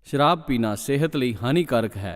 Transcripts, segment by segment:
शराब पीना सेहत ਲਈ हानिकारक है।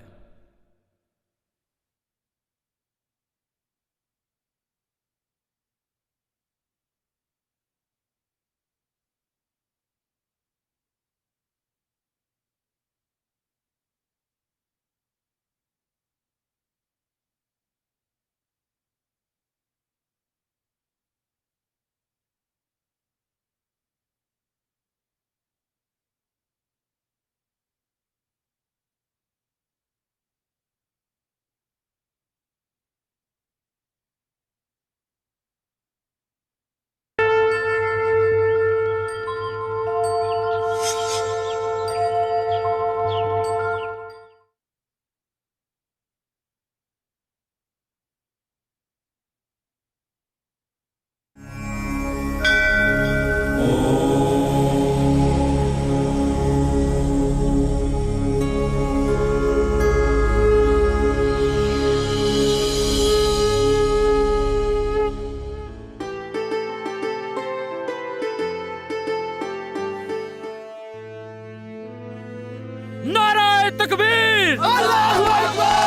नारे तकबीर, अल्लाहू अकबर।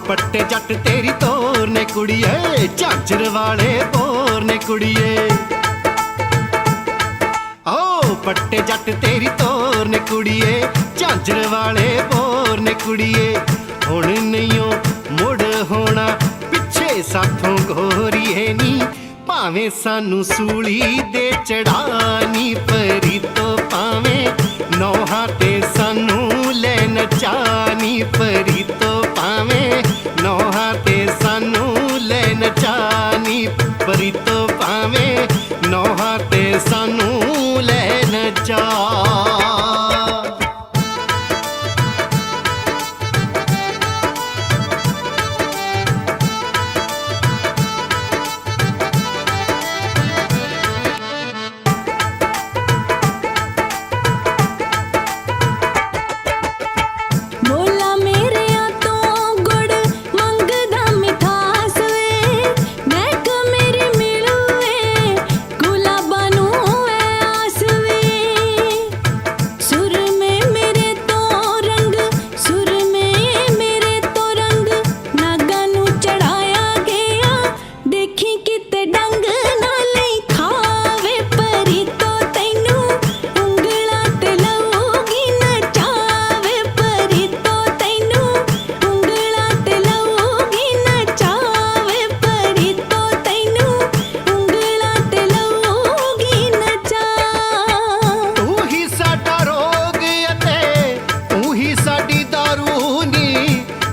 पट्टे जट तेरी तोर ने कुड़िए, झांझर वाले बोर ने कुड़िए। ओ पट्टे जट तेरी तोर ने कुड़िए, झांझर वाले बोर ने कुड़िए। हुण नहीं मुड़ होना पिछे साथों गोरीए नी, भावें सानू सूली दे चढ़ानी परी तो भावें नौहां ते सानू ले नचानी परी तो भावें नौहां ते सानू ले नचानी परी तो भावें नौहां ते सानू ले नचा।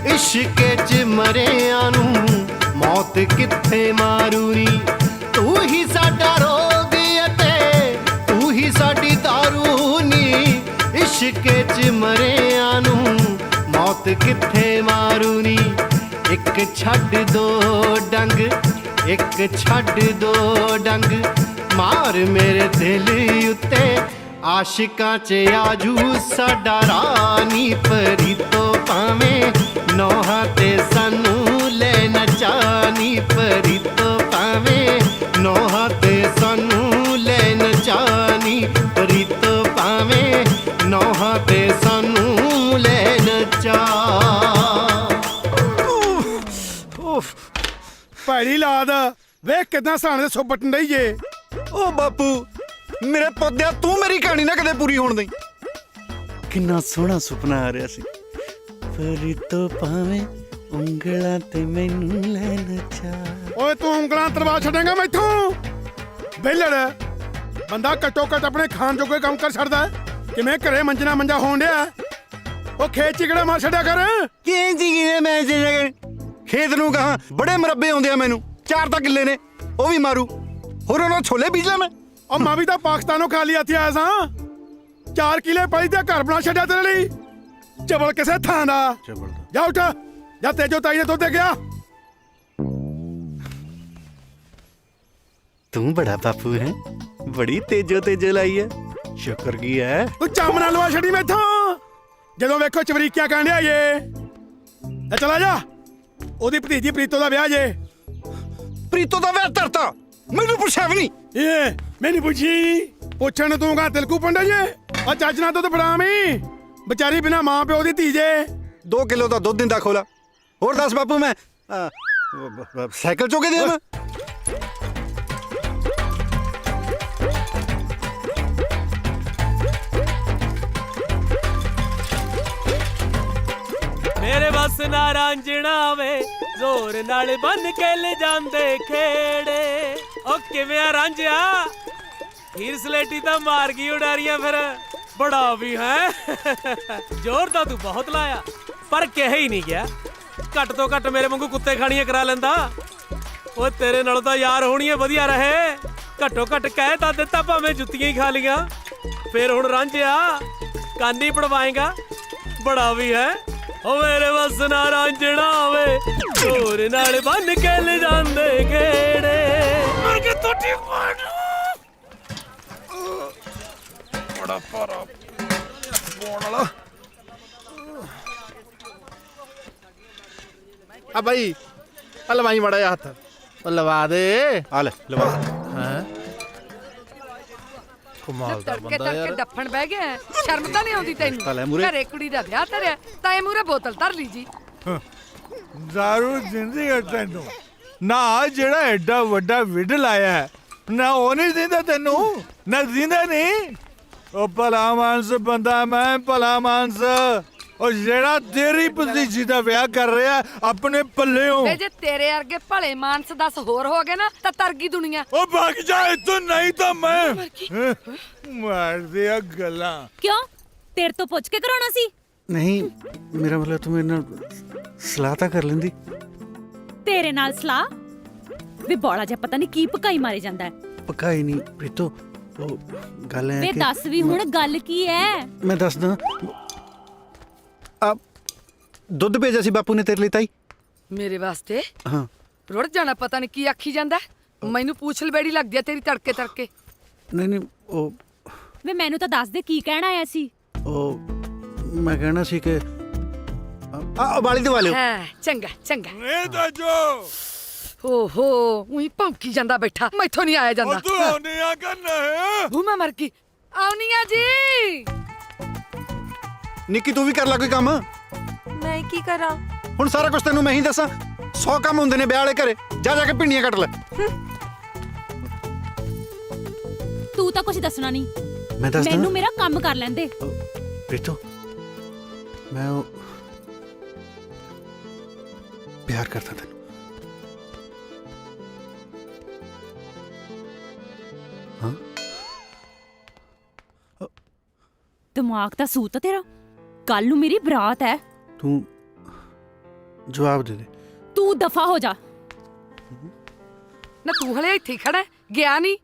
इश्के च मरिया नू मौत किथे मारूनी, तू ही साडा रोग अते तू ही साडी दारूनी। इश्के च मरिया नू मौत किथे मारूनी। एक छड्ड दो डंग, एक छड्ड दो डंग, मार मेरे दिल उत्ते आशिकां च आजू साडा रानी परी तो भावें नौहां ते सानू ले नचानी परी तो भावें नौहां ते सानू ले नचानी परी तो भावें नौहां ते सानू ले नचा। ਭੈੜੀ ਲਾਦ ਵੇਖ ਕਿਦਾਂ ਸਾਣੇ ਦੇ ਸੁਪਟਣ ਡਈ ਜੇ। ਓ ਬਾਪੂ ਮੇਰੇ ਪੌਦਿਆ ਤੂੰ ਮੇਰੀ ਕਹਾਣੀ ਨਾ ਕਦੇ ਪੂਰੀ ਹੋਣ ਦੇਈ। ਕਿੰਨਾ ਸੋਹਣਾ ਸੁਪਨਾ ਆ ਰਿਹਾ ਸੀ। ਪਰੀ ਤੋਂ ਪਾਵੇਂ ਉਂਗਲਾਂ ਤੇ ਮੈਨੂੰ ਲੈ ਨਚਾ। ਓਏ ਤੂੰ ਉਂਗਲਾਂ ਤਰਵਾ ਛੱਡੇਂਗਾ ਮੈਥੋਂ ਬੇਲੜ। ਬੰਦਾ ਘੱਟੋ ਘੱਟ ਆਪਣੇ ਖਾਣ ਜੋਗੇ ਕੰਮ ਕਰ ਛੱਡਦਾ। ਕਿਵੇਂ ਘਰੇ ਮੰਜਣਾ ਮੰਜਾ ਹੋਣ ਡਿਆ। ਉਹ ਖੇਤ ਚ ਕਿਹੜਾ ਮਾਰ ਛੱਡਿਆ ਕਰ। ਕਿਵੇਂ ਜੀ ਕਿਵੇਂ ਮੈਂ ਖੇਤ ਨੂੰ ਕਹਾਂ ਬੜੇ ਮਰੱਬੇ ਆਉਂਦੇ ਆ ਮੈਨੂੰ। 4 ਤਾਂ ਕਿੱਲੇ ਨੇ ਉਹ ਵੀ ਮਾਰੂ। ਹੋਰ ਉਹਨਾਂ ਛੋਲੇ ਬੀਜ ਲਾਂ ਮੈਂ। ਉਹ ਮੈਂ ਵੀ ਤਾਂ ਪਾਕਿਸਤਾਨੋਂ ਖਾਲੀ ਹੱਥੀਂ ਆਇਆ ਸਾਂ। 4 ਕਿੱਲੇ ਪਈ ਤੇ ਘਰ ਬਣਾ ਛੱਡਿਆ ਤੇਰੇ ਲਈ। ਚਬਲ ਕਿਸੇ ਥਾਂ ਦਾ। ਜਾ ਉੱਠ ਜਾ ਤੇਜੋ ਤਾਈ ਦੇ ਦੁੱਧ ਦੇ ਗਿਆ। ਤੂੰ ਬੜਾ ਬਾਪੂ ਹੈ। ਬੜੀ ਤੇਜੋ ਲਾਈ ਹੈ। ਸ਼ੁਕਰ ਕੀ ਹੈ। ਤੂੰ ਚੰਮ ਨਾ ਲਵਾ ਛੱਡੀ ਮੈਥੋਂ। ਜਦੋਂ ਵੇਖੋ ਚਵਰੀਕਿਆ ਕਾਂਡਿਆ ਜੇ। ਚਲਾ ਜਾ। ਉਹਦੀ ਭਤੀਜੀ ਪ੍ਰੀਤੋ ਦਾ ਵਿਆਹ ਜੇ। ਪ੍ਰੀਤੋ ਦਾ ਵਿਆਹ ਧਰਤਾ ਮੈਨੂੰ ਪੁੱਛਿਆ ਵੀ ਨਹੀਂ। ਇਹ ਮੈਨੂੰ ਪੁੱਛੀ ਪੁੱਛਣ ਤੂੰ ਕਾ ਤਿਲਕੂ ਪੰਡਾ ਜੇ। ਆ ਚੱਜ ਨਾਲ ਦੁੱਧ ਫੜਾਵੀਂ। ਵਿਚਾਰੀ ਬਿਨਾ ਮਾਂ ਪਿਓ ਦੀ ਧੀ ਜੇ। 2 ਕਿਲੋ ਦਾ ਦੁੱਧ ਦਿੰਦਾ ਖੋਲਾ। ਹੋਰ ਦੱਸ ਬਾਪੂ ਮੈਂ ਸਾਈਕਲ ਚੋਕੇ ਦੇ ਮੈਂ। ਮੇਰੇ ਬਸ ਨਾ ਰਾਂਝਣਾ ਵੇ ਜ਼ੋਰ ਨਾਲ ਬੰਨ ਕੇ ਲੈ ਜਾਂਦੇ ਖੇੜੇ। ਓ ਕਿਵੇਂ ਆ ਰਾਂਝਿਆ ਹੀਰ ਸਲੇਟੀ ਤਾਂ ਮਾਰ ਗਈ ਉਡਾਰੀਆਂ ਫਿਰ। ਬੜਾ ਵੀ ਹੈ ਜ਼ੋਰ ਤਾਂ ਤੂੰ ਬਹੁਤ ਲਾਇਆ ਪਰ ਕਹਿ ਹੀ ਨਹੀਂ ਗਿਆ। ਘੱਟ ਤੋਂ ਘੱਟ ਮੇਰੇ ਵਾਂਗੂ ਕੁੱਤੇ ਖਾਣੀਆਂ ਕਰਾ ਲੈਂਦਾ। ਓ ਤੇਰੇ ਨਾਲ ਤਾਂ ਯਾਰ ਹੋਣੀਏ ਵਧੀਆ ਰਹੇ। ਘੱਟੋ ਘੱਟ ਕਹਿ ਤਾਂ ਦਿੱਤਾ ਭਾਵੇਂ ਜੁੱਤੀਆਂ ਹੀ ਖਾ ਲੀਆਂ। ਫਿਰ ਹੁਣ ਰਾਂਝਿਆ ਕੰਨ ਹੀ ਪੜਵਾਏਗਾ। ਬੜਾ ਵੀ ਹੈ ਓ ਮੇਰੇ ਬਸ ਨਾ ਰਾਂਝਣਾ ਵੇ ਜ਼ੋਰ ਨਾਲ ਬੰਨ ਕੇ ਲੈ ਜਾਂਦੇ ਖੇੜੇ। ਮਰ ਕੇ ਟੁੱਟੀ ਪਾੜ ਬੜਾ ਭਾਰਾ ਪਾਉਣ ਵਾਲਾ। ਆ ਬਾਈ ਆ ਲਵਾਈ ਮੜਾ ਜਾ ਹੱਥ। ਉਹ ਲਵਾ ਦੇ। ਆ ਲੈ ਲਵਾ। ਹੈ ਕਮਾਲ ਦਾ ਤੜਕੇ ਬੰਦਾ ਤੜਕੇ ਯਾਰ। ਡੱਫਣ ਬਹਿ ਗਿਆ। ਸ਼ਰਮ ਤਾਂ ਨਹੀਂ ਆਉਂਦੀ ਤਾਂ ਲੈ ਤੈਨੂੰ। ਮੂਹਰੇ। ਘਰੇ ਕੁੜੀ ਦਾ ਵਿਆਹ ਧਰਿਆ ਤਾਂ ਇਹ ਮੂਰੇ ਬੋਤਲ ਧਰ ਲਈ ਜੀ। ਦਾਰੂ ਜਿੰਦੀ ਤੈਨੂੰ ਨਾ ਜਿਹੜਾ ਐਡਾ ਵੱਡਾ ਵਿਡ ਲਾਇਆ ਹੈ, ਨਾ ਉਹ ਨਹੀਂ ਦਿੰਦਾ ਤੈਨੂੰ। ਨਾ ਦਿੰਦਾ ਨਹੀਂ। ਉਹ ਭਲਾ ਮਾਨਸ ਬੰਦਾ ਮੈਂ ਭਲਾ ਮਾਨਸ। ਉਹ ਜਿਹੜਾ ਤੇਰੀ ਭਤੀਜੀ ਦਾ ਵਿਆਹ ਕਰ ਰਿਹਾ ਆਪਣੇ ਪੱਲਿਓਂ। ਤੇ ਜੇ ਤੇਰੇ ਵਰਗੇ ਭਲੇ ਮਾਨਸ 10 ਹੋਰ ਹੋ ਗਏ ਨਾ ਤਾਂ ਤਰ ਗਈ ਦੁਨੀਆ। ਉਹ ਭੱਗ ਜਾ ਇੱਥੋਂ ਨਹੀਂ ਤਾਂ ਮੈਂ ਮਾਰ ਦਿਆ ਗੱਲਾਂ। ਕਿਉਂ ਤੇਰੇ ਤੋਂ ਪੁੱਛ ਕੇ ਕਰਾਉਣਾ ਸੀ? ਨਹੀਂ ਮੇਰਾ ਮਤਲਬ ਤੂੰ ਮੇਰੇ ਨਾਲ ਸਲਾਹ ਤਾਂ ਕਰ ਲੈਂਦੀ। ਤੇਰੇ ਨਾਲ ਸਲਾਹ ਵੀ ਬੋਲਾ ਜਿਹਾ ਪਤਾ ਨਹੀਂ ਕੀ ਪਕਾਈ ਮਾਰੇ ਜਾਂਦਾ ਹੈ। ਪਕਾਈ ਨਹੀਂ ਪ੍ਰੀਤੋ। ਉਹ ਗੱਲ ਹੈ ਵੇ ਕਿ ਦੱਸ ਵੀ ਹੁਣ ਗੱਲ ਕੀ ਹੈ? ਮੈਂ ਦੱਸਦਾ। ਆ ਦੁੱਧ ਭੇਜਿਆ ਸੀ ਬਾਪੂ ਨੇ ਤੇਰੇ ਲਈ ਤਾਈ। ਮੇਰੇ ਵਾਸਤੇ ਹਾਂ ਰੁੜ ਜਾਣਾ ਪਤਾ ਨਹੀਂ ਕੀ ਆਖੀ ਜਾਂਦਾ। ਮੈਨੂੰ ਪੂਛ ਲਬੇੜੀ ਲੱਗਦੀ ਆ ਤੇਰੀ ਤੜਕੇ ਤੜਕੇ। ਨਹੀਂ ਉਹ ਵੇ ਮੈਨੂੰ ਤਾਂ ਦੱਸ ਦੇ ਕੀ ਕਹਿਣਾ ਆਇਆ ਸੀ। ਉਹ ਮੈਂ ਕਹਿਣਾ ਸੀ ਕਿ ਆ ਬਾਲੀ ਦਵਾ ਲਿਓ। ਹਾਂ ਚੰਗਾ ਚੰਗਾ। ਇਹ ਤਾਂ ਜੋ ਓਹੋ ਉਹੀ ਭੌਂਕੀ ਜਾਂਦਾ ਬੈਠਾ। ਮੈਥੋਂ ਨਹੀਂ ਆਇਆ ਜਾਂਦਾ। ਤੂੰ ਆਉਣੀ ਆ ਕਰਨਾ ਹੈ। ਭੂਮਾ ਮਰ ਗਈ। ਆਉਣੀ ਆ ਜੀ। ਨਿੱਕੀ ਤੂੰ ਵੀ ਕਰ ਲੈ ਕੋਈ ਕੰਮ। ਮੈਂ ਕੀ ਕਰਾਂ? ਹੁਣ ਸਾਰਾ ਕੁਝ ਤੈਨੂੰ ਮੈਂ ਹੀ ਦੱਸਾਂ। 100 ਕੰਮ ਹੁੰਦੇ ਨੇ ਵਿਆਹ ਵਾਲੇ ਘਰੇ। ਜਾ ਕੇ ਭਿੰਡੀਆਂ ਕੱਟ ਲੈ। ਤੂੰ ਤਾਂ ਕੁਝ ਦੱਸਣਾ ਨਹੀਂ। ਮੈਂ ਦੱਸਦਾ ਮੈਨੂੰ ਮੇਰਾ ਕੰਮ ਕਰ ਲੈਂਦੇ। ਪ੍ਰੀਤੋ ਮੈਂ ਉਹ ਪਿਆਰ ਕਰਦਾ ਤੈਨੂੰ। ਹਾਂ ਦਿਮਾਗ ਤਾਂ ਸੂਤ ਆ ਤੇਰਾ। ਕੱਲ ਨੂੰ ਮੇਰੀ ਬਰਾਤ ਹੈ। ਤੂੰ ਜਵਾਬ ਦੇ ਦੇ। ਤੂੰ ਦਫਾ ਹੋ ਜਾ। ਨਾ ਤੂੰ ਹਲੇ ਇੱਥੇ ਹੀ ਖੜਾ ਗਿਆ ਨਹੀਂ।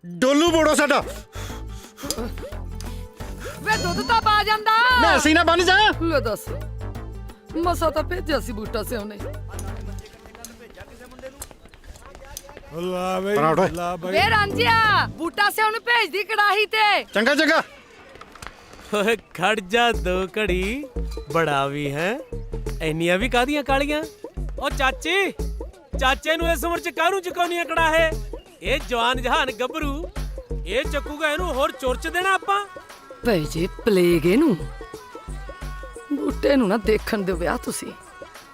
ਡੋਲੂ ਬੋੜੋ ਸਾਡਾ। ਵੇ ਦੁੱਧ ਤਾਂ ਪਾ ਜਾਂਦਾ। ਮੈਂ ਅਸੀਂ ਨਾ ਬਣ ਜਾ। ਲੈ ਦੱਸ ਮਸਾ ਤਾਂ ਭੇਜਿਆ ਸੀ ਬੂਟਾ ਸਿਉਨੇ। ਲਾ ਬਈ ਪਰਾਂ ਉੱਠ। ਲਾ ਬਈ। ਵੇ ਰਾਂਝਿਆ ਬੂਟਾ ਸਿਉਨ ਭੇਜਦੀ ਕੜਾਹੀ ਤੇ। ਚੰਗਾ ਚੰਗਾ। ਓਏ ਖੜ ਜਾ 2 ਘੜੀ। ਬੜਾ ਵੀ ਹੈ ਇੰਨੀਆਂ ਵੀ ਕਾਹਦੀਆਂ ਕਾਲੀਆਂ। ਓ ਚਾਚੇ ਨੂੰ ਇਸ ਉਮਰ ਚ ਕਾਹਨੂੰ ਚਕਾਉਣੀਆਂ ਕੜਾਹੇ। ਇਹ ਜਵਾਨ ਜਹਾਨ ਗੱਭਰੂ ਇਹ ਚੱਕੂਗਾ। ਇਹਨੂੰ ਹੋਰ ਚੁਰਚ ਦੇਣਾ ਆਪਾਂ। ਭੈ ਜੇ ਪਲੇਗ ਇਹਨੂੰ। ਬੂਟੇ ਨੂੰ ਨਾ ਦੇਖਣ ਦਿਓ ਵਿਆਹ ਤੁਸੀਂ।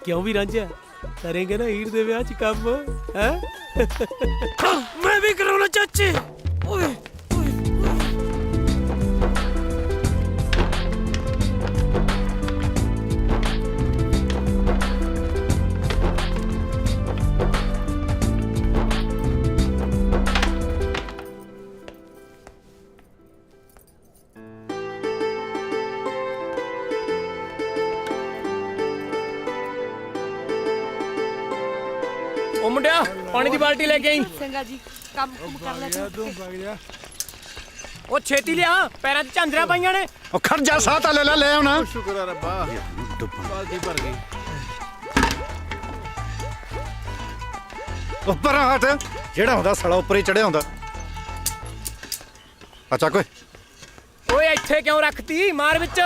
ਕਿਉਂ ਵੀ ਰਾਂਝਿਆ ਕਰੇਂਗੇ ਨਾ ਹੀਰ ਦੇ ਵਿਆਹ 'ਚ ਕੰਮ ਹੈ ਮੈਂ ਵੀ ਕਰਾਉਣਾ ਚਾਚੇ ਓਏ ਉਹ ਮੁੰਡਿਆ ਪਾਣੀ ਦੀ ਬਾਲਟੀ ਲੈ ਕੇ ਆਈ ਚੰਗਾ ਜੀ ਕੰਮ ਕੁਮ ਕਰ ਲੈ ਤੂੰ ਵਗ ਜਾ ਉਹ ਛੇਤੀ ਲਿਆ ਪੈਰਾਂ 'ਚ ਝਾਂਜਰਾਂ ਪਾਈਆਂ ਨੇ ਉਹ ਖੜ ਜਾ ਸਾਹ ਤਾਂ ਲੈ ਆਉਣਾ ਸ਼ੁਕਰ ਆ ਰੱਬਾ ਬਾਲਟੀ ਭਰ ਗਈ ਉੱਪਰ ਹਟ ਜਿਹੜਾ ਹੁੰਦਾ ਸਲਾ ਉੱਪਰ ਹੀ ਚੜਿਆ ਹੁੰਦਾ ਅੱਛਾ ਕੋਈ ਓਏ ਇੱਥੇ ਕਿਉਂ ਰੱਖਤੀ ਮਾਰ ਵਿੱਚ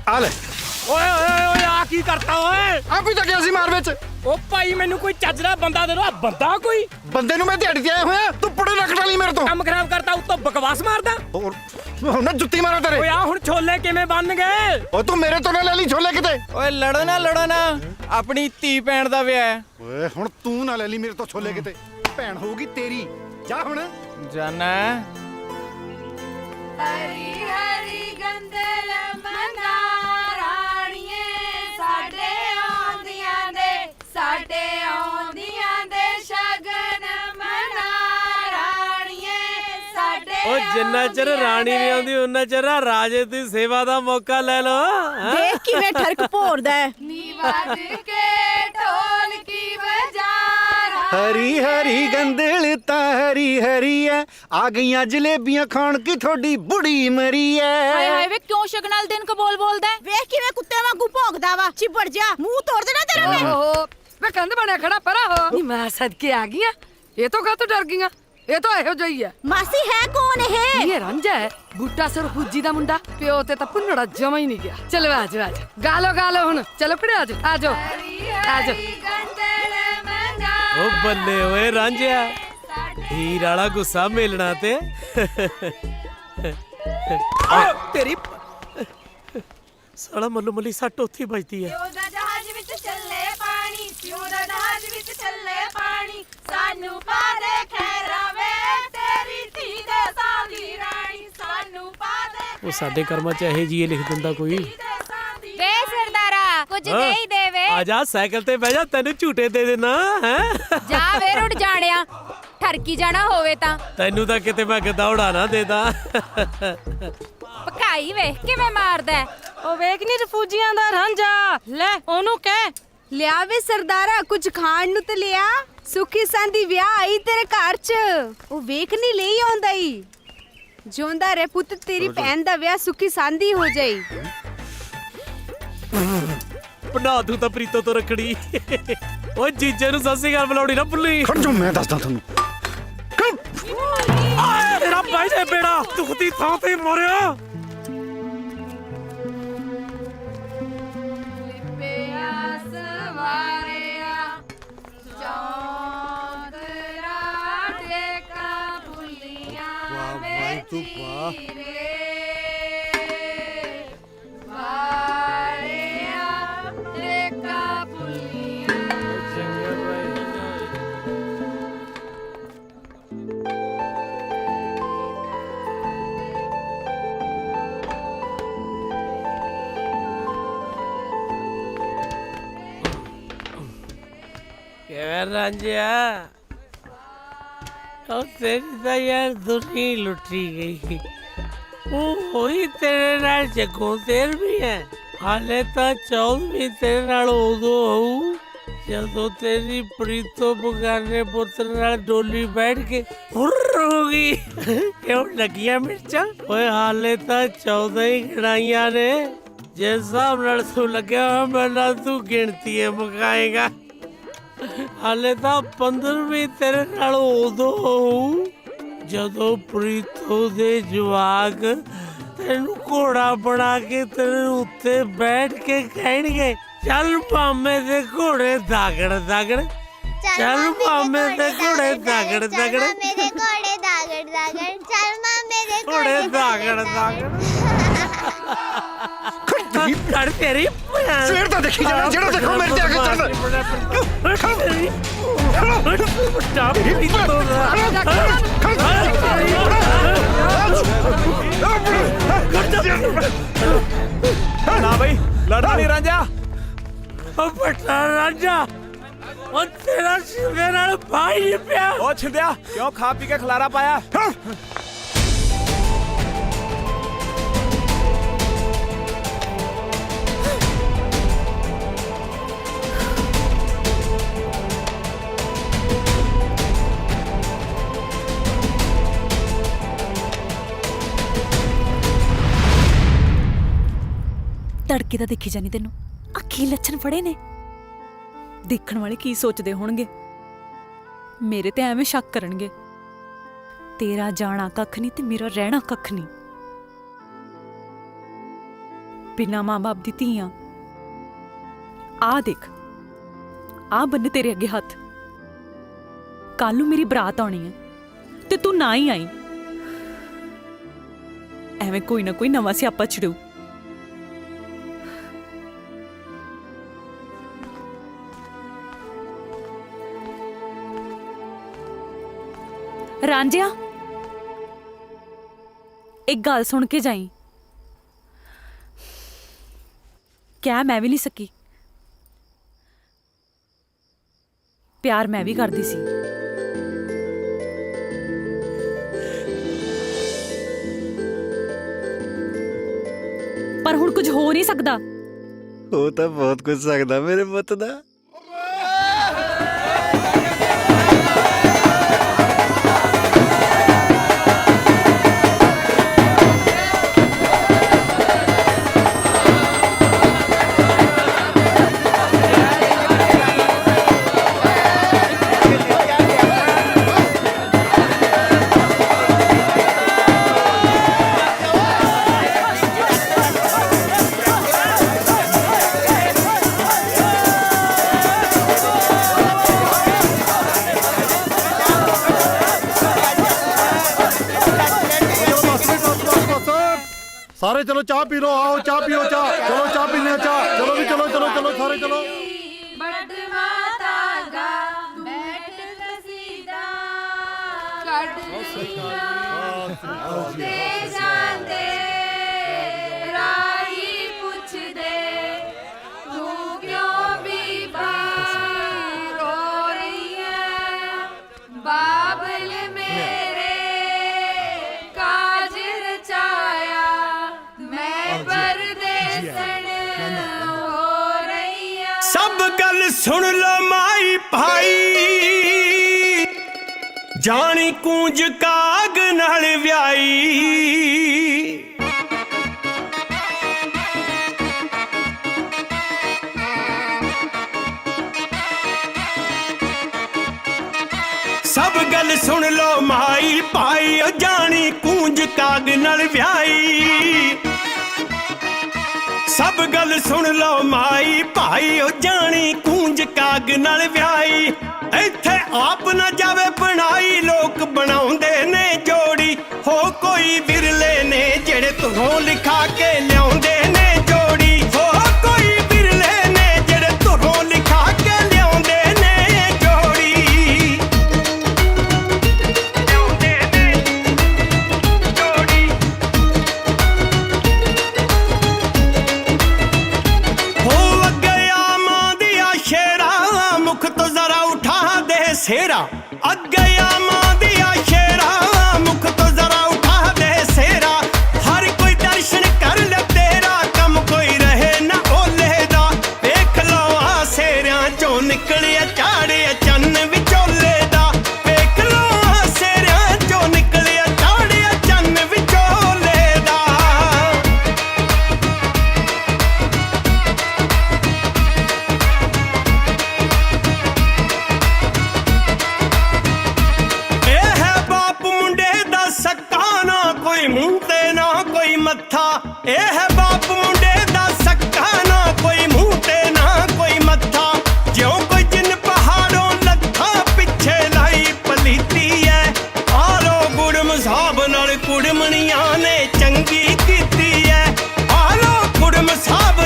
ਆ ਲੈ ਓਏ ਓਏ ਓਏ ਆ ਕੀ ਕਰਤਾ ਓਏ ਆ ਕੋਈ ਤਾਂ ਗਿਆ ਸੀ ਮਾਰ ਵਿੱਚ ਉਹ ਭਾਈ ਮੈਨੂੰ ਕੋਈ ਚੱਜ ਦਾ ਬੰਦਾ ਦੇ ਦੋ ਆ ਬੰਦਾ ਕੋਈ ਬੰਦੇ ਨੂੰ ਮੈਂ ਦਿਹਾੜੀ ਤੇ ਆਇਆ ਹੋਇਆ ਤੂੰ ਪੁੜੇ ਰੱਖ ਲਈ ਮੇਰੇ ਤੋਂ ਕੰਮ ਖਰਾਬ ਕਰਤਾ ਉੱਤੋਂ ਬਕਵਾਸ ਮਾਰਦਾ ਹੋਰ ਹੁਣ ਨਾ ਜੁੱਤੀ ਮਾਰੋ ਤੇਰੇ ਓਏ ਆ ਹੁਣ ਛੋਲੇ ਕਿਵੇਂ ਬਣ ਗਏ ਓ ਤੂੰ ਮੇਰੇ ਤੋਂ ਨਾ ਲੈ ਲਈ ਛੋਲੇ ਕਿਤੇ ਓਏ ਲੜੋ ਨਾ ਆਪਣੀ ਧੀ ਭੈਣ ਦਾ ਵਿਆਹ ਹੈ ਓਏ ਹੁਣ ਤੂੰ ਨਾ ਲੈ ਲਈ ਮੇਰੇ ਤੋਂ ਛੋਲੇ ਕਿਤੇ ਭੈਣ ਹੋਊਗੀ ਤੇਰੀ ਜਾ ਹੁਣ ਜਾਨਾ ਹਰੀ ਹਰੀ ਗੰਦਲ ਮੰਦਾ ਰਾਣੀਏ ਸਾਡੇ ਆਉਂਦੀਆਂ ਦੇ ਸ਼ਗਨ ਮਨਾ ਰਾਣੀਏ ਸਾਡੇ ਓ ਜਿੰਨਾ ਚਿਰ ਰਾਣੀ ਨਹੀਂ ਆਉਂਦੀ ਉਹਨਾਂ ਚਿਰ ਰਾਜੇ ਦੀ ਸੇਵਾ ਦਾ ਮੌਕਾ ਲੈ ਲਓ ਹੈਂ? ਦੇਖ ਕਿਵੇਂ ਠਰਕ ਭੋਰਦਾ ਹੈ। ਨੀ ਵੱਜ ਕੇ ਢੋਲਕੀ ਵਜਾਰਾ ਹਰੀ ਹਰੀ ਗੰਦਲ ਤਾਂ ਹਰੀ ਹਰੀ ਐ ਆ ਗਈਆਂ ਜਲੇਬੀਆਂ ਖਾਣ ਕੀ ਤੁਹਾਡੀ ਬੁੜੀ ਮਰੀ ਐ ਹਾਏ ਹਾਏ ਵੇ ਕਿਉਂ ਸ਼ਗਨਾਲ ਦਿਨ ਕੋ ਬੋਲਦਾ ਹੈ? ਵੇਖ ਕਿਵੇਂ ਕੁੱਤੇ ਵਾਂਗੂ ਭੌਂਕਦਾ ਵਾ ਚਿਬੜ ਜਾ ਮੂੰਹ ਤੋੜ ਦੇਣਾ ਤੇਰਾ ਮੈਂ ਓਹੋ ਵੇ ਕੰਧ ਬਣਿਆ ਖੜਾ ਪਰਾ ਹੋ ਨੀ ਮੈਂ ਸਦਕੇ ਆ ਗਈਆਂ ਇਹ ਤੋਂ ਕਾਹਤੋਂ ਡਰ ਗਈਆਂ ਇਹ ਤਾਂ ਇਹੋ ਜਿਹੀ ਹੈ ਮਾਸੀ ਹੈ ਕੌਣ ਇਹ ਇਹ ਰਾਂਝਾ ਹੈ ਬੂਟਾ ਸਰ ਫੂਜੀ ਦਾ ਮੁੰਡਾ ਪਿਓ ਤੇ ਤਾਂ ਪੁੰਨੜਾ ਜਮਾ ਹੀ ਨਹੀਂ ਗਿਆ ਚਲੋ ਆਜੋ ਗਾਲੋ ਹੁਣ ਚਲੋ ਖੜੇ ਆਜੋ ਆਜੋ ਗੰਦਲ ਮੰਦਾ ਓ ਬੱਲੇ ਓਏ ਰਾਂਝਿਆ ਹੀਰ ਵਾਲਾ ਗੁੱਸਾ ਮੇਲਣਾ ਤੇ ਆ ਤੇਰੀ ਸਾਲਾ ਮੱਲੂ ਮੱਲੀ ਸੱਟ ਉੱਥੇ ਹੀ ਵੱਜਦੀ ਹੈ ਉਹਦਾ ਜਹਾਜ਼ ਵਿੱਚ ਚੱਲੇ ਪਾਣੀ ਉਹਦਾ ਜਹਾਜ਼ ਵਿੱਚ ਚੱਲੇ ਪਾਣੀ ਸਾਨੂੰ ਪਾ ਦੇ ਖੈਰਾਵੇ ਤੇਰੀ ਧੀ ਦੇ ਸਾਦੀ ਰਾਣੀ ਸਾਨੂੰ ਪਾ ਦੇ ਉਹ ਸਾਡੇ ਕਰਮਾਂ 'ਚ ਇਹੋ ਜਿਹੀ ਲਿਖ ਦਿੰਦਾ ਕੋਈ ਸਾਦੀ ਵੇ ਸਰਦਾਰਾ ਕੁਝ ਹਾਂ। ਦੇ ਹੀ ਦੇਵੇ ਆ ਜਾ ਸਾਈਕਲ ਤੇ ਬਹਿ ਜਾ ਤੈਨੂੰ ਝੂਟੇ ਦੇ ਦੇਣਾ ਹੈ ਜਾ ਵੇ ਰੁੜ ਜਾਣਿਆ ਠਰਕੀ ਜਾਣਾ ਹੋਵੇ ਤਾਂ ਤੈਨੂੰ ਤਾਂ ਕਿਤੇ ਮੈਂ ਗਦੌੜਾ ਨਾ ਦੇਦਾ ਪਕਾਈ ਵੇ ਕਿਵੇਂ ਮਾਰਦਾ ਹੈ। ਉਹ ਵੇਖ ਨੀ ਰਫੂਜੀਆਂ ਦਾ ਰਾਂਝਾ ਲੈ ਉਹਨੂੰ ਕਹਿ ਲਿਆ ਵੇ ਸਰਦਾਰਾ ਕੁਝ ਖਾਣ ਨੂੰ ਤੇ ਲਿਆ ਸੁਖੀ ਸੰਦੀ ਵਿਆਹ ਆਈ ਤੇਰੇ ਘਰ ਚ ਉਹ ਵੇਖ ਨਹੀਂ ਲਈ ਆਉਂਦਾ ਈ ਜਿਉਂਦਾ ਰਹਿ ਪੁੱਤ ਤੇਰੀ ਭੈਣ ਦਾ ਵਿਆਹ ਸੁਖੀ ਸੰਦੀ ਹੋ ਜਾਈ ਬਣਾ ਦੂ ਤਾਂ ਪ੍ਰੀਤੋ ਤੋਂ ਰੱਖੜੀ ਓ ਜੀਜੇ ਨੂੰ ਸਤਿ ਸ਼੍ਰੀ ਅਕਾਲ ਬੁਲਾਉਣੀ ਨਾ ਭੁੱਲੀ ਖੜ ਜਾ ਮੈਂ ਦੱਸਦਾ ਤੁਹਾਨੂੰ ਤੇਰਾ ਭਾਈ ਦੇ ਬੇੜਾ ਦੁਖਦੀ ਥਾਂ ਤੇ ਮਰਿਆ ਪਿਆਸ ਵਾਰਿਆ ਚੌਂਦਰਾ ਟੇਕਾ ਭੁੱਲੀਆਂ ਵੇ ਚੀਰੇ ਵਾਰਿਆ ਟੇਕਾ ਭੁੱਲੀਆਂ ਕਿਵੇਂ ਰਾਂਝਿਆ ਉਹ ਤੇਰੀ ਤਾਂ ਯਾਰ ਦੁਨੀ ਲੁੱਟੀ ਗਈ ਉਹ ਹੋਈ ਤੇਰੇ ਨਾਲ ਜੱਗੋਂ ਤੇਰ ਵੀ ਹੈ ਹਾਲੇ ਤਾਂ 14ਵੀਂ ਤੇਰੇ ਨਾਲ ਉਦੋਂ ਹੋਊ ਜਦੋਂ ਤੇਰੀ ਪ੍ਰੀਤੋ ਬਗਾਨੇ ਪੁੱਤਰ ਨਾਲ ਡੋਲੀ ਬੈਠ ਕੇ ਹੁਰ ਹੋ ਗਈ ਕਿਉਂ ਲੱਗੀਆਂ ਮਿਰਚਾਂ ਓਏ ਹਾਲੇ ਤਾਂ 14 ਹੀ ਗਿਣਾਈਆਂ ਨੇ ਜਿਸ ਹਿਸਾਬ ਨਾਲ ਤੂੰ ਲੱਗਿਆ ਮੈਂ ਤੂੰ ਗਿਣਤੀ ਮੁਕਾਏਗਾ ਹਾਲੇ ਤਾਂ 15ਵੀਂ ਤੇਰੇ ਨਾਲ ਉਦੋਂ ਹੋਊ ਜਦੋਂ ਪ੍ਰੀਤੋ ਦੇ ਜਵਾਕ ਤੈਨੂੰ ਘੋੜਾ ਬਣਾ ਕੇ ਤੇਰੇ ਉੱਤੇ ਬੈਠ ਕੇ ਕਹਿਣਗੇ ਚੱਲ ਮਾਮੇ ਦੇ ਘੋੜੇ ਦਾਗੜ ਦਾਗੜ ਚੱਲ ਮਾਮੇ ਦੇ ਘੋੜੇ ਦਾਗੜ ਦਾਗੜ ਮੇਰੇ ਘੋੜੇ ਦਾਗੜ ਦਾਗੜ ਚੱਲ ਮਾਮੇ ਦੇ ਘੋੜੇ ਦਾਗੜ ਦਾਗੜ ਲੜ ਤੇਰੀ ਸਵੇਰ ਤਾਂ ਦੇਖੀ ਜਾਣਾ ਜਿਹੜਾ ਦੇਖੋ ਮੇਰੇ ਤੇ ਆ ਕੇ ਚੜਦਾ ਨਾ ਬਈ ਲੜਨਾ ਨਹੀਂ ਰਾਂਝਾ। ਉਹ ਪਟਾ ਰਾਂਝਾ ਉਹ ਤੇਰਾ ਸ਼ਿਵੇ ਨਾਲ ਭਾਈ ਪਿਆ। ਉਹ ਛਿੰਦਿਆ ਕਿਉਂ ਖਾ ਪੀ ਕੇ ਖਲਾਰਾ ਪਾਇਆ? ਤੜਕੇ ਤਾਂ ਦੇਖੀ ਜਾਨੀ ਤੈਨੂੰ ਅੱਖੀ ਲੱਛਣ ਫੜੇ ਨੇ। ਦੇਖਣ ਵਾਲੇ ਕੀ ਸੋਚਦੇ ਹੋਣਗੇ, ਮੇਰੇ ਤੇ ਐਵੇਂ ਸ਼ੱਕ ਕਰਨਗੇ। ਤੇਰਾ ਜਾਣਾ ਕੱਖ ਨਹੀਂ ਤੇ ਮੇਰਾ ਰਹਿਣਾ ਕੱਖ ਨਹੀਂ। ਬਿਨਾਂ ਮਾਂ-ਬਾਪ ਦੀ ਧੀਆਂ। ਆ ਦੇਖ, ਆ ਬੰਨੇ ਤੇਰੇ ਅੱਗੇ ਹੱਥ। ਕੱਲ ਨੂੰ ਮੇਰੀ ਬਰਾਤ ਆਉਣੀ ਹੈ ਤੇ ਤੂੰ ਨਾ ਹੀ ਆਈ, ਐਵੇਂ ਕੋਈ ਨਾ ਕੋਈ ਨਵਾਂ ਸਿਆਪਾ ਛਿੜੂ। ਰਾਂਝਿਆ, ਇੱਕ ਗੱਲ ਸੁਣ ਕੇ ਜਾਈ। ਕਿਆ ਮੈਂ ਵੀ ਨਹੀਂ ਸਕੀ, ਪਿਆਰ ਮੈਂ ਵੀ ਕਰਦੀ ਸੀ। ਪਰ ਹੁਣ ਕੁਝ ਹੋ ਨਹੀਂ ਸਕਦਾ। ਉਹ ਤਾਂ ਬਹੁਤ ਕੁਝ ਸਕਦਾ ਮੇਰੇ ਪੁੱਤ ਦਾ। ਸਾਰੇ ਚਲੋ ਚਾਹ ਪੀ ਲਓ, आओ चाह पियो, चाह चलो, चाह पीने चाह, चलो भी चलो चलो चलो सारे चलो। सब गल सुन लो माई भाई, जानी कूंज काग नाल व्याई। सब गल सुन लो माई भाई, जानी कूंज काग नाल व्याई। सब गल सुन लो माई भाई, जानी कूंज काग नाल व्याई। इत्थे आप न जावे बनाई, लोग बनाउंदे ने जोड़ी। हो कोई बिरले ने जेड़े तुहों लिखा के लियाउंदे ने जोड़ी। हो कोई बिरले ने जेड़े तुहों लिखा के लियाउंदे ने जोड़ी। लियाउंदे ने जोड़ी। मुख तो जरा उठा दे सेरा, अगया मां दिया शेरा। मुख तो जरा उठा दे सेरा, हर कोई दर्शन कर ले तेरा। कम कोई रहे ना ओले दा, देख लो आ सेरिया चों निकलिया चाड़िया चन्न विचोले दा। देख लो आ सेरिया चों निकलिया चाड़िया चन्न विचोले दा। मुंह ते ना कोई मत्था, ए है बाप मुंडे दा सक्का। ना कोई मुंह ते ना कोई मत्था, ज्यों कोई जिन पहाड़ों लत्था। पिछे लाई पलीती है आलो गुड़म साहब नाल कुड़मनिया ने चंगी कीती है। आलो गुड़म साहब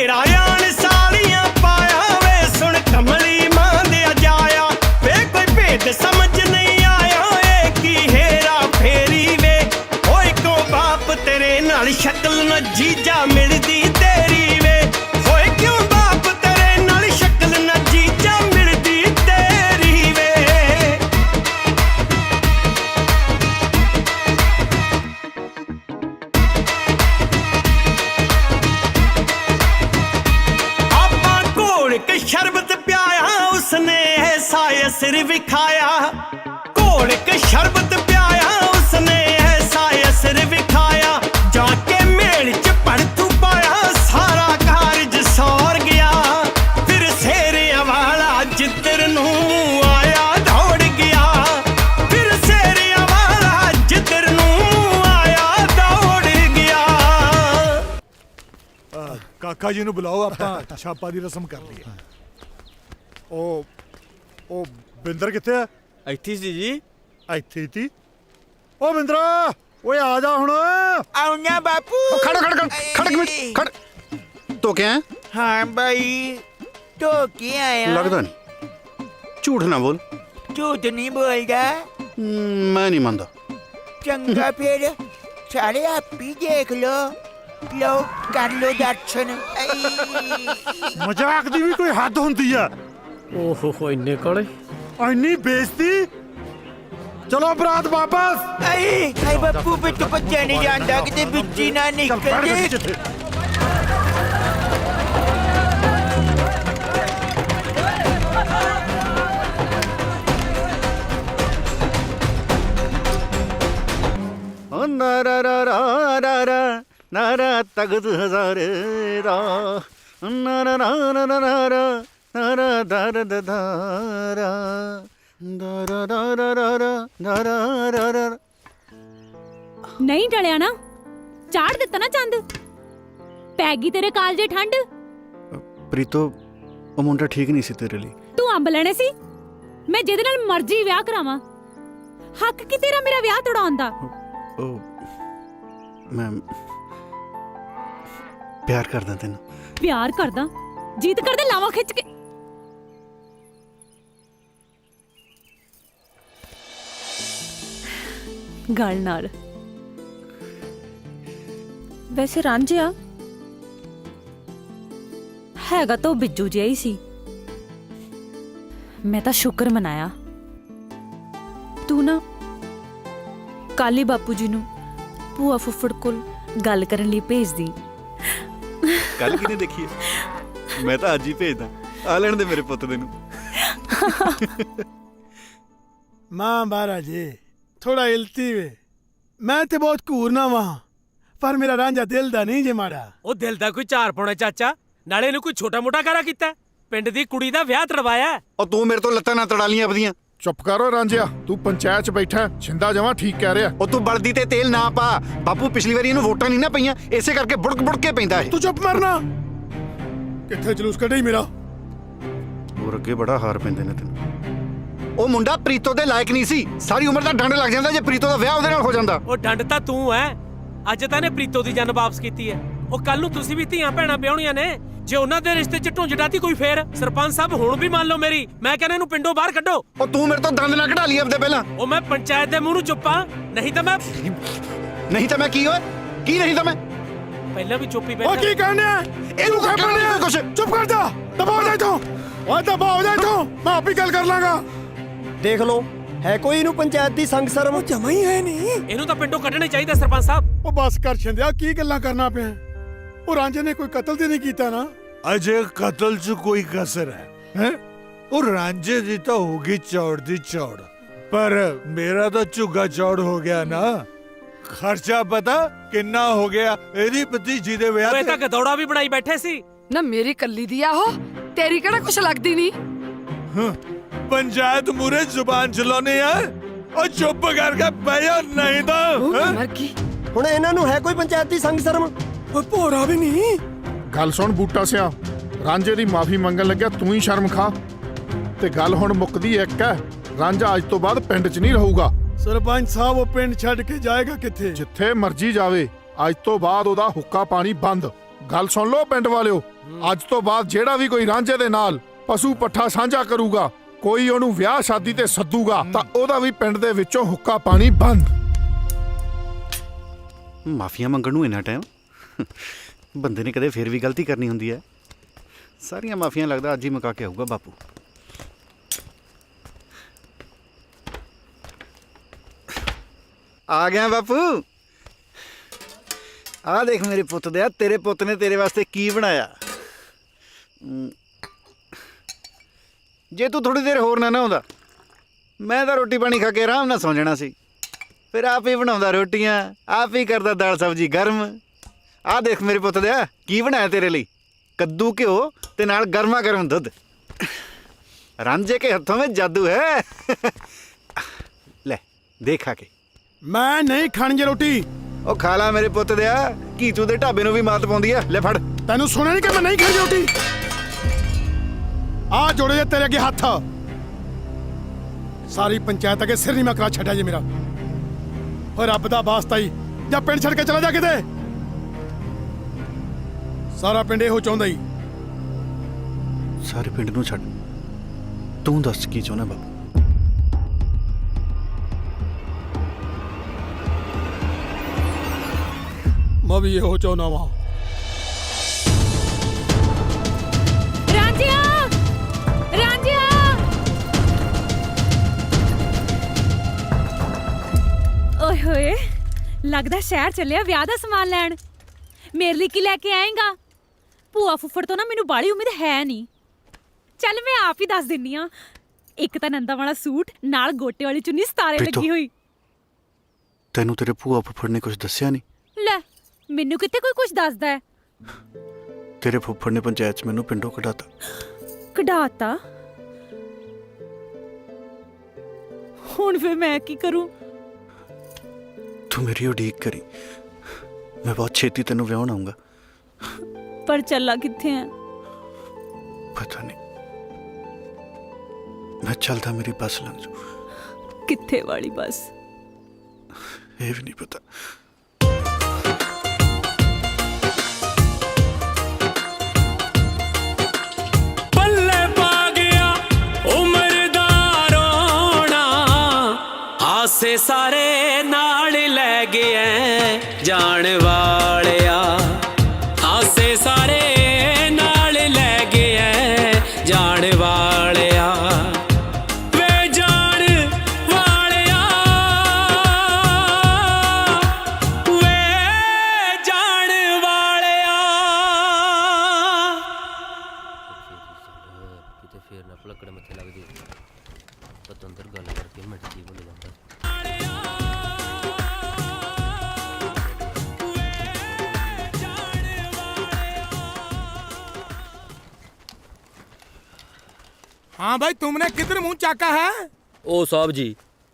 ਤੇਰਾ ਯਾਨ ਸਾਲੀਆਂ ਪਾਇਆ ਵੇ ਸੁਣ ਕਮਲੀ ਮਾਂ ਦੇ ਜਾਇਆ ਵੇ ਕੋਈ ਭੇਦ ਸਮਝ ਨਹੀਂ ਆਇਆ ਏ ਕੀ ਹੇਰਾ ਫੇਰੀ ਵੇ ਓਏ ਕੋ ਬਾਪ ਤੇਰੇ ਨਾਲ ਸ਼ਕਲ ਨਾ ਜੀਜਾ ਮਿਲਦੀ ਤੇਰੀ ਵੇ ਓਏ ਕਿਉਂ ਬਾਪ ਤੇਰੇ ਨਾਲ ਸ਼ਕਲ ਨਾ ਜੀਜਾ ਮਿਲਦੀ ਤੇਰੀ ਵੇ ਆਪਾਂ ਘੋਲ ਕੇ ਸ਼ਰਬਤ ਪਿਆਇਆ ਉਸਨੇ ਐਸਾ ਅਸਰ ਵਿਖਾਇਆ ਘੋਲ ਕੇ ਸ਼ਰਬਤ ਪਿਆਇਆ ਉਸਨੇ ਐਸਾ ਅਸਰ ਵਿਖਾਇਆ ਜਾ ਕੇ ਮੇਲ ਚ ਪੜਤੂ ਪਾਇਆ ਸਾਰਾ ਕਾਰਜ ਸੌਰ ਗਿਆ ਫਿਰ ਸੇਰਿਆਂ ਵਾਲਾ ਜਿੱਧਰ ਨੂੰ ਆਇਆ ਦੌੜ ਗਿਆ ਫਿਰ ਸੇਰਿਆਂ ਵਾਲਾ ਜਿੱਧਰ ਨੂੰ ਆਇਆ ਦੌੜ ਗਿਆ ਕਾਕਾ ਜੀ ਨੂੰ ਬੁਲਾਓ, ਆਪਾਂ ਛਾਪਾ ਦੀ ਰਸਮ ਕਰ ਲਈਏ। ਉਹ ਬਿੰਦਰ ਕਿੱਥੇ ਆ? ਇੱਥੇ ਸੀ ਜੀ। ਇੱਥੇ ਤੀ। ਓ ਬਿੰਦਰਾ, ਓਏ ਆ ਜਾ ਹੁਣ। ਆਉਣਾ ਬਾਪੂ। ਖੜ ਇੱਕ ਮਿੰਟ ਖੜ। ਤੋ ਕਿਆ ਹਾਂ ਬਾਈ, ਤੋ ਕੀ ਆਇਆ? ਲੱਗਦਾ ਨਹੀਂ, ਝੂਠ ਨਾ ਬੋਲ। ਝੂਠ ਨਹੀਂ ਬੋਲਦਾ। ਮੈਂ ਨਹੀਂ ਮੰਨਦਾ। ਚੰਗਾ ਫਿਰ ਸਾਰੇ ਆਪ ਹੀ ਦੇਖ ਲੋ, ਲੋ ਕਰ ਲੋ ਦਰਸ਼ਨ। ਮਜ਼ਾਕ ਦੀ ਵੀ ਕੋਈ ਹੱਦ ਹੁੰਦੀ ਆ। ਓਹੋ ਇੰਨੇ ਕਾਲੇ। ਇੰਨੀ ਬੇਇੱਜ਼ਤੀ। ਚਲੋ ਬਰਾਤ ਵਾਪਸ। ਆਈ ਬਾਪੂ ਬਿੱਟ ਬੱਚਾ ਨਹੀਂ ਜਾਂਦਾ ਕਿਤੇ ਬਿੱਚੀ ਨਾ ਨਿਕਲ ਜੇ। ਨਾਰਾ ਤਗਦ ਹਜ਼ਾਰੇ ਦਾ ਨਾਰਾ ਨਾਰਾ ਦਰਦ ਧਾਰਾ ਦਾਰਾ ਦਾਰਾ ਨਹੀਂ ਟਲਿਆ ਨਾ, ਚਾੜ ਦਿੱਤਾ ਨਾ ਚੰਦ। ਪੈ ਗਈ ਤੇਰੇ ਕਾਲਜੇ ਠੰਡ। ਪ੍ਰੀਤੋ, ਉਹ ਮੁੰਡਾ ਠੀਕ ਨਹੀਂ ਸੀ ਤੇਰੇ ਲਈ। ਤੂੰ ਅੰਬ ਲੈਣੇ ਸੀ, ਮੈਂ ਜਿਹਦੇ ਨਾਲ ਮਰਜ਼ੀ ਵਿਆਹ ਕਰਾਵਾਂ। ਹੱਕ ਕੀ ਤੇਰਾ ਮੇਰਾ ਵਿਆਹ ਤੜਾਉਣ ਦਾ? ਉਹ ਮੈਂ ਪਿਆਰ ਕਰਦਾ ਤੈਨੂੰ। ਪਿਆਰ ਕਰਦਾ? ਜੀਤ ਕਰਦੇ ਲਾਵਾਂ ਖਿੱਚ ਕੇ। ਗੱਲ ਨਾਲ ਵੈਸੇ ਰਾਂਝਿਆ ਹੈਗਾ ਤਾਂ ਉਹ ਬਿੱਜੂ ਜਿਹਾ ਹੀ ਸੀ। ਮੈਂ ਤਾਂ ਸ਼ੁਕਰ ਮਨਾਇਆ ਤੂੰ ਨਾ ਕਾਲੀ ਬਾਪੂ ਜੀ ਨੂੰ ਭੂਆ ਫੁੱਫੜ ਕੋਲ ਗੱਲ ਕਰਨ ਲਈ ਭੇਜਦੀ। ਕੱਲ ਕਿਨੇ ਦੇਖੀ? ਮੈਂ ਤਾਂ ਅੱਜ ਹੀ ਭੇਜਦਾ। ਆ ਲੈਣ ਦੇ ਮੇਰੇ ਪੁੱਤ ਦੇ ਨੂੰ। ਮਾਂ ਮਹਾਰਾਜੇ ਥੋੜਾ ਇਲਤੀ ਵੇ। ਮੈਂ ਤੇ ਬਹੁਤ ਘੂਰਨਾ ਵਾਂ, ਪਰ ਮੇਰਾ ਰਾਂਝਾ ਦਿਲ ਦਾ ਨਹੀਂ ਜੇ ਮਾੜਾ। ਉਹ ਦਿਲ ਦਾ ਕੋਈ ਝਾਰ ਪਾਉਣਾ ਚਾਚਾ, ਨਾਲੇ ਇਹਨੂੰ ਕੋਈ ਛੋਟਾ ਮੋਟਾ ਕਾਰਾ ਕੀਤਾ? ਪਿੰਡ ਦੀ ਕੁੜੀ ਦਾ ਵਿਆਹ ਤੜਵਾਇਆ। ਉਹ ਤੂੰ ਮੇਰੇ ਤੋਂ ਲੱਤਾਂ ਨਾ ਤੜਾ ਲੀਆਂ ਆਪਦੀਆਂ। ਚੁੱਪ ਕਰੋ ਰਾਂਝਿਆ, ਤੂੰ ਪੰਚਾਇਤ 'ਚ ਬੈਠਾ। ਛਿੰਦਾ ਜਮਾ ਠੀਕ ਕਹਿ ਰਿਹਾ। ਉਹ ਤੂੰ ਬਲਦੀ ਤੇ ਤੇਲ ਨਾ ਪਾ। ਬਾਪੂ ਪਿਛਲੀ ਵਾਰੀ ਇਹਨੂੰ ਵੋਟਾਂ ਨਹੀਂ ਨਾ ਪਈਆਂ, ਇਸੇ ਕਰਕੇ ਬੁੜਕ ਕੇ ਪੈਂਦਾ ਇਹ। ਤੂੰ ਚੁੱਪ ਮਰਨਾ। ਕਿੱਥੇ ਜਲੂਸ ਕੱਢੀ ਮੇਰਾ। ਹੋਰ ਅੱਗੇ ਬੜਾ ਹਾਰ ਪੈਂਦੇ ਨੇ ਤੈਨੂੰ। ਉਹ ਮੁੰਡਾ ਪ੍ਰੀਤੋ ਦੇ ਲਾਇਕ ਨਹੀਂ ਸੀ। ਸਾਰੀ ਉਮਰ ਦਾ ਡੰਡ ਲੱਗ ਜਾਂਦਾ ਜੇ ਪ੍ਰੀਤੋ ਦਾ ਵਿਆਹ ਉਹਦੇ ਨਾਲ ਹੋ ਜਾਂਦਾ। ਉਹ ਡੰਡ ਤਾਂ ਤੂੰ ਐ। ਅੱਜ ਤਾਂ ਨੇ ਪ੍ਰੀਤੋ ਦੀ ਜਾਨ ਵਾਪਸ ਕੀਤੀ ਐ। ਉਹ ਕੱਲ ਨੂੰ ਤੁਸੀਂ ਵੀ ਧੀਆਂ ਭੈਣਾਂ ਵਿਆਹਣੀਆਂ ਨੇ। ਜੇ ਉਹਨਾਂ ਦੇ ਰਿਸ਼ਤੇ 'ਚ ਢੁੰਝ ਡਾਤੀ ਕੋਈ ਫੇਰ। ਸਰਪੰਚ ਸਾਹਿਬ ਹੁਣ ਵੀ ਮੰਨ ਲਓ ਮੇਰੀ। ਮੈਂ ਕਹਿੰਦਾ ਇਹਨੂੰ ਪਿੰਡੋਂ ਬਾਹਰ ਕੱਢੋ। ਉਹ ਤੂੰ ਮੇਰੇ ਤੋਂ ਦੰਦ ਨਾ ਕਢਾ ਲਈ ਆਪਦੇ ਪਹਿਲਾਂ। ਉਹ ਮੈਂ ਪੰਚਾਇਤ ਦੇ ਮੂੰਹ ਨੂੰ ਚੁੱਪਾਂ, ਨਹੀਂ ਤਾਂ ਮੈਂ ਕੀ ਓਏ? ਕੀ ਨਹੀਂ ਤਾਂ ਮੈਂ ਪਹਿਲਾਂ ਵੀ ਚੁੱਪੀ ਉਹ ਬੈਠਾ। ਕੀ ਕਰਨਾ? ਇਹਨੂੰ ਕੀ ਕਰਨਾ? ਕੁਛ ਚੁੱਪ ਕਰ ਜਾ। ਦਬਾਓ ਜਾ ਤੂੰ। ਓਏ ਦਬਾਓ ਜਾ ਤੂੰ। ਮੈਂ ਆਪੇ ਗੱਲ ਕਰ ਲਾਂਗਾ। ਦੇਖ ਲੋ, ਹੈ ਕੋਈ ਇਹਨੂੰ ਪੰਚਾਇਤ ਦੀ ਸੰਗ ਸ਼ਰਮ ਜਮਾ ਹੀ ਹੈ ਨਹੀਂ। ਇਹਨੂੰ ਤਾਂ ਪਿੰਡੋਂ ਕੱਢਣੇ ਚਾਹੀਦਾ ਸਰਪੰਚ ਸਾਹਿਬ। ਉਹ ਬਸ ਕਰ ਛਿੰਦਿਆ, ਕੀ ਗੱਲਾਂ ਕਰਨਾ ਪਿਆ? ਉਹ ਰਾਂਝੇ ਨੇ ਕੋਈ ਕਤਲ ਤੇ ਨਹੀਂ ਕੀਤਾ ਨਾ? ਅਜੇ ਕਤਲ 'ਚ ਕੋਈ ਕਸਰ ਹੈ? ਉਹ ਰਾਂਝੇ ਦੀ ਤਾਂ ਹੋਗੀ ਚੌੜ ਦੀ ਚੌੜ, ਪਰ ਮੇਰਾ ਤਾਂ ਝੁੱਗਾ ਚੌੜ ਹੋ ਗਿਆ ਨਾ। ਖਰਚਾ ਪਤਾ ਕਿੰਨਾ ਹੋ ਗਿਆ ਇਹਦੀ ਭਤੀਜੀ ਦੇ ਵਿਆਹ ਓਏ ਤੇ? ਤਾਂ ਗਦੌੜਾ ਵੀ ਬਣਾਈ ਬੈਠੇ ਸੀ। ਨਾ ਮੇਰੀ ਕੱਲੀ ਦੀ ਆ ਉਹ, ਤੇਰੀ ਕਿਹੜਾ ਕੁਛ ਲੱਗਦੀ ਨਹੀਂ। ਪੰਚਾਇਤ ਮੂਰੇ ਜ਼ੁਬਾਨ ਚਲਾਉਣੀ ਆ। ਉਹ ਚੁੱਪ ਕਰਕੇ ਬਹਿ ਨਹੀਂ ਤਾਂ ਮਰ ਗਈ। ਹੁਣ ਇਹਨਾਂ ਨੂੰ ਹੈ ਕੋਈ ਪੰਚਾਇਤ ਦੀ ਸੰਗ ਸ਼ਰਮ? ਓਏ ਭੋਰਾ ਵੀ ਨਹੀਂ। ਗੱਲ ਸੁਣ ਬੂਟਾ ਸਿਆ, ਰਾਂਝੇ ਦੀ ਮਾਫੀ ਮੰਗਣ ਲੱਗਿਆ ਤੂੰ ਹੀ ਸ਼ਰਮ ਖਾ। ਤੇ ਗੱਲ ਹੁਣ ਮੁੱਕਦੀ ਇੱਕ ਹੈ, ਰਾਂਝਾ ਅੱਜ ਤੋਂ ਬਾਅਦ ਪਿੰਡ 'ਚ ਨਹੀਂ ਰਹੂਗਾ। ਸਰਪੰਚ ਸਾਹਿਬ ਉਹ ਪਿੰਡ ਛੱਡ ਕੇ ਜਾਏਗਾ ਕਿੱਥੇ? ਜਿੱਥੇ ਮਰਜ਼ੀ ਜਾਵੇ, ਅੱਜ ਤੋਂ ਬਾਅਦ ਉਹਦਾ ਹੁੱਕਾ ਪਾਣੀ ਬੰਦ। ਗੱਲ ਸੁਣ ਲਓ ਪਿੰਡ ਵਾਲਿਓ, ਅੱਜ ਤੋਂ ਬਾਅਦ ਜਿਹੜਾ ਵੀ ਕੋਈ ਰਾਂਝੇ ਦੇ ਨਾਲ ਪਸ਼ੂ ਪੱਠਾ ਸਾਂਝਾ ਕਰੂਗਾ, ਕੋਈ ਉਹਨੂੰ ਵਿਆਹ ਸ਼ਾਦੀ ਤੇ ਸੱਦੂਗਾ ਤਾਂ ਉਹਦਾ ਵੀ ਪਿੰਡ ਦੇ ਵਿੱਚੋਂ ਹੁੱਕਾ ਪਾਣੀ ਬੰਦ। ਮਾਫੀਆਂ ਮੰਗਣ ਨੂੰ ਇੰਨਾ ਟਾਈਮ? ਬੰਦੇ ਨੇ ਕਦੇ ਫੇਰ ਵੀ ਗਲਤੀ ਕਰਨੀ ਹੁੰਦੀ ਹੈ। ਸਾਰੀਆਂ ਮਾਫੀਆਂ ਲੱਗਦਾ ਅੱਜ ਹੀ ਮੁਕਾ ਕੇ ਆਊਗਾ ਬਾਪੂ। ਆ ਗਿਆ ਬਾਪੂ। ਆ ਦੇਖ ਮੇਰੇ ਪੁੱਤ ਦਿਆ, ਤੇਰੇ ਪੁੱਤ ਨੇ ਤੇਰੇ ਵਾਸਤੇ ਕੀ ਬਣਾਇਆ। ਜੇ ਤੂੰ ਥੋੜੀ ਦੇਰ ਹੋਰ ਨਾ ਆਉਂਦਾ, ਮੈਂ ਤਾਂ ਰੋਟੀ ਪਾਣੀ ਖਾ ਕੇ ਆਰਾਮ ਨਾਲ ਸੌਂ ਜਾਣਾ ਸੀ। ਫਿਰ ਆਪ ਹੀ ਬਣਾਉਂਦਾ ਰੋਟੀਆਂ, ਆਪ ਹੀ ਕਰਦਾ ਦਾਲ ਸਬਜ਼ੀ ਗਰਮ। ਆਹ ਦੇਖ ਮੇਰੇ ਪੁੱਤ ਦਿਆ ਕੀ ਬਣਾਇਆ ਤੇਰੇ ਲਈ, ਕੱਦੂ ਘਿਓ ਤੇ ਨਾਲ ਗਰਮਾ ਗਰਮ ਦੁੱਧ। ਰਾਂਝੇ ਕੇ ਹੱਥੋਂ ਵਿੱਚ ਜਾਦੂ ਹੈ। ਲੈ ਦੇਖ ਆ ਕੇ। ਮੈਂ ਨਹੀਂ ਖਾਣੀ ਜੇ ਰੋਟੀ। ਉਹ ਖਾ ਲਾ ਮੇਰੇ ਪੁੱਤ ਦਿਆ, ਘੀਚੂ ਦੇ ਢਾਬੇ ਨੂੰ ਵੀ ਮਾਤ ਪਾਉਂਦੀ ਆ। ਲੈ ਫੜ। ਤੈਨੂੰ ਸੁਣਿਆ ਨਹੀਂ ਕਿ ਮੈਂ ਨਹੀਂ ਖਾਣੀ ਰੋਟੀ? ਆ ਜੋੜੇ ਜੇ ਤੇਰੇ ਅੱਗੇ ਹੱਥ। ਸਾਰੀ ਪੰਚਾਇਤ ਅੱਗੇ ਸਿਰ ਨਹੀਂ ਮੈਂ ਕਰਾ ਛੱਡਿਆ ਜੇ ਮੇਰਾ। ਓ ਰੱਬ ਦਾ ਵਾਸਤਾ ਹੀ ਜਾਂ ਪਿੰਡ ਛੱਡ ਕੇ ਚਲਾ ਜਾ ਕਿਤੇ। ਸਾਰਾ ਪਿੰਡ ਇਹੋ ਚਾਹੁੰਦਾ ਹੀ। ਸਾਰੇ ਪਿੰਡ ਨੂੰ ਛੱਡ, ਤੂੰ ਦੱਸ ਕੀ ਚਾਹੁੰਦਾ ਬਾਬੂ? ਮੈਂ ਵੀ ਇਹੋ ਚਾਹੁੰਦਾ ਵਾਂ। ਰਾਂਝਿਆ, ਰਾਂਝਿਆ। ਓਏ ਹੋਏ, ਲੱਗਦਾ ਸ਼ਹਿਰ ਚੱਲਿਆ ਵਿਆਹ ਦਾ ਸਮਾਨ ਲੈਣ। ਮੇਰੇ ਲਈ ਕੀ ਲੈ ਕੇ ਆਏਗਾ? ਭੂਆ ਫੁੱਫੜ ਤੋਂ ਨਾ ਮੈਨੂੰ ਬਾੜੀ ਉਮੀਦ ਹੈ ਨਹੀਂ। ਚੱਲ ਮੈਂ ਆਪ ਹੀ ਦੱਸ ਦਿੰਨੀ ਆ। ਇੱਕ ਤਾਂ ਨੰਦਾ ਵਾਲਾ ਸੂਟ ਨਾਲ ਗੋਟੇ ਵਾਲੀ ਚੁੰਨੀ ਸਤਾਰੇ ਲੱਗੀ ਹੋਈ। ਤੈਨੂੰ ਤੇਰੇ ਭੂਆ ਫੁੱਫੜ ਨੇ ਕੁਝ ਦੱਸਿਆ ਨਹੀਂ? ਲੈ ਮੈਨੂੰ ਕਿਤੇ ਕੋਈ ਕੁਝ ਦੱਸਦਾ ਹੈ? ਤੇਰੇ ਫੁੱਫੜ ਨੇ ਪੰਚਾਇਤ 'ਚ ਮੈਨੂੰ ਪਿੰਡੋਂ ਕਢਾਤਾ। ਕਢਾਤਾ? ਹੁਣ ਫਿਰ ਮੈਂ ਕੀ ਕਰੂੰ? ਤੂੰ ਮੇਰੀ ਉਡੀਕ ਕਰੀ, ਮੈਂ ਬਹੁਤ ਛੇਤੀ ਤੈਨੂੰ ਵਿਆਹਣ ਆਊਂਗਾ। ਪਰ ਚੱਲਾ ਕਿੱਥੇ ਹੈ? ਪਤਾ ਨਹੀਂ, ਮੈਂ ਚੱਲਦਾ ਮੇਰੀ ਬੱਸ ਲੰਘ ਜੂ। ਕਿੱਥੇ ਵਾਲੀ ਬੱਸ? ਇਹ ਵੀ ਨਹੀਂ ਪਤਾ। ਪੱਲੇ ਪਾ ਗਿਆ ਉਮਰ ਦਾ ਰੋਣਾ, ਆਸੇ ਸਾਰੇ ਨਾਲ ਲੈ ਗਿਆ ਜਾਣ ਵਾਲਿਆ। ਆਸੇ ਸਾਰੇ ਨਾਲ ਲੈ ਗਿਆ ਜਾਣ ਵਾਲਿਆ। ਵੇ ਜਾਣ ਵਾਲਿਆ, ਵੇ ਜਾਣ ਵਾਲਿਆ। ਕਿਤੇ ਫੇਰ ਨਾ ਪਲਕੜ ਮੱਥੇ ਲੱਗ ਜੇ। ਪਤੰਦਰ ਗੱਲ ਕਰਕੇ ਮਿੰਟ ਜੀ ਭੁੱਲ ਜਾਂਦਾ। हाँ भाई, तुमने किधर मुंह चाका है? ओ साहब जी,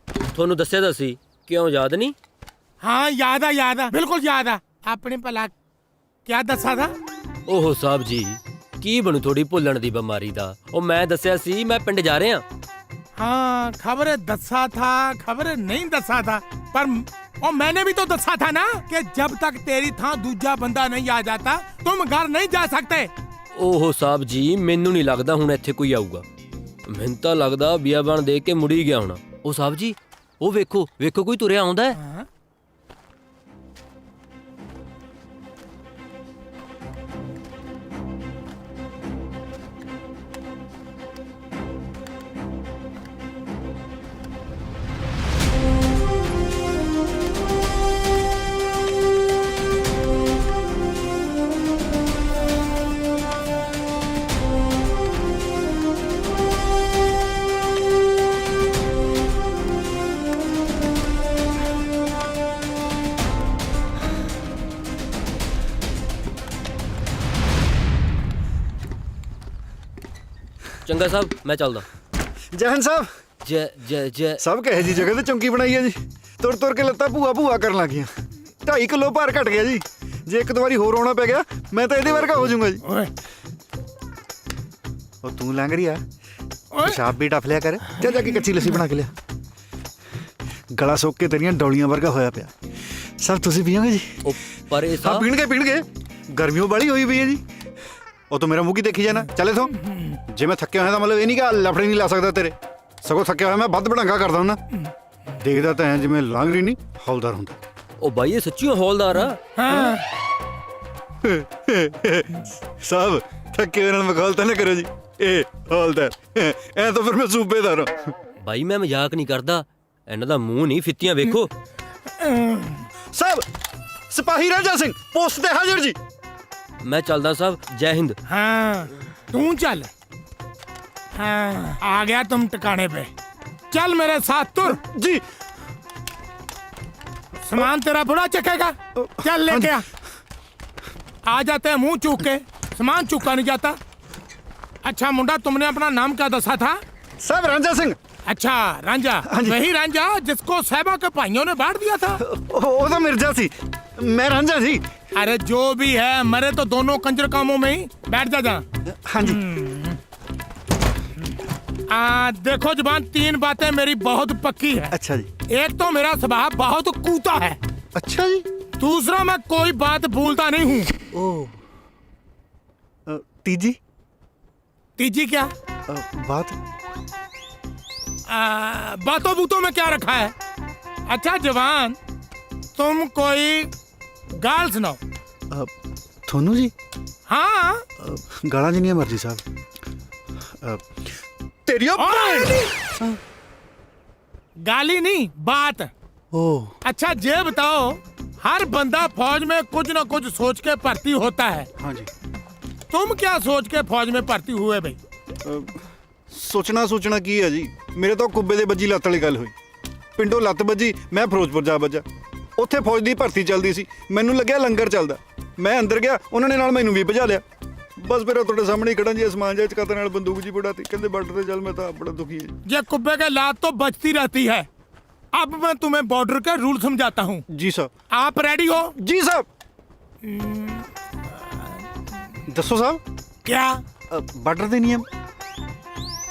ਤੁਹਾਨੂੰ ਦੱਸਿਆ ਤਾਂ ਸੀ, ਕਿਉਂ ਯਾਦ ਨਹੀਂ? हाँ याद आ बिल्कुल याद आ। अपने भला क्या दसा था? ਓਹੋ ਸਾਹਿਬ ਜੀ, ਕੀ ਬਣੂ ਥੋੜੀ ਭੁੱਲਣ ਦੀ ਬਿਮਾਰੀ ਦਾ। ਉਹ ਮੈਂ ਦੱਸਿਆ ਸੀ ਮੈਂ ਪਿੰਡ ਜਾ ਰਿਹਾ। हाँ खबर दसा था, खबर नहीं दसा था, पर और मैंने भी तो दसा था ना कि जब तक तेरी थां दूजा बंदा नहीं आ जाता तुम घर नहीं जा सकते। ਓਹੋ ਸਾਹਿਬ ਜੀ, ਮੈਨੂੰ ਨਹੀਂ ਲੱਗਦਾ ਹੁਣ ਇੱਥੇ ਕੋਈ ਆਊਗਾ। ਮੈਨੂੰ ਤਾਂ ਲੱਗਦਾ ਬਿਆਬਾਨ ਦੇਖ ਕੇ ਮੁੜੀ ਗਿਆ ਹੋਣਾ। ਉਹ ਸਾਹਿਬ ਜੀ, ਉਹ ਵੇਖੋ ਵੇਖੋ ਕੋਈ ਤੁਰਿਆ ਆਉਂਦਾ ਹੈ। ਚੰਗਾ ਸਾਹਿਬ, ਮੈਂ ਚੱਲਦਾ। ਜਹਨ ਸਾਹਿਬ, ਜੈ ਜੈ ਜੈ। ਸਭ ਕਹੇ ਜੀ ਜਗ੍ਹਾ ਤੇ ਚੌਂਕੀ ਬਣਾਈ ਹੈ ਜੀ। ਤੁਰ ਤੁਰ ਕੇ ਲੱਤਾਂ ਭੂਆ ਭੂਆ ਕਰਨ ਲੱਗ ਗਈਆਂ। 2.5 ਕਿਲੋ ਭਾਰ ਘਟ ਗਿਆ ਜੀ। ਜੇ ਇੱਕ ਦੋ ਵਾਰੀ ਹੋਰ ਆਉਣਾ ਪੈ ਗਿਆ ਮੈਂ ਤਾਂ ਇਹਦੇ ਵਰਗਾ ਹੋ ਜਾਊਂਗਾ ਜੀ। ਉਹ ਤੂੰ ਲੰਘ ਰਹੀ ਆ, ਪਿਸ਼ਾਬ ਵੀ ਡੱਫ ਲਿਆ ਕਰ। ਜਾ ਕੇ ਕੱਚੀ ਲੱਸੀ ਬਣਾ ਕੇ ਲਿਆ। ਗਲਾ ਸੁੱਕ ਕੇ ਤੇਰੀਆਂ ਡੌਲੀਆਂ ਵਰਗਾ ਹੋਇਆ ਪਿਆ। ਸਭ ਤੁਸੀਂ ਪੀਓਗੇ ਜੀ? ਉਹ ਪਰ ਇਹ ਸਭ ਪੀਣਗੇ। गर्मियों वाली हुई हुई है जी। वो तो मेरा मुंह की देखी जाना चले तो जे मैं थके होया मतलब ये नहीं कि लफड़े नहीं ला सकता तेरे सगों थके होया मैं बद भड़ंगा करदा हूं ना देखदा तो है जिवें लांगरी नहीं हौलदार हुंदा। ओ भाई ये सच्ची हौलदार आ। हाँ। साहब थके होए नाल मखौलता ना करो जी ए हौलदार ऐ तो फिर मैं सूबेदार हां। भाई मैं मजाक नहीं करदा ਇਹਨਾਂ ਦਾ ਮੂੰਹ ਨਹੀਂ ਫਿੱਤੀਆਂ ਵੇਖੋ। साहब सिपाही राजा सिंह पोस्ट ते हाजिर जी। मैं चलदा साहब जय हिंद। हाँ तू चल। हाँ आ गया तुम ठिकाने पे चल मेरे साथ तुर जी। सामान तेरा बुरा चकेगा चल लेके आ जाते हैं मुंह चूक के सामान चूका नहीं जाता। अच्छा मुंडा तुमने अपना नाम क्या दसा था? साहब रांझा सिंह। अच्छा रांझा वही रांझा जिसको साहबा के भाइयों ने बांट दिया था। वो तो मिर्जा सी मैं रांझा जी। अरे जो भी है मरे तो दोनों कंजर कामों में ही बैठ जा जा। हाँ जी। देखो जबान तीन बातें मेरी बहुत पक्की है। अच्छा जी। एक तो मेरा स्वभाव बहुत कूता है। अच्छा जी। दूसरा मैं कोई बात भूलता नहीं हूँ। ओ तीजी तीजी क्या? बात बातों बूतों में क्या रखा है? अच्छा जवान तुम कोई गाल सुनाओ। थोनू जी। हाँ गाला जिन्नी मर्जी साहब तेरी गाली नहीं बात। ओ अच्छा ये बताओ हर बंदा फौज में कुछ न कुछ सोच के भर्ती होता है। हाँ जी। तुम क्या सोच के फौज में भर्ती हुए भाई? सोचना सोचना की है जी मेरे तो कुब्बे दे बजी लत्त वाली गल हुई पिंडों लत्त बजी मैं फिरोजपुर जा बजा उत्थे फौज दी भर्ती चलदी सी मैनूं लग्गिया लंगर चलदा मैं अंदर गया उन्होंने नाल मैनूं भी भजा लिया बस फिर तुहाडे सामने खड़ा जी आसमान जे चकाते नाल बंदूक जी बुड़ाती कहंदे बॉर्डर ते चल मैं तो बड़ा दुखी है। ये कुब्बे के लात तो बचती रहती है। अब मैं तुम्हें बॉर्डर का रूल समझाता हूँ। जी साहब। आप रेडी हो? जी साहब। दसो साहब। क्या? बॉर्डर दे नियम।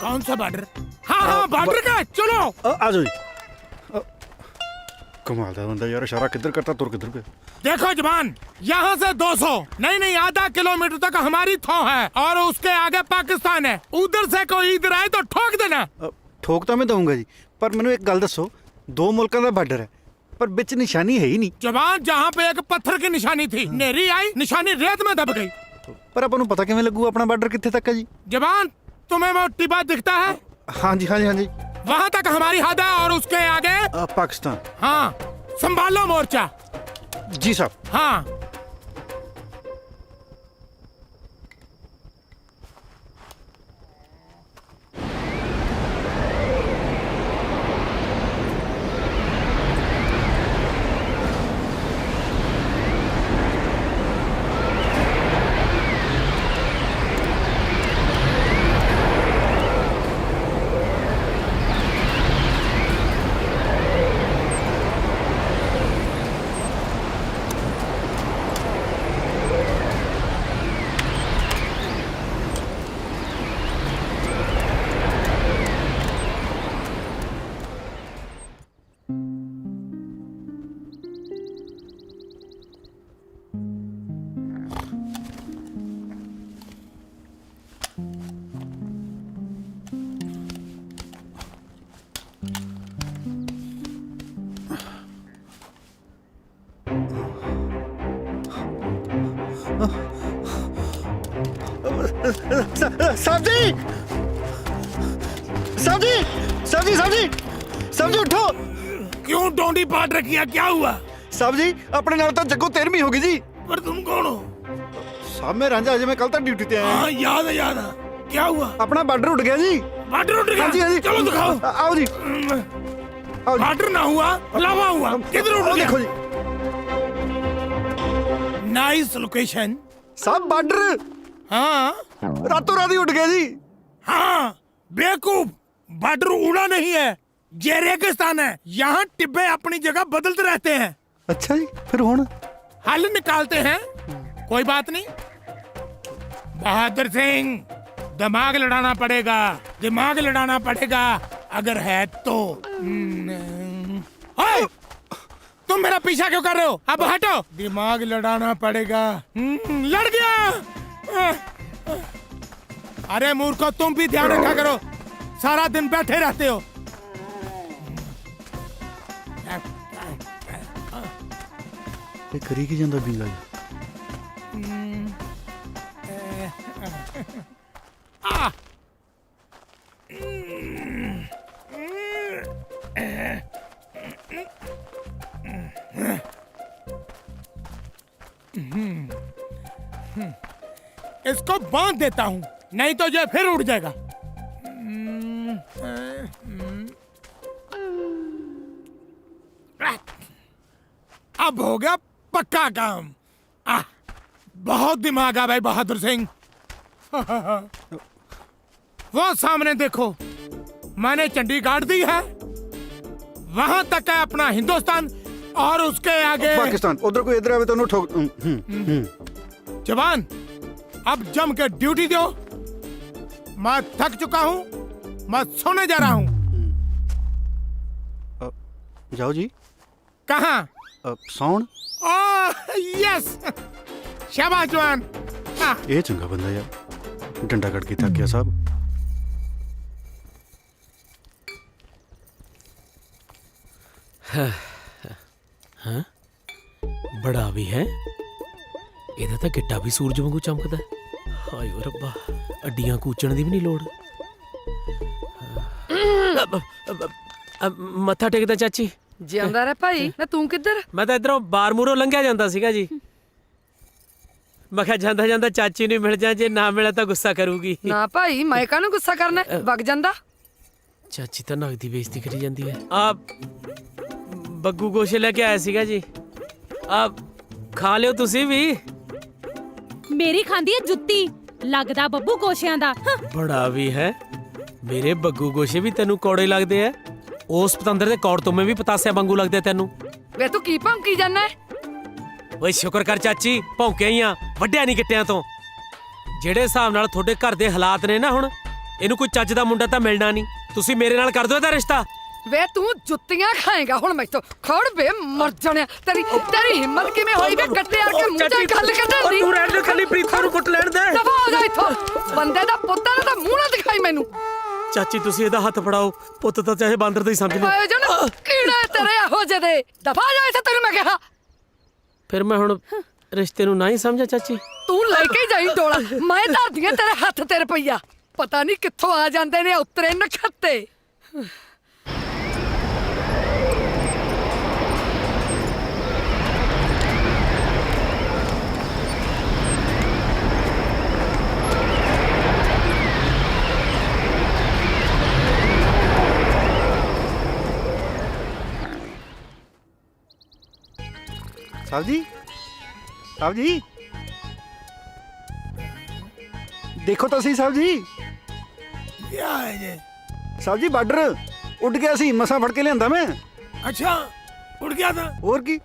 कौन सा बॉर्डर? हाँ हाँ बॉर्डर का चलो आ जाओ जी। कमाल दा बंदा यार इशारा किधर करता तुर किधर पे। देखो जवान यहाँ से 200 नहीं आधा किलोमीटर तक हमारी थौ है और उसके आगे पाकिस्तान है। उधर से कोई इधर आए तो ठोक देना। ठोक तो मैं दूंगा जी पर मैंने एक गल दसो दो मुल्कों का बॉर्डर है पर बिच निशानी है ही नहीं। जवान जहाँ पे एक पत्थर की निशानी थी नेरी आई निशानी रेत में दब गई। पर अपन पता किवें लगू अपना बॉर्डर कित्थे तक है जी? जवान तुम्हें वो टिब्बा दिखता है? हाँ जी हाँ जी हाँ जी। वहाँ तक हमारी हद है और उसके आगे पाकिस्तान। हाँ संभालो मोर्चा। जी साहब। हाँ साहब जी साहब जी साहब जी साहब जी साहब जी उठो। क्यों डोंडी पाट रखी है? क्या हुआ? साहब जी अपने नाल तो जग्गो 13वीं होगी जी। पर तुम कौन हो? साहब मैं रांझा अजय मैं कल तक ड्यूटी ते आया। हाँ याद है क्या हुआ? अपना बॉर्डर उठ गया जी। बॉर्डर उठ गया? हाँ जी हाँ जी। चलो दिखाओ। आओ जी। बॉर्डर ना हुआ लावा हुआ किधर उठ गया? देखो जी नाइस लोकेशन। साहब बॉर्डर हाँ रातों रात ही उठ गया जी। हाँ बेवकूफ बॉर्डर उड़ा नहीं है ये रेगिस्तान है। यहाँ टिब्बे अपनी जगह बदलते रहते हैं। अच्छा जी फिर हुण हल निकालते हैं। कोई बात नहीं बहादुर सिंह दिमाग लड़ाना पड़ेगा दिमाग लड़ाना पड़ेगा अगर है तो। तुम तुम मेरा पीछा क्यों कर रहे हो? अब हटो, दिमाग लड़ाना पड़ेगा। लड़ गया। अरे मूर्खो, तुम भी ध्यान रखा करो, सारा दिन बैठे रहते हो। ਇਹ ਕਰੀ ਕੀ ਜਾਂਦਾ ਬਿੰਗਾ ਜੀ? इसको बांध देता हूं, नहीं तो ये फिर उड़ जाएगा। अब हो गया पक्का काम। बहुत दिमाग आ भाई बहादुर सिंह। वो सामने देखो, मैंने चंडी गाड़ दी है, वहां तक है अपना हिंदुस्तान, और उसके आगे पाकिस्तान। उधर कोई इधर आवे तो उन्हें ठोक। जवान, अब जम के ड्यूटी दो। मैं थक चुका हूं, मैं सोने जा रहा हूं। जाओ जी। कहाँ? सौन। यस, शाबाश जवान। ਇਹ ਚੰਗਾ ਬੰਦਾ ਯਾਰ, ਡੰਡਾ ਕੱਢ ਕੇ ਥੱਕ ਗਿਆ ਸਾਹਿਬ। ਹਾਂ, ਬੜਾ ਵੀ ਹੈ ਇਹਦਾ ਤਾਂ ਗਿੱਟਾ ਵੀ ਸੂਰਜ ਵਾਂਗੂ ਚਮਕਦਾ। ਹਾਏ ਓ ਰੱਬਾ, ਅੱਡੀਆਂ ਕੂਚਣ ਦੀ ਵੀ ਨਹੀਂ ਲੋੜ। ਮੱਥਾ ਟੇਕਦਾ ਚਾਚੀ। ਜਿਉਂਦਾ ਰਹਿ ਭਾਈ। ਨਾ ਤੂੰ ਕਿੱਧਰ? ਮੈਂ ਤਾਂ ਇਧਰੋਂ ਬਾਰ ਮੂਰੋਂ ਲੰਘਿਆ ਜਾਂਦਾ ਸੀਗਾ ਜੀ। ਮੈਂ ਕਿਹਾ ਜਾਂਦਾ ਜਾਂਦਾ ਚਾਚੀ ਨੂੰ ਮਿਲ ਜਾ, ਜੇ ਨਾ ਮਿਲਿਆ ਤਾਂ ਗੁੱਸਾ ਕਰੂਗੀ। ਨਾ ਭਾਈ, ਮੈਂ ਕਾਹਨੂੰ ਗੁੱਸਾ ਕਰਨਾ, ਵਗ ਜਾਂਦਾ। ਚਾਚੀ ਤਾਂ ਨਗਦੀ ਬੇਇੱਜ਼ਤੀ ਕਰੀ ਜਾਂਦੀ ਹੈ। ਆ ਬੱਗੂ ਗੋਸ਼ੇ ਲੈ ਕੇ ਆਇਆ ਸੀਗਾ ਜੀ, ਆ ਖਾ ਲਿਓ ਤੁਸੀਂ ਵੀ। ਮੇਰੀ ਖਾਂਦੀ ਹੈ ਜੁੱਤੀ, ਲੱਗਦਾ ਬੱਬੂ ਗੋਸ਼ਿਆਂ ਦਾ। ਬੜਾ ਵੀ ਹੈ, ਮੇਰੇ ਬੱਗੂ ਗੋਸ਼ੇ ਵੀ ਤੈਨੂੰ ਕੌੜੇ ਲੱਗਦੇ ਆ। ਉਸ ਪਤੰਦਰ ਦੇ ਕੌੜ ਤੋਂ ਮੈਂ ਵੀ ਪਤਾਸਿਆਂ ਵਾਂਗੂ ਲੱਗਦੇ ਤੈਨੂੰ। ਵੇ ਤੂੰ ਕੀ ਭੌਂਕੀ ਜਾਂਦਾ? ਓਏ ਸ਼ੁਕਰ ਕਰ ਚਾਚੀ, ਭੌਂਕਿਆ ਹੀ ਆ, ਵੱਡਿਆ ਨਹੀਂ ਗਿੱਟਿਆਂ ਤੋਂ। ਜਿਹੜੇ ਹਿਸਾਬ ਨਾਲ ਤੁਹਾਡੇ ਘਰ ਦੇ ਹਾਲਾਤ ਨੇ ਨਾ, ਹੁਣ ਇਹਨੂੰ ਕੋਈ ਚੱਜ ਦਾ ਮੁੰਡਾ ਤਾਂ ਮਿਲਣਾ ਨਹੀਂ। ਤੁਸੀਂ ਮੇਰੇ ਨਾਲ ਕਰ ਦਿਓ ਇਹਦਾ ਰਿਸ਼ਤਾ। ਵੇ ਤੂੰ ਜੁੱਤੀਆਂ ਖਾਏਗਾ ਹੁਣ ਮੈਥੋਂ। ਖੜ ਬੇ ਮਰ ਜਾਣਿਆ, ਤੇਰੀ ਹਿੰਮਤ ਕਿਵੇਂ ਹੋਈ ਵੇ ਗੱਟੇ ਆ ਕੇ ਮੂੰਹ ਤੇ ਗੱਲ ਕੱਢਣ ਦੀ? ਤੂੰ ਰਹਿਣ ਦੇ, ਕੱਲੀ ਪ੍ਰੀਤ ਨੂੰ ਕੁੱਟ ਲੈਣ ਦੇ। ਦਫਾ ਹੋ ਜਾ ਇੱਥੋਂ, ਬੰਦੇ ਦਾ ਪੁੱਤ ਨਾ ਤਾਂ ਮੂੰਹ ਨਾ ਦਿਖਾਈ ਮੈਨੂੰ। ਚਾਚੀ ਤੁਸੀਂ ਇਹਦਾ ਹੱਥ ਫੜਾਓ, ਪੁੱਤ ਤਾਂ ਚਾਹੇ ਬਾਂਦਰ ਦਾ ਹੀ ਸਮਝ ਲਓ। ਆਏ ਜਨ ਕੀੜਾ ਤੇਰੇ ਇਹੋ ਜਿਹੇ ਦੇ। ਦਫਾ ਜਾ ਇੱਥੇ, ਤੈਨੂੰ ਮੈਂ ਕਿਹਾ। ਫਿਰ ਮੈਂ ਹੁਣ ਰਿਸ਼ਤੇ ਨੂੰ ਨਾ ਹੀ ਸਮਝਾ ਚਾਚੀ? ਤੂੰ ਲੈ ਕੇ ਜਾਈ ਡੋਲਾ, ਮੈਂ ਧਰਦੀਆਂ ਤੇਰੇ ਹੱਥ ਤੇ ਰੁਪਈਆ। ਪਤਾ ਨਹੀਂ ਕਿੱਥੋਂ ਆ ਜਾਂਦੇ ਨੇ ਉਤਰੇ ਨਖੱਤੇ। ਸਾਹਿਬ ਜੀ, ਸਾਹਿਬ ਜੀ ਦੇਖੋ ਤਾਂ ਸਹੀ। ਸਾਹਿਬ ਜੀ, क्या है ये? ਸਾਹਿਬ ਜੀ ਬਾਰਡਰ ਉੱਡ ਗਿਆ ਸੀ, ਮਸਾਂ ਫੜ ਕੇ ਲਿਆਂਦਾ ਮੈਂ। अच्छा, उड़ गया था। ਹੋਰ ਕੀ,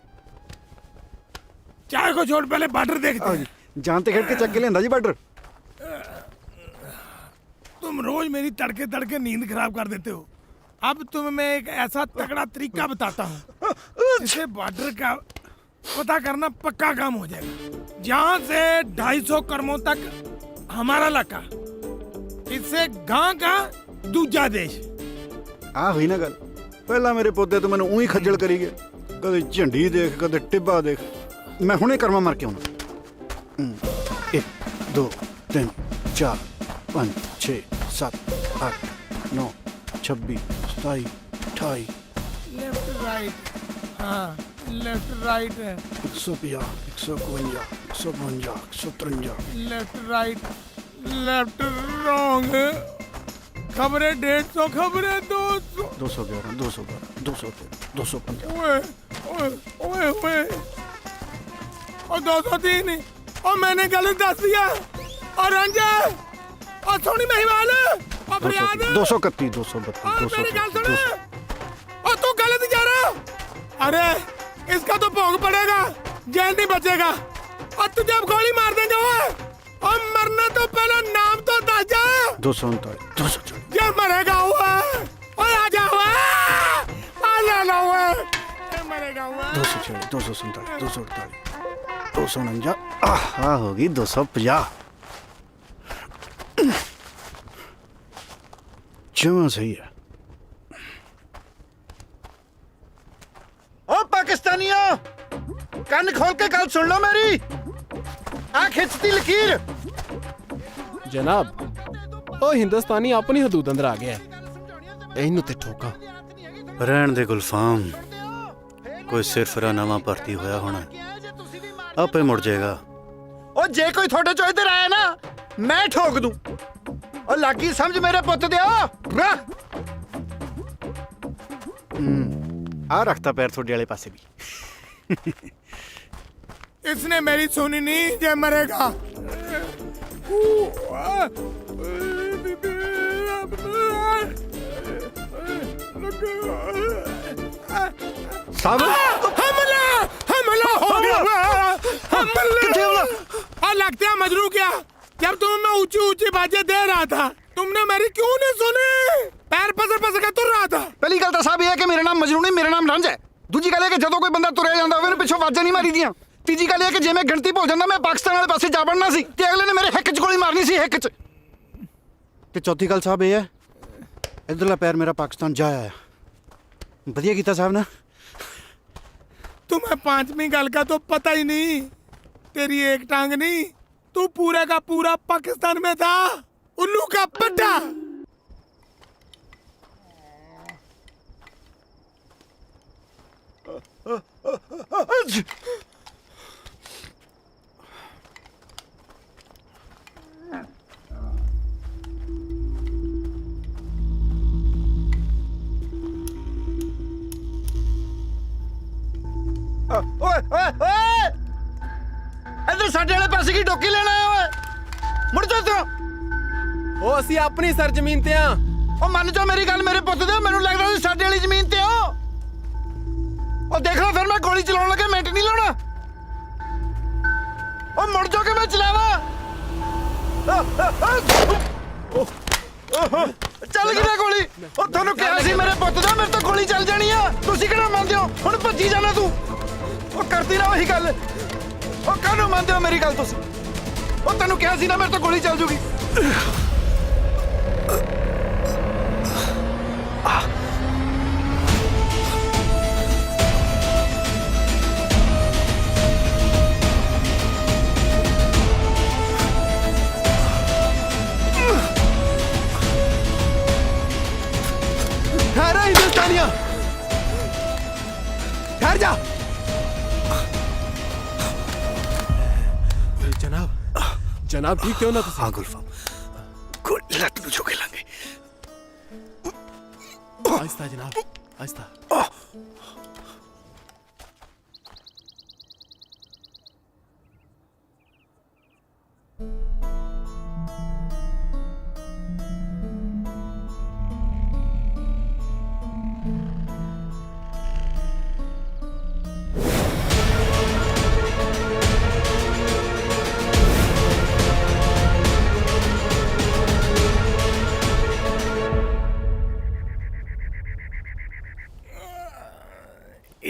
चाय को छोड़, पहले बॉर्डर देखते ਆਓ हैं। ਜੀ, ਜਾਨ ਤੇ ਖੜ ਕੇ ਚੱਕ ਕੇ ਲਿਆਂਦਾ ਜੀ ਬਾਰਡਰ। तुम रोज मेरी तड़के तड़के नींद खराब कर देते हो। अब तुम्हें मैं एक ऐसा तगड़ा तरीका बताता हूँ जिससे बॉर्डर का पता करना पक्का काम हो जाएगा। जहाँ से 250 करमों तक हमारा इलाका, इससे गांव का दूजा देश। ਆ ਹੋਈ ਨਾ ਗੱਲ। ਪਹਿਲਾਂ ਮੇਰੇ ਪੌਦੇ ਤੋਂ ਮੈਨੂੰ ਉਹੀ ਖੱਜਲ ਕਰੀ ਗਏ, ਕਦੇ ਝੰਡੀ ਦੇਖ, ਕਦੇ ਟਿੱਬਾ ਦੇਖ। ਮੈਂ ਹੁਣੇ ਕਰਮਾ ਮਾਰ ਕੇ ਆਉਣਾ। 1 2 3 4 5 6 7 8 9 26 27 28 लेफ्ट राइट, हाँ लेफ्ट राइट है। 150 152 152 153 लेफ्ट राइट, लेफ्ट रॉन्ग। खबरें 150, खबरें 200। 211 212 213 215। ओए ओए ओए ओए, और 203। और मैंने गलत दस दिया। और रंजन, और सोनी महिवाल, और फरियाद। 231 232 और मेरी गल सुन, 200। और तू गलत जा रहा। अरे इसका तो भोग पड़ेगा, जेल नहीं बचेगा। और तुझे अब गोली मार देंगे वो। और मरने तो पहले नाम तो दस जा। 239 240। ये मरेगा हुआ। और आ जा हुआ, आ जाना हुआ। करेगा हुआ 246 247 248 249 हाँ होगी 250 जमा सही है। ओ पाकिस्तानियों कान खोल के गल सुन लो मेरी आ खिंचती लकीर जनाब ओ हिंदुस्तानी अपनी हदूद अंदर आ गया ਇਹਨੂੰ ਤੇ ਠੋਕਾ ਰਹਿਣ ਦੇ ਗੁਲਫਾਮ ਕੋਈ ਸਿਰਫਰਾ ਨਵਾਂ ਭਰਤੀ ਹੋਇਆ ਹੋਣਾ ਆਪੇ ਮੁੜ ਜਾਏਗਾ। ਉਹ ਜੇ ਕੋਈ ਤੁਹਾਡੇ ਚੋਂ ਇੱਧਰ ਆਇਆ ਨਾ ਮੈਂ ਠੋਕ ਦੂੰ। ਉਹ ਲੱਗੀ ਸਮਝ ਮੇਰੇ ਪੁੱਤ ਦਿਓ ਆ ਰੱਖਤਾ ਪੈਰ ਤੁਹਾਡੇ ਵਾਲੇ ਪਾਸੇ ਵੀ। इसने मेरी सुनी नहीं जे मरेगा साहब हमला हमला हो गया हमला लगता है मजनू क्या जब तुम्हें मैं ऊंची ऊंची बाजें दे रहा था तुमने मेरी क्यों नहीं सुनी पैर पसर पसर के तुर रहा था। ਪਹਿਲੀ ਗੱਲ ਤਾਂ ਸਾਹਿਬ ਇਹ ਹੈ ਕਿ ਮੇਰਾ ਨਾਮ ਮਜਨੂ ਨਹੀਂ ਮੇਰਾ ਨਾਮ ਰੰਜ ਹੈ। ਦੂਜੀ ਗੱਲ ਇਹ ਕਿ ਜਦੋਂ ਕੋਈ ਬੰਦਾ ਤੁਰਿਆ ਜਾਂਦਾ ਹੋਵੇ ਉਹਨੂੰ ਪਿੱਛੋਂ ਆਵਾਜ਼ਾਂ ਨਹੀਂ ਮਾਰੀ ਦੀਆਂ। ਤੀਜੀ ਗੱਲ ਇਹ ਕਿ ਜੇ ਮੈਂ ਗਿਣਤੀ ਭੁੱਲ ਜਾਂਦਾ ਮੈਂ ਪਾਕਿਸਤਾਨ ਵਾਲੇ ਪਾਸੇ ਜਾ ਵੜਨਾ ਸੀ ਤੇ ਅਗਲੇ ਨੇ ਮੇਰੇ ਹਿੱਕ 'ਚ ਗੋਲੀ ਮਾਰਨੀ ਸੀ ਹਿੱਕ 'ਚ। ਤੇ ਚੌਥੀ ਗੱਲ ਸਾਹਿਬ ਇਹ ਹੈ ਇਧਰਲਾ ਪੈਰ ਮੇਰਾ ਪਾਕਿਸਤਾਨ ਜਾ ਆਇਆ। ਵਧੀਆ ਕੀਤਾ ਸਾਹਿਬ ਨਾ। तुम्हें पांचवी गल का तो पता ही नहीं तेरी एक टांग नहीं तू पूरे का पूरा पाकिस्तान में था उल्लू का पट्टा। ਓਏ ਓਏ ਓਏ ਇਧਰ ਸਾਡੇ ਵਾਲੇ ਪਾਸੇ ਕੀ ਡੋਕੀ ਲੈਣਾ ਓਏ ਮੁੜ ਜਾ ਤੂੰ। ਉਹ ਅਸੀਂ ਆਪਣੀ ਸਰਜ਼ਮੀਨ ਤੇ ਆ। ਉਹ ਮੰਨ ਜਾ ਮੇਰੀ ਗੱਲ ਮੇਰੇ ਪੁੱਤ ਦੇ ਮੈਨੂੰ ਲੱਗਦਾ ਤੁਸੀਂ ਸਾਡੇ ਵਾਲੀ ਜ਼ਮੀਨ ਤੇ ਹੋ। ਉਹ ਦੇਖ ਲਓ ਫਿਰ ਮੈਂ ਗੋਲੀ ਚਲਾਉਣ ਲੱਗੇ ਮਿੰਟ ਨਹੀਂ ਲਾਉਣਾ। ਉਹ ਮੁੜ ਜਾ ਕੇ ਮੈਂ ਚਲਾਵਾਂ। ਚੱਲ ਗਈ ਨਾ ਗੋਲੀ। ਉਹ ਤੁਹਾਨੂੰ ਕਿਹਾ ਸੀ ਮੇਰੇ ਪੁੱਤ ਦਾ ਮੇਰੇ ਤੋਂ ਗੋਲੀ ਚੱਲ ਜਾਣੀ ਆ ਤੁਸੀਂ ਕਿਹੜਾ ਮੰਨਦੇ ਹੋ ਹੁਣ ਭੱਜੀ ਜਾਣਾ ਤੂੰ। ਉਹ ਕਰਦੀ ਨਾ ਉਹੀ ਗੱਲ ਉਹ ਕਾਹਨੂੰ ਮੰਨਦੇ ਹੋ ਮੇਰੀ ਗੱਲ ਤੁਸੀਂ। ਉਹ ਤੈਨੂੰ ਕਿਹਾ ਸੀ ਨਾ ਮੇਰੇ ਤੋਂ ਗੋਲੀ ਚੱਲ ਜੂਗੀ। ठहरा हिंदुस्तानिया ठहर जा। जनाब जनाब ठीक क्यों ना तुम। हाँ गुलफाम कोई लट नु चुके लांगे। आहिस्ता जनाब आहिस्ता।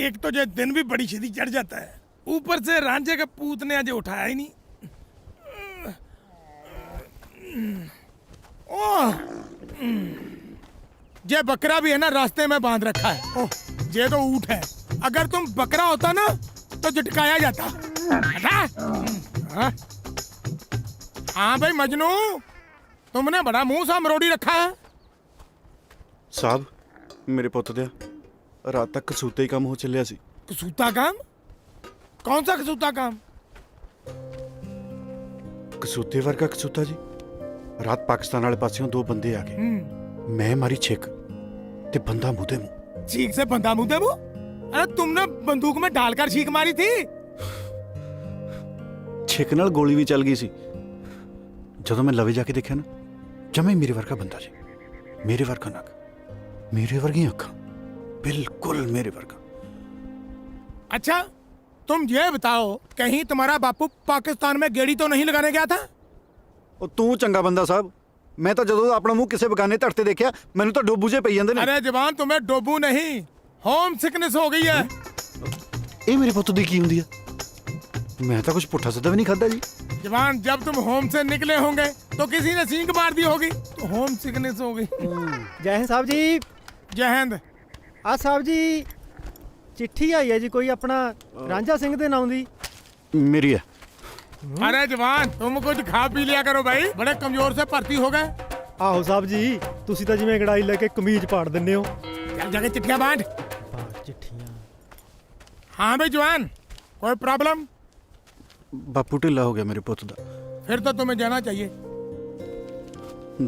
एक तो जो दिन भी बड़ी छेती चढ़ जाता है ऊपर से रांझे के पूत ने आज उठाया ही नहीं। ये बकरा भी है ना रास्ते में बांध रखा है। ये तो ऊंट है अगर तुम बकरा होता ना तो झटकाया जाता। हाँ भाई मजनू तुमने बड़ा मुंह सा मरोड़ी रखा है। साहब मेरे पुत दिया रात तक कसूते ही काम हो चलिया सी। कसूता काम कौन सा कसूता काम। कसूते वर्गा कसूता जी रात पाकिस्तान वाले पासियों दो बंदे आ गए मैं मारी छिक ते बंदा मुंह दे मुंह। छीक से बंदा मुंह दे मुंह। अरे तुमने बंदूक में डालकर छीक मारी थी। छिक नाल गोली भी चल गई सी। ਜਦੋਂ मैं लवे जाके देखा ना जमे मेरे वर्गा बंदा जी मेरे वर्गा नक मेरे वर्गी अखा बिल्कुल मेरे वर्गा। अच्छा तुम ये बताओ कहीं तुम्हारा बापू पाकिस्तान में गेड़ी तो नहीं लगाने गया था। ਉਹ ਤੂੰ ਚੰਗਾ ਬੰਦਾ ਸਾਹਿਬ ਮੈਂ ਤਾਂ ਜਦੋਂ ਆਪਣਾ ਮੂੰਹ ਕਿਸੇ ਬਗਾਨੇ ਧੜ ਤੇ ਦੇਖਿਆ ਮੈਨੂੰ ਤਾਂ ਡੋਬੂ ਜੇ ਪਈ ਜਾਂਦੇ ਨੇ। अरे जवान तुम्हें डोबू नहीं होम सिकनेस हो गई है। ਇਹ ਮੇਰੇ ਪੁੱਤ ਦੀ ਕੀ ਹੁੰਦੀ ਆ? मैं तो कुछ पुट्ठा सीधा भी नहीं खाता जी। जवान, जब तुम होम से निकले होंगे तो किसी ने सींग मार दी होगी तो होम सिकनेस हो गई। जय हिंद साहब जी। जय हिंद। आ साहब जी चिट्ठी आई है जी कोई अपना रांझा सिंह दे नाम दी। मेरी है। अरे जवान, तुम कुछ खा पी लिया करो भाई, बड़े कमजोर से भर्ती हो गए। आहो साहब जी, तुसी तो जिवें गड़ाई लेके कमीज पाड़ दिंदे हो। चल जाके चिट्ठियां बांट। चिट्ठियां। हाँ भाई जवान, कोई प्रॉब्लम? बापू ढिला हो गया मेरे पुत दा। फिर तो तुम्हें जाना चाहिए।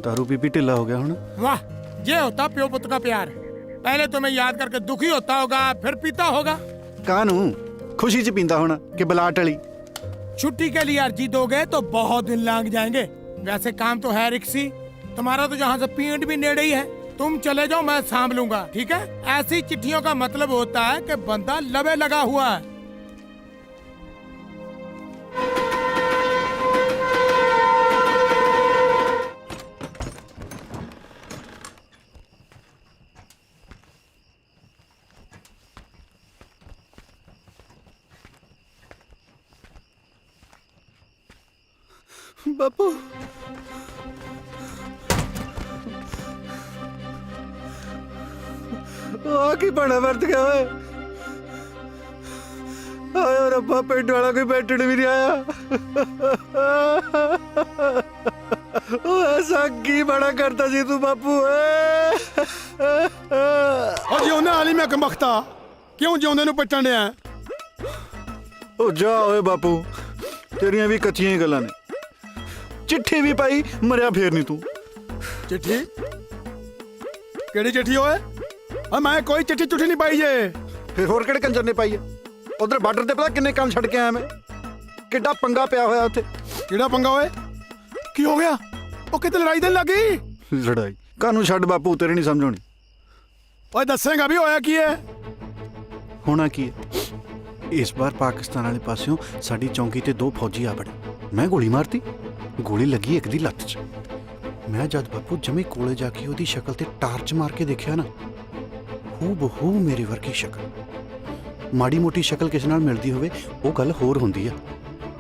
दारू पी पी ढिला हो गया हुण। वाह, ये होता प्यो पुत्र का प्यार। पहले तुम्हें याद करके दुखी होता होगा, फिर पीता होगा। कानू खुशी च पींदा होना कि बलाट वाली। छुट्टी के लिए अर्जी दोगे तो बहुत दिन लग जाएंगे। वैसे काम तो है रिक्सी, तुम्हारा तो जहाँ से पीएंड भी नेड़े ही है। तुम चले जाओ, मैं सांभ लूंगा, ठीक है? ऐसी चिट्ठियों का मतलब होता है कि बंदा लबे लगा हुआ है। बापू की बड़ा वर्त गया है। आया रब्बा, पेट वाला कोई बैठने भी नहीं आया। ऐसा की बड़ा करता जी तू बापू? जिਉਂਦੇ ਵਾਲੀ ਮੈਂ ਕਮਖਤਾ ਕਿਉਂ ਜਿਉਂਦੇ ਨੂੰ ਪੱਟਣ ਡਿਆ? ओ जा ओए बापू, तेरियां भी कच्चियां ही गल्लां ने। चिट्ठी भी पाई, मरिया फेर नहीं तू। चिट्ठी? ਕਿਹੜੀ चिट्ठी ਓਏ? ਆ ਮੈਂ ਕੋਈ चिट्ठी चुट्ठी नहीं पाई जे। फिर होर किहड़े कंजर ने पाई है? उधर बार्डर ते पता किन्ने काम छड़ के आया मैं। किड्डा पंगा पिया होया उत्थे। ਕਿਹੜਾ ਪੰਗਾ ਓਏ? ਕੀ ਹੋ ਗਿਆ? ਉਹ ਕਿਤੇ ਲੜਾਈ ਦੇਣ ਲੱਗ ਗਈ? लड़ाई कानू छड़ बापू, तेरे नहीं समझ आनी। ਓਏ ਦੱਸੇਗਾ ਵੀ ਹੋਇਆ ਕੀ ਹੈ? होना की है, इस बार पाकिस्तान वाले पासियों साडी चौंकी ते 2 फौजी आ बड़े। मैं गोली मारती, गोली लगी एक दी लत्त च। मैं जद बापू जमे कोले जाके ओदी शक्ल ते टार्च मार के देखिया ना, हूबहू मेरे वर्गी शक्ल। माड़ी मोटी शक्ल किसी नाल मिलदी होवे वो गल होर हुंदी है,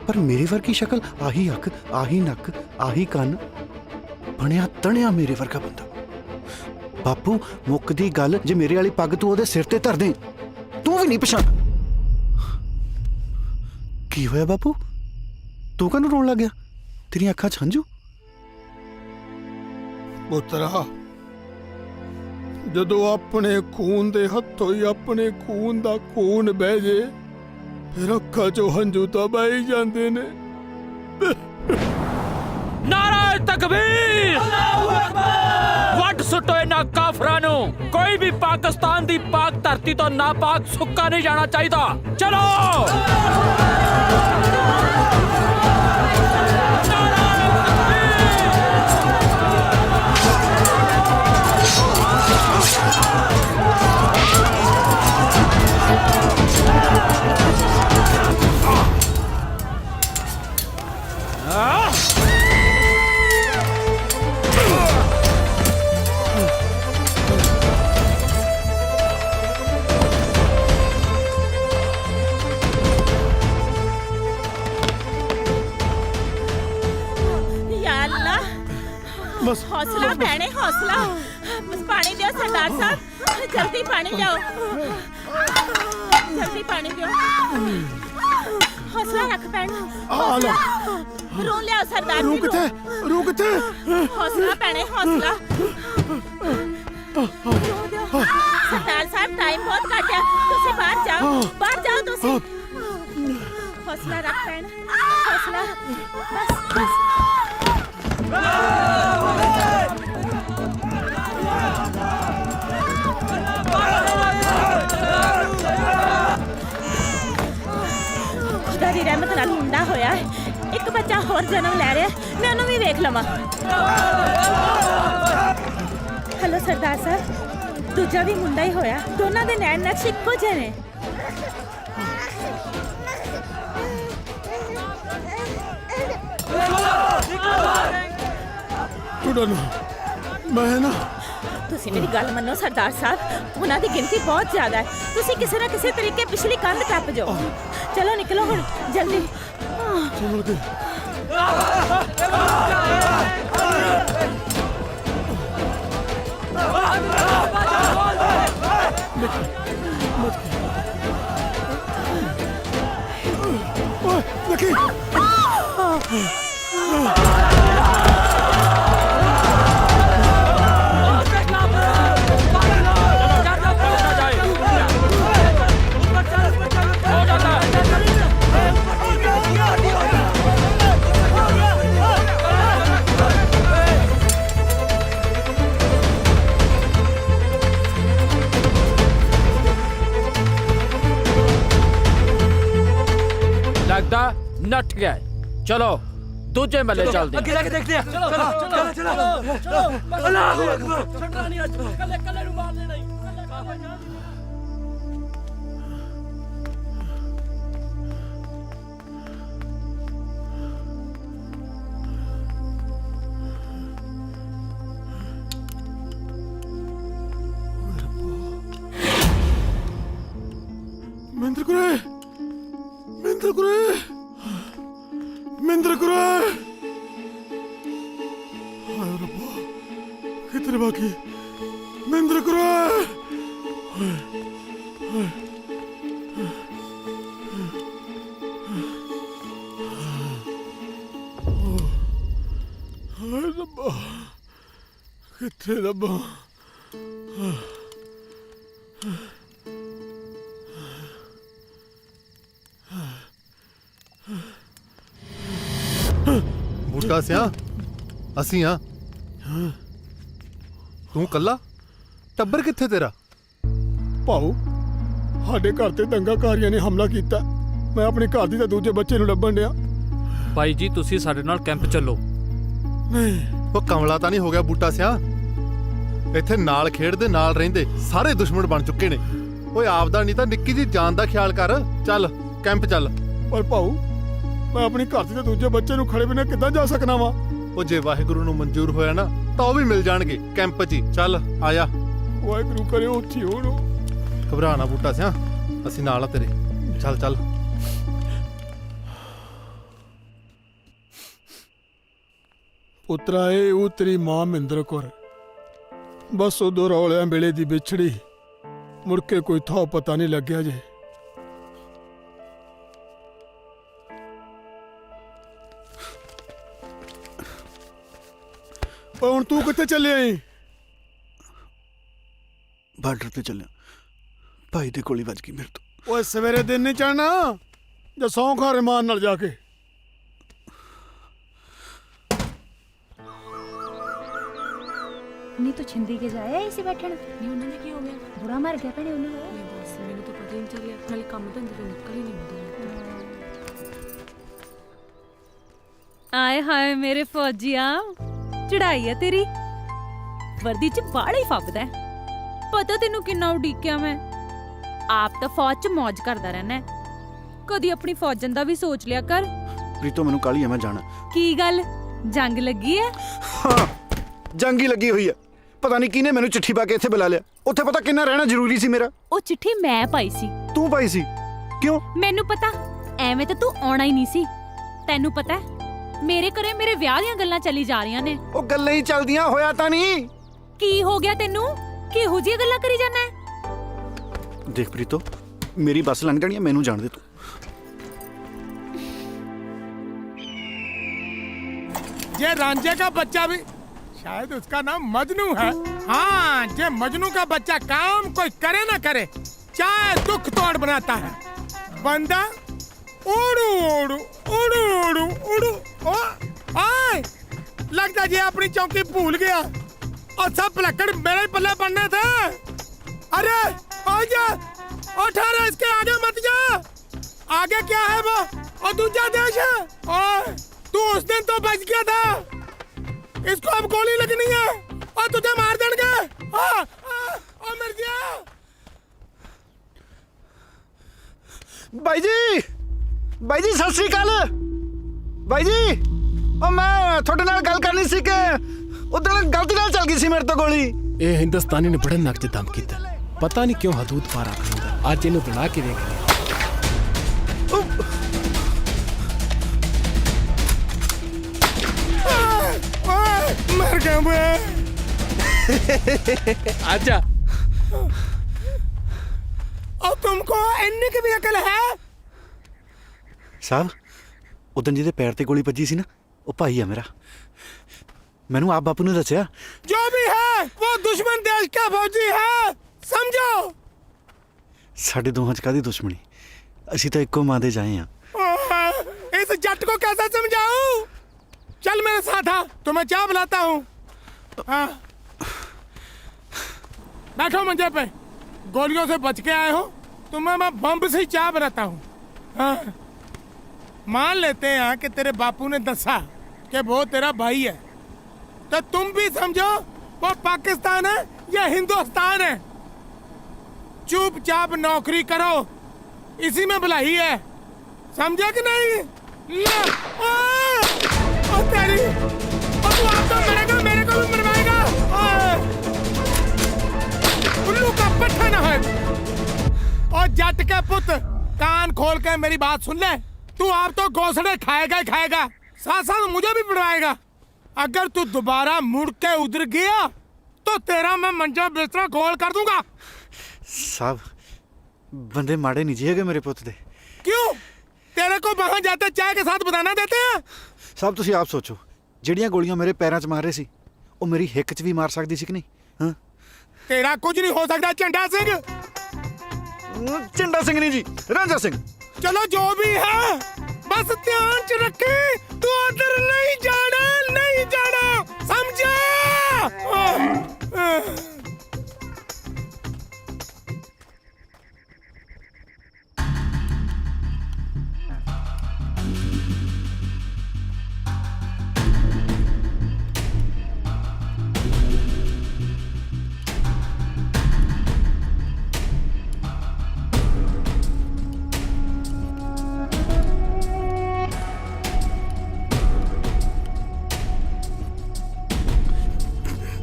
पर मेरे वर्गी शक्ल, आही अख, आही नक, आही कन, बनिया तणिया मेरे वर्गा बंदा। बापू मुकदी गल, जे मेरे वाली पग तू ओदे सिर ते धर दे, तू भी नहीं पछाण। की होया बापू? तू कनू रोन लग गया? तेरी अखा च हंझू? ਪੁੱਤਰਾ, ਜਦੋਂ ਆਪਣੇ ਖੂਨ ਦੇ ਹੱਥੋਂ ਹੀ ਆਪਣੇ ਖੂਨ ਦਾ ਖੂਨ ਬਹਿ ਜੇ, ਫਿਰ ਅੱਖਾਂ 'ਚੋਂ ਹੰਝੂ ਤਾਂ ਬਹਿ ਹੀ ਜਾਂਦੇ ਨੇ। ਨਾਰਾ ਤਕਬੀਰ, ਅੱਲਾਹੁ ਅਕਬਰ। ਵੱਢ ਸੁੱਟੋ ਇਹਨਾਂ ਕਾਫਰਾਂ ਨੂੰ। ਕੋਈ ਵੀ ਪਾਕਿਸਤਾਨ ਦੀ ਪਾਕ ਧਰਤੀ ਤੋਂ ਨਾਪਾਕ ਸੁੱਕਾ ਨਹੀਂ ਜਾਣਾ ਚਾਹੀਦਾ। ਚਲੋ बस हौसला भैने, हौसला। बस पानी दियो सरदार साहब, जल्दी पानी लियो, जल्दी पानी दियो। हौसला रख भैन, हौसला। रू लियो सरदार जी, रू किथे? हौसला भैने, हौसला। सरदार साहब टाइम बहुत घट है, तुसी बाहर जाओ तुसी। हौसला रख भैन, हौसला। बस बस। खुदा दी रहमत नाल मुंडा होया है, एक बच्चा होर जन्म ले रहा है, मैं उन्होंने भी वेख लवां। हेलो सरदार साहब, दूजा भी मुंडा ही होया, दोनों दे नैन नक्श इक्को जे ने। मैं ना ਤੁਸੀਂ ਮੇਰੀ ਗੱਲ ਮੰਨੋ ਸਰਦਾਰ ਸਾਹਿਬ, ਉਹਨਾਂ ਦੀ ਗਿਣਤੀ ਬਹੁਤ ਜ਼ਿਆਦਾ ਹੈ। ਤੁਸੀਂ ਕਿਸੇ ਨਾ ਕਿਸੇ ਤਰੀਕੇ ਪਿਛਲੀ ਕੰਧ ਟੱਪ ਜਾਓ। ਚਲੋ ਨਿਕਲੋ ਹੁਣ ਜਲਦੀ। लगता नट गया। चलो दूजे मल्ले चलते ਅੱਗੇ ਜਾ ਕੇ ਦੇਖਦੇ ਆ ਚਲੋ ਚਲੋ ਚਲੋ ਚਲੋ ਅੱਲਾਹੁ ਅਕਬਰ ਛੱਡਣਾ ਨਹੀਂ ਅੱਜ ਕੱਲੇ ਕੱਲੇ ਨੂੰ ਮਾਰ ਦੇਣਾ ਹੀ ਮਹਿੰਦਰ ਕੁਰੇ, ਮਹਿੰਦਰ ਕੁਰੇ, ਮਹਿੰਦਰ ਕੁਰੇ। ਹਾਏ ਰੱਬਾ, ਕਿੱਥੇ ਬਾਕੀ ਮਹਿੰਦਰ ਕੁਰੇ। ਹਾਏ ਹਾਏ ਹਾਏ ਰੱਬਾ, ਕਿੱਥੇ ਰੱਬਾ। ਬੂਟਾ ਸਿਆ ਅਸੀਂ ਆ ਤੂੰ ਕੱਲਾ ਟੱਬਰ ਕਿੱਥੇ ਤੇਰਾ? ਭਾਊ, ਸਾਡੇ ਘਰ ਤੇ ਦੰਗਾਕਾਰੀਆਂ ਨੇ ਹਮਲਾ ਕੀਤਾ। ਮੈਂ ਆਪਣੇ ਘਰ ਦੀ ਤੇ ਦੂਜੇ ਬੱਚੇ ਨੂੰ ਲੱਭਣ ਡਿਆ। ਭਾਈ ਜੀ ਤੁਸੀਂ ਸਾਡੇ ਨਾਲ ਕੈਂਪ ਚੱਲੋ। ਨਹੀਂ, ਉਹ ਕਮਲਾ ਤਾਂ ਨਹੀਂ ਹੋ ਗਿਆ ਬੂਟਾ ਸਿਆ? ਇੱਥੇ ਨਾਲ ਖੇਡਦੇ ਨਾਲ ਰਹਿੰਦੇ ਸਾਰੇ ਦੁਸ਼ਮਣ ਬਣ ਚੁੱਕੇ ਨੇ। ਓਏ ਆਪਦਾ ਨਹੀਂ ਤਾਂ ਨਿੱਕੀ ਜੀ ਜਾਨ ਦਾ ਖਿਆਲ ਕਰ। ਚੱਲ ਕੈਂਪ ਚੱਲ। ਪਰ ਭਾਊ, ਮੈਂ ਆਪਣੀ ਘਰ ਦੀ ਤੇ ਦੂਜੇ ਬੱਚੇ ਨੂੰ ਖੜੇ ਬਿਨਾਂ ਕਿੱਦਾਂ ਜਾ ਸਕਣਾ ਵਾ? ਉਹ ਜੇ ਵਾਹਿਗੁਰੂ ਨੂੰ ਮਨਜ਼ੂਰ ਹੋਇਆ ਨਾ ਤਾਂ ਉਹ ਵੀ ਮਿਲ ਜਾਣਗੇ ਕੈਂਪ 'ਚ ਹੀ। ਚੱਲ ਆਇਆ। ਵਾਹਿਗੁਰੂ ਕਰੇ ਉੱਥੇ ਹੋਣ। ਘਬਰਾ ਨਾ ਬੂਟਾ ਸਿਆ, ਅਸੀਂ ਨਾਲ ਆ ਤੇਰੇ। ਚੱਲ ਚੱਲ। ਪੁੱਤਰਾ, ਇਹ ਉਹ ਤੇਰੀ ਮਾਂ ਮਹਿੰਦਰ ਕੌਰ। ਬਸ ਉਦੋਂ ਰੌਲਿਆਂ ਵੇਲੇ ਦੀ ਵਿਛੜੀ, ਮੁੜ ਕੇ ਕੋਈ ਥਾਂ ਪਤਾ ਨਹੀਂ ਲੱਗਿਆ ਜੇ। ਹੁਣ ਤੂੰ ਕਿੱਥੇ ਚੱਲਿਆ ਈ? ਬਾਰਡਰ ਤੇ ਚੱਲਿਆ, ਭਾਈ ਦੇ ਗੋਲੀ ਵੱਜ ਗਈ ਮੇਰੇ ਤੋਂ। ਓਏ ਸਵੇਰੇ ਦਿਨ ਨਹੀਂ ਚੜਨਾ, ਜਾਂ ਸੌਂ ਖਾ ਰਮਾਨ ਨਾਲ ਜਾ ਕੇ। नहीं तो छिंदी के जाए इसे बैठन नहीं उन्होंने की हो गया बुरा मर गया भैने उन्होंने बस मैंने तो पता ही नहीं चलिया नाले काम तो अंदर निकल ही नहीं ਆਏ ਹਾਏ ਮੇਰੇ ਫੌਜੀਆ, ਚੜਾਈ ਹੈ ਤੇਰੀ। ਵਰਦੀ ਚ ਬਾਹਲਾ ਹੀ ਫੱਬਦਾ ਹੈ। ਪਤਾ ਤੈਨੂੰ ਕਿੰਨਾ ਉਡੀਕਿਆ ਮੈਂ। ਆਪ ਤਾਂ ਫੌਜ ਚ ਮौज ਕਰਦਾ ਰਹਿਣਾ। ਕਦੀ ਆਪਣੀ ਫੌਜਨ ਦਾ ਵੀ ਸੋਚ ਲਿਆ ਕਰ। ਪ੍ਰੀਤੋ ਮੈਨੂੰ ਕਾਲੀ ਆ, ਮੈਂ ਜਾਣਾ। ਕੀ ਗੱਲ, ਜੰਗ ਲੱਗੀ ਹੈ? ਹਾਂ, ਜੰਗ ਹੀ ਲੱਗੀ ਹੋਈ ਹੈ। ਪਤਾ ਨਹੀਂ ਕਿਹਨੇ ਮੈਨੂੰ ਚਿੱਠੀ ਪਾ ਕੇ ਇੱਥੇ ਬੁਲਾ ਲਿਆ। ਉੱਥੇ ਪਤਾ ਕਿੰਨਾ ਰਹਿਣਾ ਜ਼ਰੂਰੀ ਸੀ ਮੇਰਾ। ਉਹ ਚਿੱਠੀ ਮੈਂ ਪਾਈ ਸੀ। ਤੂੰ ਪਾਈ ਸੀ? ਕਿਉਂ? ਮੈਨੂੰ ਪਤਾ, ਐਵੇਂ ਤਾਂ ਤੂੰ ਆਉਣਾ ਹੀ ਨਹੀਂ ਸੀ। ਤੈਨੂੰ ਪਤਾ ਮੇਰੇ ਘਰੇ ਮੇਰੇ ਵਿਆਹ ਦੀਆਂ ਗੱਲਾਂ ਚੱਲੀ ਜਾ ਰਹੀਆਂ ਨੇ। ਉਹ ਗੱਲਾਂ ਹੀ ਚੱਲਦੀਆਂ, ਹੋਇਆ ਤਾਂ ਨਹੀਂ। ਕੀ ਹੋ ਗਿਆ ਤੈਨੂੰ? ਕਿਹੋ ਜਿਹੀਆਂ ਗੱਲਾਂ ਕਰੀ ਜਾਂਦਾ ਹੈ? ਦੇਖ ਪ੍ਰੀਤੋ, ਮੇਰੀ ਬੱਸ ਲੰਘ ਜਾਣੀ ਹੈ, ਮੈਨੂੰ ਜਾਣ ਦੇ ਤੂੰ। ये रांझे का बच्चा भी, शायद उसका नाम मजनू है। हाँ, ये मजनू का बच्चा काम कोई करे ना करे, चाहे दुख तोड़ बनाता है। बंदा उड़ू उड़ू उड़ू उड़ू उड़ू। आए, लगता ये अपनी चौकी भूल गया और सब पलक्कड़ मेरे पल्ले पड़ने थे। अरे आजा, उठा रे, इसके आगे मत जा। आगे क्या है वो? और दूसरा देश है। ओए, तू उस दिन तो बच गया था, इसको अब गोली लगनी है और तुझे मार देंगे। मर गया। ਬਾਈ ਜੀ, ਬਾਈ ਜੀ ਸਤਿ ਸ੍ਰੀ ਅਕਾਲ। ਬਾਈ ਜੀ, ਉਹ ਮੈਂ ਤੁਹਾਡੇ ਨਾਲ ਗੱਲ ਕਰਨੀ ਸੀ ਕਿ ਉਦੋਂ ਗਲਤੀ ਨਾਲ ਚੱਲ ਗਈ ਸੀ ਮੇਰੇ ਤੋਂ ਗੋਲੀ। ਇਹ ਹਿੰਦੁਸਤਾਨੀ ਨੇ ਬੜੇ ਨੱਕ 'ਚ ਦਮ ਕੀਤਾ। ਪਤਾ ਨਹੀਂ ਕਿਉਂ ਹਦੂਦ ਪਾਰ ਆਖ ਲੈਂਦਾ। ਅੱਜ ਇਹਨੂੰ ਬਣਾ ਕੇ ਵੇਖ ਲਿਆ। मर गया मैं। आजा। और तुमको इन्नी की भी अकल है? ਸਾਹਿਬ ਉਦੋਂ ਜਿਹਦੇ ਪੈਰ ਤੇ ਗੋਲੀ ਵੱਜੀ ਸੀ ਨਾ, ਉਹ ਭਾਈ ਆ ਮੇਰਾ। ਮੈਨੂੰ ਆਪ ਬਾਪੂ ਨੇ ਦੱਸਿਆ। जो भी है वो दुश्मन देश का फौजी है, समझो। ਸਾਡੇ ਦੋਹਾਂ 'ਚ ਕਾਹਦੀ ਦੁਸ਼ਮਣੀ, ਅਸੀਂ ਤਾਂ ਇੱਕੋ ਮਾਂ ਦੇ ਜਾਏ ਆ। इस जट को कैसे समझाऊं? चल मेरे साथ आ, तुम्हें चाय पिलाता हूँ। हाँ। बैठो मंजे पे, गोलियों से बच के आए हो, तुम्हें मैं बम से ही चाय बनाता हूँ। हाँ। मान लेते हैं कि तेरे बापू ने दसा कि वो तेरा भाई है, तो तुम भी समझो वो पाकिस्तान है या हिंदुस्तान है। चुपचाप नौकरी करो, इसी में भलाई है, समझे कि नहीं? ला, ओ तेरी, ओ तू आप तो मरेगा, मेरे को भी मरवाएगा। उल्लू का पट्टा ना है। और जट के पुत, कान खोल के मेरी बात सुन ले। तू आप तो घोंसड़े खाएगा ही खाएगा, साथ साथ मुझे भी पिटवाएगा। अगर तू दोबारा मुड़ के उधर गया तो तेरा मैं मंजा बिस्तरा गोल कर दूंगा। ਸਾਹਿਬ ਬੰਦੇ ਮਾੜੇ ਨਹੀਂ ਜੀ ਹੈਗੇ ਮੇਰੇ ਪੁੱਤ ਦੇ। क्यों? तेरे को वहां जाते चाय के साथ बताना देते हैं? ਸਾਹਿਬ ਤੁਸੀਂ ਆਪ ਸੋਚੋ, ਜਿਹੜੀਆਂ ਗੋਲੀਆਂ ਮੇਰੇ ਪੈਰਾਂ 'ਚ ਮਾਰ ਰਹੇ ਸੀ, ਉਹ ਮੇਰੀ ਹਿੱਕ 'ਚ ਵੀ ਮਾਰ ਸਕਦੀ ਸੀ ਕਿ ਨਹੀਂ? ਹਾਂ। तेरा कुछ नहीं हो सकता झंडा सिंह। झंडा सिंह नहीं जी, रांझा सिंह। चलो जो भी है, बस ध्यान च रखे, तू उधर नहीं जाना, नहीं जाना, समझा?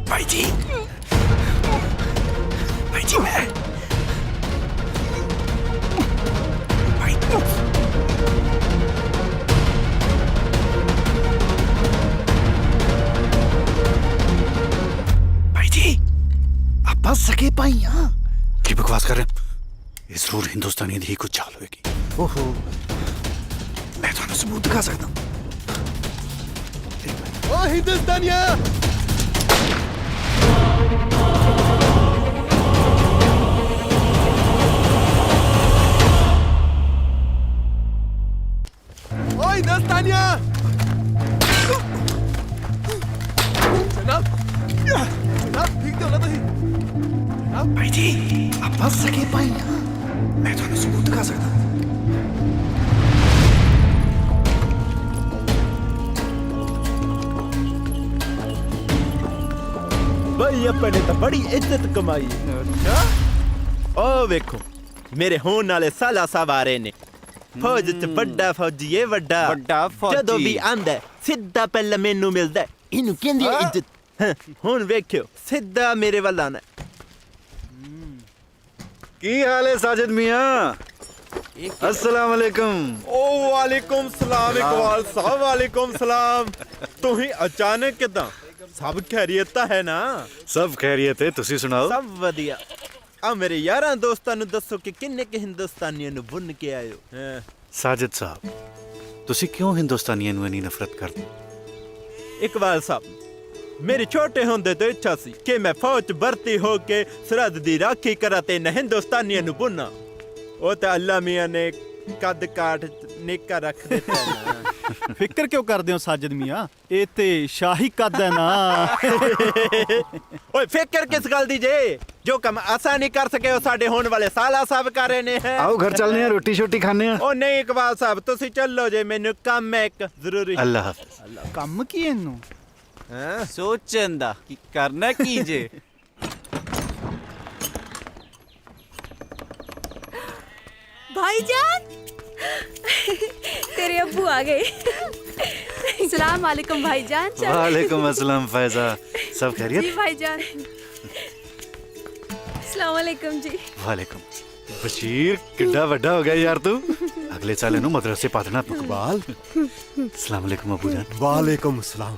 भाई जी, भाई जी मैं भाई भाई जी आप सके भाई हाँ। की बकवास कर रहे हैं? ये जरूर हिंदुस्तानी दी कुछ चाल होगी। ओहो, मैं तो सबूत दिखा सकता हूँ। ओ हिंदुस्तानिया, ओए हिंदुस्तानिया, जनाब, जनाब ठीक तो लगा ही। भाई जी आप बस सके भाई हाँ, मैं तो सबूत दिखा सकता हूँ। भाई अपने तो बड़ी इज्जत कमाई। ओ वेखो मेरे होने वाले साला सवारे ने फौज च बड़ा फौजी है, बड़ा फौजी जदों भी आंदा सीधा पहले मैनू मिलदा, इनू कहंदी है इज्जत। हाँ, हुण वेखियो सीधा मेरे वल आना। की हाल है साजिद मियाँ? अस्सलाम वालेकुम। ओ वालेकुम सलाम इकबाल साहब, वालेकुम सलाम। तू ही अचानक किदां? सब खैरियत है ना? सब खैरियत है, तुसी सुनाओ। सब वधिया। आ मेरे यारां दोस्तां नू दसो कि किन्ने के हिंदुस्तानियां नू बुन के आए हो। साजिद साहब तुसी क्यों हिंदुस्तानियां नू इन्नी नफरत करदे? इकबाल साहब मेरी छोटे होंदे तो इच्छा सी कि मैं फौज भर्ती होके सरहद दी राखी करा ते न हिंदुस्तानियां नू बुना। ओ ते अल्लाह मियां ने कद काठ निका रख दिता है ना। फिक्र क्यों करदे हो साजिद मियाँ, ये ते शाही कद है ना। ओए फिक्र किस गल दी जे? जो कम असा नहीं कर सके वो साडे होने वाले साला साहब कर रहे ने। आओ घर चलने हैं, रोटी शोटी खाने हैं। ओ नहीं इकबाल साहब तुसी चलो जे, मैनू काम है एक जरूरी। अल्लाह हाफिज। कम की इनू सोचन दा कि करना की जे। भाईजान तेरे अब्बू आ गए। सलाम वालेकुम भाईजान। वालेकुम अस्सलाम फैजा, सब खैरियत? जी भाईजान। अस्सलाम वालेकुम जी। वालेकुम। बशीर किड्डा वड्डा हो गया यार तू। अगले साल इन्हू मदरसे पा देना। इकबाल अस्सलाम वालेकुम अबू जान। वालेकुम सलाम।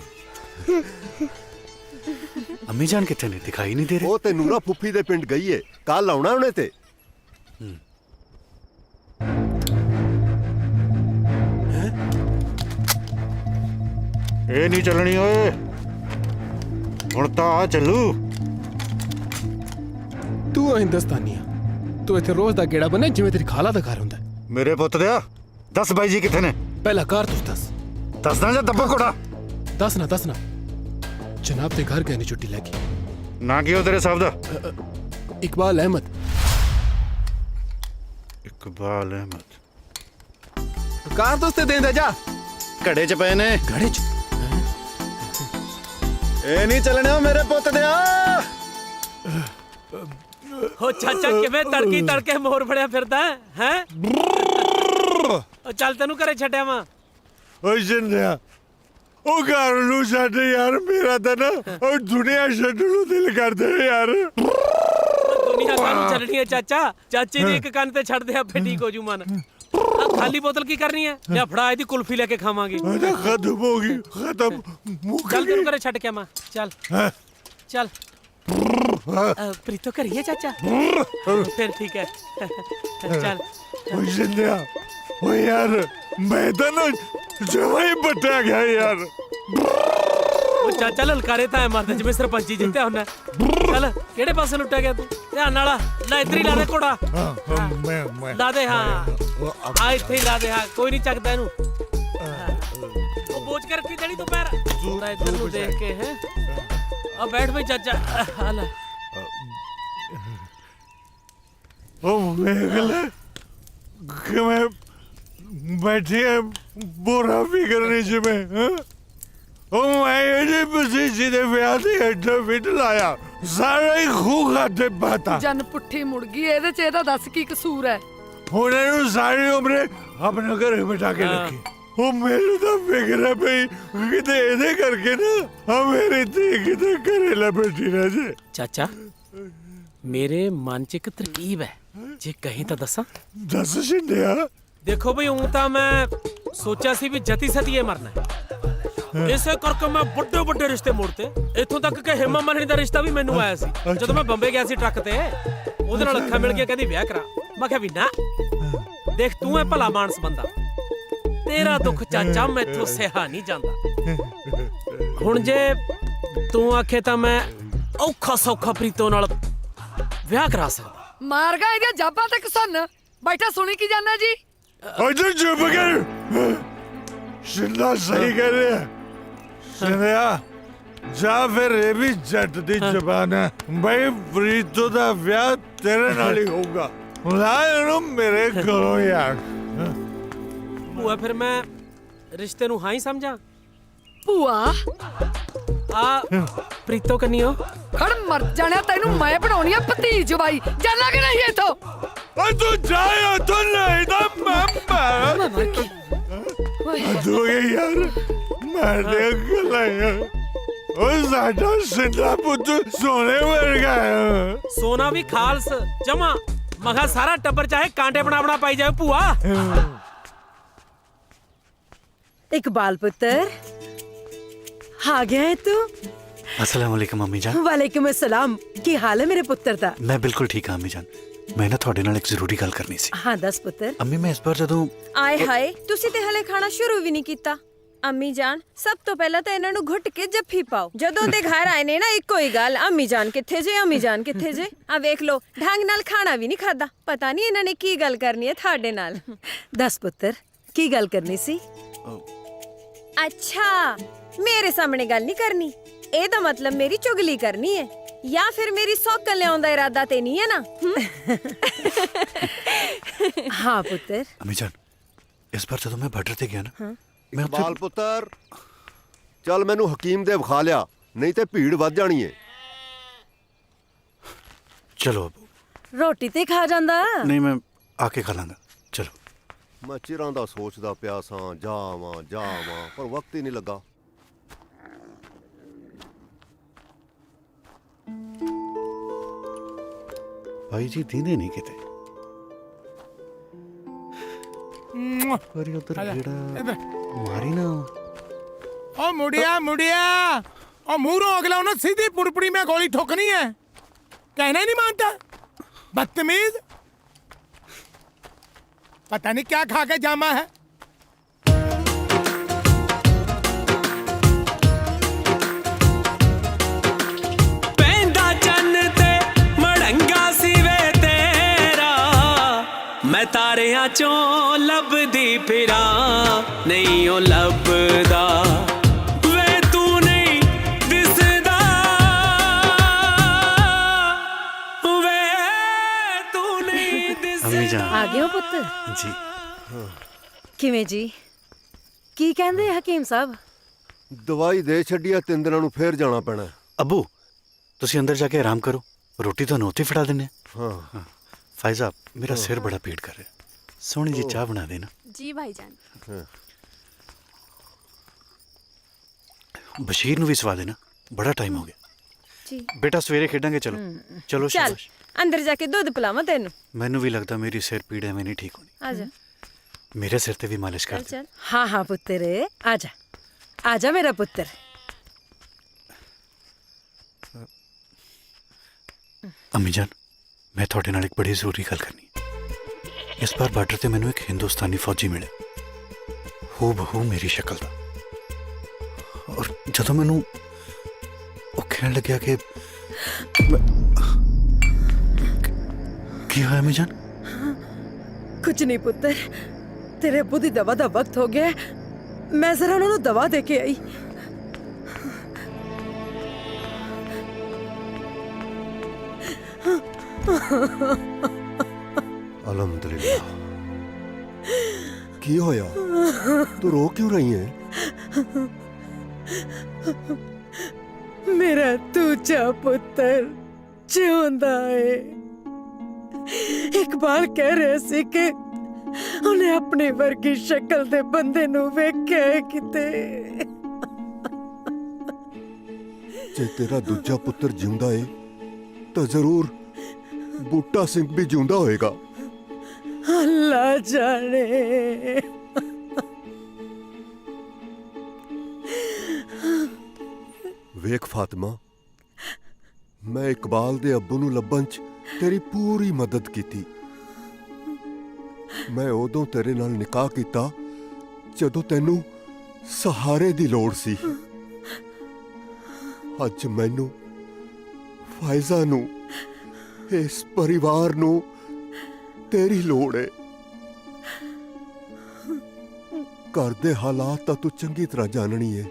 अम्मी जान कितने ने दिखाई नहीं दे रहे? ਉਹ ਤੇ ਨੂਰਾ ਫੁੱਫੀ ਦੇ ਪਿੰਡ ਗਈ ਏ, ਕੱਲ ਆਉਣਾ ਉਹਨੇ ਤੇ। ਇਹ ਨਹੀਂ ਚੱਲਣੀ ਓਏ, ਹੁਣ ਤਾਂ ਆ ਚੱਲੂ। ਤੂੰ ਹਿੰਦੁਸਤਾਨੀ ਆ, ਤੂੰ ਇੱਥੇ ਰੋਜ਼ ਦਾ ਗੇੜਾ ਬਣੇ ਜਿਵੇਂ ਤੇਰੀ ਖਾਲਾ ਦਾ ਘਰ ਹੁੰਦਾ। ਮੇਰੇ ਪੁੱਤ ਦਿਆ ਦੱਸ ਬਾਈ ਜੀ ਕਿੱਥੇ ਨੇ? ਪਹਿਲਾਂ ਘਰ ਤੂੰ ਦੱਸ। ਦੱਸਦਾ ਜਾਂ ਦੱਬਾ ਕੋੜਾ? ਦੱਸਣਾ ਜਨਾਬ ਦੇ ਘਰ ਗਏ ਨੇ ਛੁੱਟੀ ਲੈ ਕੇ। ਨਾ ਕੀ ਹੋ ਤੇਰੇ ਸਾਹਿਬ ਦਾ? ਇਕਬਾਲ ਅਹਿਮਦ। ਇਕਬਾਲ ਅਹਿਮਦ ਕਾਰ ਦੋਸਤੇ ਦੇਂਦਾ ਜਾ। ਘੜੇ ਚ ਪਏ ਨੇ। ਘੜੇ ਚ ਇਹ ਨਹੀਂ ਚੱਲਣਾ ਮੇਰੇ ਪੁੱਤ ਦਿਆ। ਹੋ ਚਾਚਾ ਕਿਵੇਂ ਤੜਕੇ ਮੋਰ ਫੜਿਆ ਫਿਰਦਾ ਹੈ? ਚੱਲ ਤੈਨੂੰ ਘਰੇ ਛੱਡਿਆ ਵਾਂ। ਓਏ ਜਿੰਦਿਆ ਉਹ ਘਰ ਨੂੰ ਛੱਡ ਯਾਰ, ਮੇਰਾ ਤਾਂ ਨਾ ਉਹ ਦੁਨੀਆ ਛੱਡਣ ਨੂੰ ਦਿਲ ਕਰਦਾ ਯਾਰ। ਦੁਨੀਆ ਕਾਹਨੂੰ ਛੱਡਣੀ ਹੈ ਚਾਚਾ? ਚਾਚੇ ਦੀ ਇੱਕ ਕੰਨ ਤੇ ਛੱਡ ਦੇ, ਆਪੇ ਠੀਕ ਹੋ ਜੂ ਮਨ। ਆ ਖਾਲੀ ਬੋਤਲ ਕੀ ਕਰਨੀ ਹੈ? ਲਿਆ ਫੜਾ, ਇਹਦੀ ਕੁਲਫੀ ਲੈ ਕੇ ਖਾਵਾਂਗੇ। ਖਤਮ ਹੋ ਗਈ, ਖਤਮ। ਚੱਲ ਤੈਨੂੰ ਘਰੇ ਛੱਡ ਕੇ ਆਵਾਂ। ਚੱਲ ਚੱਲ। ਪ੍ਰੀਤੋ ਕਰੀਏ ਚਾਚਾ? ਫਿਰ ਠੀਕ ਹੈ ਚੱਲ। ਓਏ ਜਿੰਦਿਆ ਓਏ ਯਾਰ ਮੈਂ ਤਾਂ ਨਾ ਜਮਾਂ ਹੀ ਪੱਟਿਆ ਗਿਆ ਯਾਰ। ਉਹ ਚਾਚਾ ਲਲਕਾਰੇ ਤਾਂ ਮਰਦਾ ਜਿਵੇਂ ਸਰਪੰਚੀ ਜਿੱਤਿਆ ਹੁੰਦਾ। ਚੱਲ ਕਿਹੜੇ ਪਾਸੇ ਲੁੱਟਿਆ ਗਿਆ ਤੂੰ? ਧਿਆਨ ਨਾਲ ਲੈ, ਇੱਧਰ ਹੀ ਲਾ ਦੇ ਘੋੜਾ। ਮੈਂ ਲਾ ਦੇ। ਹਾਂ ਆ ਇੱਥੇ ਹੀ ਲਾ ਦੇ। ਹਾਂ ਕੋਈ ਨਹੀਂ ਚੱਕਦਾ ਇਹਨੂੰ। ਉਹ ਬੋਝ ਕੇ ਰੱਖੀ ਦੇਣੀ ਤੂੰ ਪੈਰ। ਥੋੜਾ ਇੱਧਰ ਨੂੰ ਦੇਖ ਕੇ ਹੈ। ਆ ਬੈਠ ਬਈ ਚਾਚਾ। ਆ ਲੈ। ਉਹ ਵੇਖ ਲੈ ਕਿਵੇਂ ਬੈਠੀ ਹੈ ਬੁਰਾ ਫਿਕਰ ਜਿਵੇਂ। ਉਹ ਮੈਂ ਇਹਦੇ ਪਸੀਨੇ ਦੇ ਵਿਆਹ ਤੇ ਐਡਾ ਵਿਡ ਲਾਇਆ, ਸਾਰਾ ਹੀ ਖੂਹ ਖਾਤੇ ਪਾਤਾ। ਜਨ ਪੁੱਠੀ ਮੁੜ ਗਈ ਇਹਦੇ ਚ। ਇਹਦਾ ਦੱਸ ਕੀ ਕਸੂਰ ਹੈ? ਹੁਣ ਇਹਨੂੰ ਸਾਰੀ ਉਮਰ ਆਪਣੇ ਘਰੇ ਬਿਠਾ ਕੇ ਰੱਖੀ। ਉਹ ਮੈਨੂੰ ਤਾਂ ਫਿਕਰ ਹੈ ਪਈ ਕਿਤੇ ਇਹਦੇ ਕਰਕੇ ਨਾ ਮੇਰੀ ਧੀ ਕਿਤੇ ਘਰੇ ਲੈ ਬੈਠੀ ਰਹਿ ਜੇ। ਚਾਚਾ ਮੇਰੇ ਮਨ 'ਚ ਇੱਕ ਤਰਕੀਬ ਹੈ, ਜੇ ਕਹੀਂ ਤਾਂ ਦੱਸਾਂ? ਦੱਸ ਸ਼ਿੰਦਿਆ। ਦੇਖੋ ਬਈ ਹੁਣ ਤਾਂ ਮੈਂ ਸੋਚਿਆ ਸੀ ਵੀ ਜਤੀ ਸਤੀਏ ਮਰਨਾ ਹੈ। ਇਸੇ ਕਰਕੇ ਮੈਂ ਵੱਡੇ ਰਿਸ਼ਤੇ ਮੋੜਤੇ। ਇੱਥੋਂ ਤੱਕ ਕਿ ਹੇਮਾ ਮਾਲਿਨੀ ਦਾ ਰਿਸ਼ਤਾ ਵੀ ਮੈਨੂੰ ਆਇਆ ਸੀ ਜਦੋਂ ਮੈਂ ਬੰਬੇ ਗਿਆ ਸੀ ਟਰੱਕ ਤੇ। ਉਹਦੇ ਨਾਲ ਅੱਖਾਂ ਮਿਲ ਗਿਆ, ਕਹਿੰਦੀ ਵਿਆਹ ਕਰਾ। ਮੈਂ ਕਿਹਾ ਵੀ ਨਾ, ਦੇਖ ਤੂੰ ਹੈ ਭਲਾ ਮਾਨਸ ਬੰਦਾ, ਤੇਰਾ ਦੁੱਖ ਚਾਚਾ ਮੈਥੋਂ ਸਹਾ ਨਹੀਂ ਜਾਂਦਾ। ਹੁਣ ਜੇ ਤੂੰ ਆਖੇ ਤਾਂ ਮੈਂ ਔਖਾ ਸੌਖਾ ਪ੍ਰੀਤੋ ਨਾਲ ਵਿਆਹ ਕਰਾ ਸਕਦਾ। ਮਾਰ ਗਾ ਇਹਦੀਆਂ ਜਾਬਾਂ ਤੇ ਕਿਸਨ ਬੈਠਾ ਸੁਣੀ ਕੀ ਜਾਂਦਾ ਜੀ? ਅਜੇ ਚੁੱਪ ਕਰ। ਸ਼ਿੰਦਾ ਸਹੀ ਕਹਿ ਰਿਹਾ। ਸ਼ਿੰਦਿਆ ਜਾਂ ਫਿਰ ਇਹ ਵੀ ਜੱਟ ਦੀ ਜ਼ਬਾਨ ਹੈ ਬਈ ਪ੍ਰੀਤੋ ਦਾ ਵਿਆਹ ਤੇਰੇ ਨਾਲ ਹੀ ਹੋਊਗਾ। ਲਾ ਇਹਨੂੰ ਮੇਰੇ ਕੋਲੋਂ ਯਾਰ। ਭੂਆ ਫਿਰ ਮੈਂ ਰਿਸ਼ਤੇ ਨੂੰ ਹਾਂ ਹੀ ਸਮਝਾਂ? ਭੂਆ ਆ ਪ੍ਰੀਤੋ ਕੰਨੀਓ ਖੜ ਮਰ ਜਾਣਿਆ, ਤੈਨੂੰ ਮੈਂ ਬਣਾਉਣੀ ਆ ਭਤੀਜ ਬਾਈ। ਜਾਣਾ ਕਿ ਨਹੀਂ ਇੱਥੋਂ? ਓਏ ਤੂੰ ਜਾਇਆ ਤੂੰ ਨਹੀਂ ਤਾਂ ਮੈਂ ਅਦੋਗੇ ਯਾਰ ਮਾਰ ਦੇ ਗਲਾਇਆ। ਓਏ ਸਾਡਾ ਸਿੰਦਾ ਪੁੱਤ ਸੋਨੇ ਵਰਗਾ ਹੈ। ਸੋਨਾ ਵੀ ਖਾਲਸ ਜਮਾ। ਮਗਾ ਸਾਰਾ ਟੱਬਰ ਚਾਹੇ ਕਾਂਟੇ ਬਣਾ ਪਾਈ ਜਾਵੇ। ਭੂਆ इकबाल पुत्र आ गया है तू? अस्सलाम वालेकुम अम्मी जान। वालेकुम अस्सलाम। की हाल है मेरे पुत्र दा? मैं बिल्कुल ठीक हाँ अम्मी जान। मैं ना ਤੁਹਾਡੇ ਨਾਲ ਇੱਕ ਜ਼ਰੂਰੀ ਗੱਲ ਕਰਨੀ ਸੀ। हाँ दस पुत्र। अम्मी मैं इस बार ਜਦੋਂ ਆਏ ਹਾਏ, ਤੁਸੀਂ ਤੇ ਹਲੇ ਖਾਣਾ ਸ਼ੁਰੂ ਵੀ ਨਹੀਂ ਕੀਤਾ। ਅੰਮੀ ਜਾਨ, ਸਭ ਤੋਂ ਪਹਿਲਾਂ ਤਾਂ ਇਹਨਾਂ ਨੂੰ ਘੁੱਟ ਕੇ ਜੱਫੀ ਪਾਓ। ਜਦੋਂ ਦੇ ਘਰ ਆਏ ਨੇ ਨਾ ਇੱਕੋ ਹੀ ਗੱਲ, ਅੰਮੀ ਜਾਨ ਕਿੱਥੇ ਜੇ, ਅੰਮੀ ਜਾਨ ਕਿੱਥੇ ਜੇ। ਆ ਵੇਖ ਲੋ, ਢੰਗ ਨਾਲ ਖਾਣਾ ਵੀ ਨਹੀਂ ਖਾਦਾ। ਪਤਾ ਨਹੀਂ ਇਹਨਾਂ ਨੇ ਕੀ ਗੱਲ ਕਰਨੀ ਹੈ ਤੁਹਾਡੇ ਨਾਲ। दस पुत्र की गल करनी सी? अच्छा मेरे सामने गल नहीं करनी, ਇਹਦਾ ਮਤਲਬ ਮੇਰੀ ਚੁਗਲੀ ਕਰਨੀ ਹੈ ਜਾਂ ਫਿਰ ਮੇਰੀ ਸੌਕਲ ਲਿਆਉਣ ਦਾ ਇਰਾਦਾ ਤੇ ਨਹੀਂ ਹੈ ਨਾ? हाँ पुत्र। अम्मी जान इस बार ਜਦੋਂ ਮੈਂ ਬਾਰਡਰ ਤੇ ਗਿਆ ਨਾ ਮੈਂ ਇਕਬਾਲ ਪੁੱਤਰ ਚੱਲ ਮੈਨੂੰ ਹਕੀਮ ਦੇ ਵਿਖਾ ਲਿਆ, ਨਹੀਂ ਤੇ ਭੀੜ ਵੱਧ ਜਾਣੀ ਏ। ਚਲੋ रोटी ते खा जांदा? ਨਹੀਂ ਮੈਂ ਆ ਕੇ ਖਾ ਲਾਂਗਾ। ਚਲੋ ਮੈਂ ਚਿਰਾਂ ਦਾ ਸੋਚਦਾ ਪਿਆ ਸਾਂ ਜਾਵਾਂ ਪਰ ਵਕਤ ਹੀ ਨਹੀਂ ਲੱਗਾ। ਬਾਈ ਜੀ ਦੀਂਦੇ ਨਹੀਂ ਕਿਤੇ। ਪਰ ਉਧਰ ਜਿਹੜਾ ਮਾਰੀ ਨਾ। ओ मुड़िया मुड़िया, ओ मुंह अगला ना सीधी पुड़पुड़ी में गोली ठोकनी है, कहना ही नहीं मानता, बदतमीज। पता नहीं क्या खा के जामा है। ਪੈਂਦਾ ਚੰਨ ਤੇ ਮੜੰਗਾ ਸੀ ਵੇ ਤੇਰਾ, ਮੈਂ ਤਾਰਿਆਂ ਚੋਂ ਲੱਭਦੀ ਫਿਰਾਂ, ਨਹੀਂ ਉਹ ਲੱਭਦਾ ਵੇ ਤੂੰ ਨਹੀਂ ਦਿਸਦਾ, ਵੇ ਤੂੰ ਨਹੀਂ ਦਿਸਦਾ। ਆ ਗਏ ਹੋ ਪੁੱਤ ਜੀ। ਕਿਵੇਂ ਜੀ? ਕੀ ਕਹਿੰਦੇ ਹਕੀਮ ਸਾਹਿਬ? ਦਵਾਈ ਦੇ ਛੱਡੀ ਆ, 3 ਦਿਨਾਂ ਨੂੰ ਫੇਰ ਜਾਣਾ ਪੈਣਾ। ਅੱਬੂ ਤੁਸੀਂ ਅੰਦਰ ਜਾ ਕੇ ਆਰਾਮ ਕਰੋ, ਰੋਟੀ ਤੁਹਾਨੂੰ ਉੱਥੇ ਫੜਾ ਦਿੰਨੇ। ਹਾਂ ਫਾਇਜ਼ਾ ਮੇਰਾ ਸਿਰ ਬੜਾ ਪੀੜ ਕਰ ਰਿਹਾ, ਸੋਹਣੀ ਜੀ ਚਾਹ ਬਣਾ ਦੇਣਾ। जी भाईजान। ਬਸ਼ੀਰ ਨੂੰ ਵੀ ਸਵਾ ਦੇਣਾ, ਬੜਾ ਟਾਈਮ ਹੋ ਗਿਆ। ਜੀ ਬੇਟਾ ਸਵੇਰੇ ਖੇਡਾਂਗੇ, ਚਲੋ ਚਲੋ। ਚੱਲ ਸ਼ਾਬਾਸ਼। ਅੰਦਰ ਜਾ ਕੇ ਦੁੱਧ ਪਿਲਾਵਾਂ ਤੈਨੂੰ। ਮੈਨੂੰ ਵੀ ਲੱਗਦਾ ਮੇਰੀ ਸਿਰ ਪੀੜ ਐਵੇਂ ਨਹੀਂ ਠੀਕ ਹੋਣੀ। ਆ ਜਾ ਮੇਰੇ ਸਿਰ ਤੇ ਵੀ ਮਾਲਿਸ਼ ਕਰ ਦੇ। ਚੱਲ। ਹਾਂ ਹਾਂ ਪੁੱਤਰ ਆ ਜਾ, ਆ ਜਾ ਮੇਰਾ ਪੁੱਤਰ। ਅੰਮੀ ਜਾਨ, ਮੈਂ ਤੁਹਾਡੇ ਨਾਲ ਇੱਕ ਬੜੀ ਜ਼ਰੂਰੀ ਗੱਲ ਕਰਨੀ ਹੈ। ਇਸ ਵਾਰ ਬਾਰਡਰ ਤੇ ਮੈਨੂੰ ਇੱਕ ਹਿੰਦੁਸਤਾਨੀ ਫੌਜੀ ਮਿਲਿਆ, ਹੂ ਬਹੂ ਮੇਰੀ ਸ਼ਕਲ ਦਾ। ਔਰ ਜਦੋਂ ਮੈਨੂੰ ਉਹ ਕਹਿਣ ਲੱਗਿਆ ਕਿ ਕੀ ਹੋਇਆ ਅੰਮੀ ਜਾਨ? ਕੁਝ ਨਹੀਂ ਪੁੱਤਰ, ਤੇਰੇ ਅੱਬੂ ਦੀ ਦਵਾ ਦਾ ਵਕਤ ਹੋ ਗਿਆ, ਮੈਂ ਜ਼ਰਾ ਉਹਨਾਂ ਨੂੰ ਦਵਾ ਦੇ ਕੇ ਆਈ। ਅਲਹਮਦੁਲਿਲਾ। ਕੀ ਹੋਇਆ? ਤੂੰ ਰੋ ਕਿਉਂ ਰਹੀ ਹੈ? ਮੇਰਾ ਦੂਜਾ ਪੁੱਤਰ ਜਿਉਂਦਾ ਏ। ਇਕਬਾਲ ਕਹਿ ਰਿਹਾ ਸੀ ਕਿ ਉਹਨੇ ਆਪਣੀ ਵਰਗੀ ਸ਼ਕਲ ਦੇ ਬੰਦੇ ਨੂੰ ਵੇਖਿਆ ਕਿਤੇ। ਜੇ ਤੇਰਾ ਦੂਜਾ ਪੁੱਤਰ ਜਿਉਂਦਾ ਏ ਤਾਂ ਜ਼ਰੂਰ ਬੂਟਾ ਸਿੰਘ ਵੀ ਜਿਉਂਦਾ ਹੋਏਗਾ। ਅੱਲਾ ਜਾਣੇ। ਵੇਖ ਫਾਤਿਮਾ, ਮੈਂ ਇਕਬਾਲ ਦੇ ਅੱਬੂ ਨੂੰ ਲੱਭਣ 'ਚ ਤੇਰੀ ਪੂਰੀ ਮਦਦ ਕੀਤੀ। ਮੈਂ ਉਦੋਂ ਤੇਰੇ ਨਾਲ ਨਿਕਾਹ ਕੀਤਾ ਜਦੋਂ ਤੈਨੂੰ ਸਹਾਰੇ ਦੀ ਲੋੜ ਸੀ। ਅੱਜ ਮੈਨੂੰ, ਫਾਇਜ਼ਾ ਨੂੰ, ਇਸ ਪਰਿਵਾਰ ਨੂੰ ਤੇਰੀ ਲੋੜ ਹੈ। ਘਰ ਦੇ ਹਾਲਾਤ ਤਾਂ ਤੂੰ ਚੰਗੀ ਤਰ੍ਹਾਂ ਜਾਣਨੀ ਹੈ।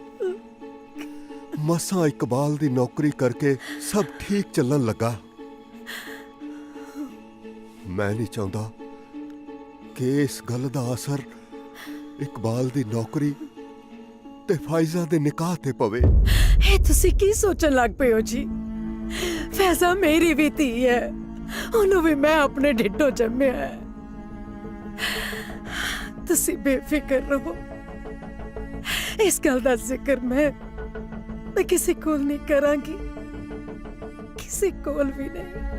ਮਸਾਂ ਇਕਬਾਲ ਦੀ ਨੌਕਰੀ ਕਰਕੇ ਸਭ ਠੀਕ ਚੱਲਣ ਲੱਗਾ। ਮੈਂ ਨਹੀਂ ਚਾਹੁੰਦਾ ਕਿ ਇਸ ਗੱਲ ਦਾ ਅਸਰ ਇਕਬਾਲ ਦੀ ਨੌਕਰੀ ਤੇ ਫਾਇਜ਼ਾ ਦੇ ਨਿਕਾਹ ਤੇ ਪਵੇ। ਇਹ ਤੁਸੀਂ ਕੀ ਸੋਚਣ ਲੱਗ ਪਏ ਹੋ ਜੀ? ਫੈਜ਼ਾ ਮੇਰੀ ਵੀ ਧੀ ਹੈ, ਉਹਨੂੰ ਵੀ ਮੈਂ ਆਪਣੇ ਢਿੱਡੋਂ ਜੰਮਿਆ ਹੈ। ਤੁਸੀਂ ਬੇਫਿਕਰ ਰਹੋ, ਇਸ ਗੱਲ ਦਾ ਜ਼ਿਕਰ ਮੈਂ ਕਿਸੇ ਕੋਲ ਨਹੀਂ ਕਰਾਂਗੀ, ਕਿਸੇ ਕੋਲ ਵੀ ਨਹੀਂ।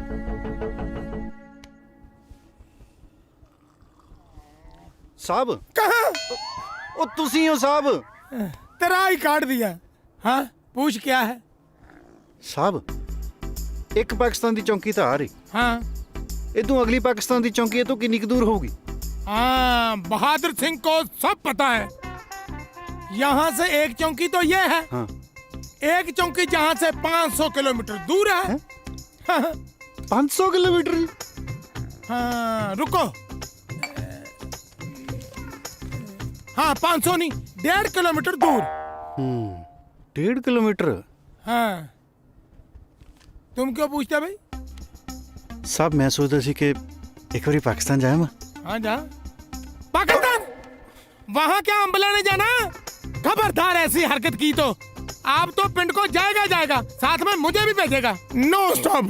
साहब ओ तुसी हो साहब? तेरा ही काट दिया। हाँ पूछ क्या है? साहब एक पाकिस्तान दी चौकी तो आ रही। हाँ। इदू अगली पाकिस्तान दी चौकी है तो कितनी दूर होगी? हाँ, बहादुर सिंह को सब पता है। यहाँ से एक चौकी तो ये है। हाँ। एक चौकी जहाँ से 500 किलोमीटर दूर है। 500 किलोमीटर? हाँ रुको। हाँ 500 नहीं, 1.5 किलोमीटर दूर। 1.5 किलोमीटर? हाँ। तुम क्यों पूछते भाई? साहब मैं सोचता सी कि एक बार पाकिस्तान जाया मैं। हाँ जा। पाकिस्तान? वहाँ क्या अम्बला ने जाना? खबरदार ऐसी हरकत की तो आप तो पिंड को जाएगा, साथ में मुझे भी भेजेगा। No stop.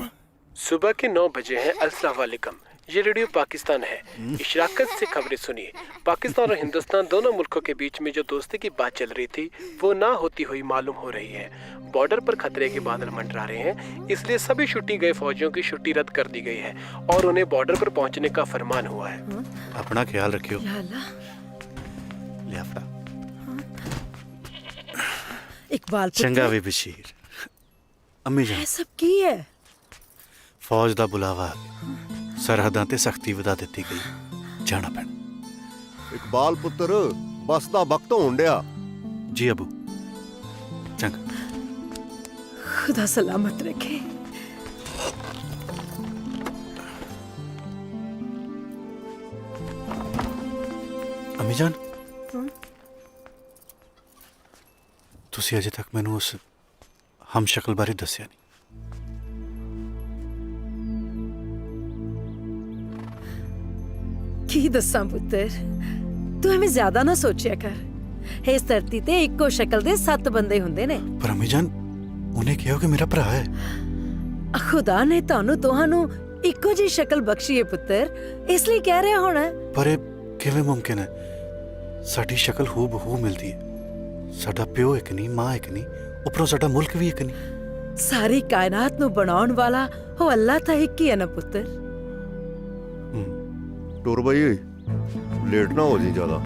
सुबह के 9 बजे हैं। अस्सलाम वालेकुम। ये रेडियो पाकिस्तान है। इशराकत से खबरें सुनिए। पाकिस्तान और हिंदुस्तान दोनों मुल्कों के बीच में जो दोस्ती की बात चल रही थी वो ना होती हुई मालूम हो रही है। बॉर्डर पर खतरे के बादल मंडरा रहे हैं, इसलिए सभी छुट्टी गए फौजियों की छुट्टी रद्द कर दी गई है और उन्हें बॉर्डर पर पहुंचने का फरमान हुआ है। अपना ख्याल रखियो। इकबाल चंगा वे बशीर। अम्मी जान सब की है फौज दा बुलावा आ गया, सरहदां ते सख्ती वधा दित्ती गई, जाना पैना। इकबाल पुत्र बस दा वक्त होण डिया। जी अबू, चंगा। खुदा सलामत रखे। अम्मी जान तुसी अजे तक मैनू उस हम शक्ल बारे दस्या नहीं। की दस्सां पुत्तर, तू हमें ज्यादा ना सोचिया कर। इस धरती ते इक्को शक्ल दे 7 बंदे हुंदे ने। पर अम्मी जान उन्हें कहो कि मेरा भरा है। खुदा ने तानू तोहानू इक्को जी शक्ल बख्शी है पुत्तर, इसलिए कह रहा होना। पर ये किवें मुमकिन है? साडी शक्ल हू बहू मिलती है। साडा प्यो एक नहीं, मां एक नहीं, उपरों साडा मुल्क भी एक नहीं। सारी कायनात नू बनाउण वाला हो अल्लाह ता एक ही है ना पुत्तर। टुर भाई लेट ना हो जी ज्यादा।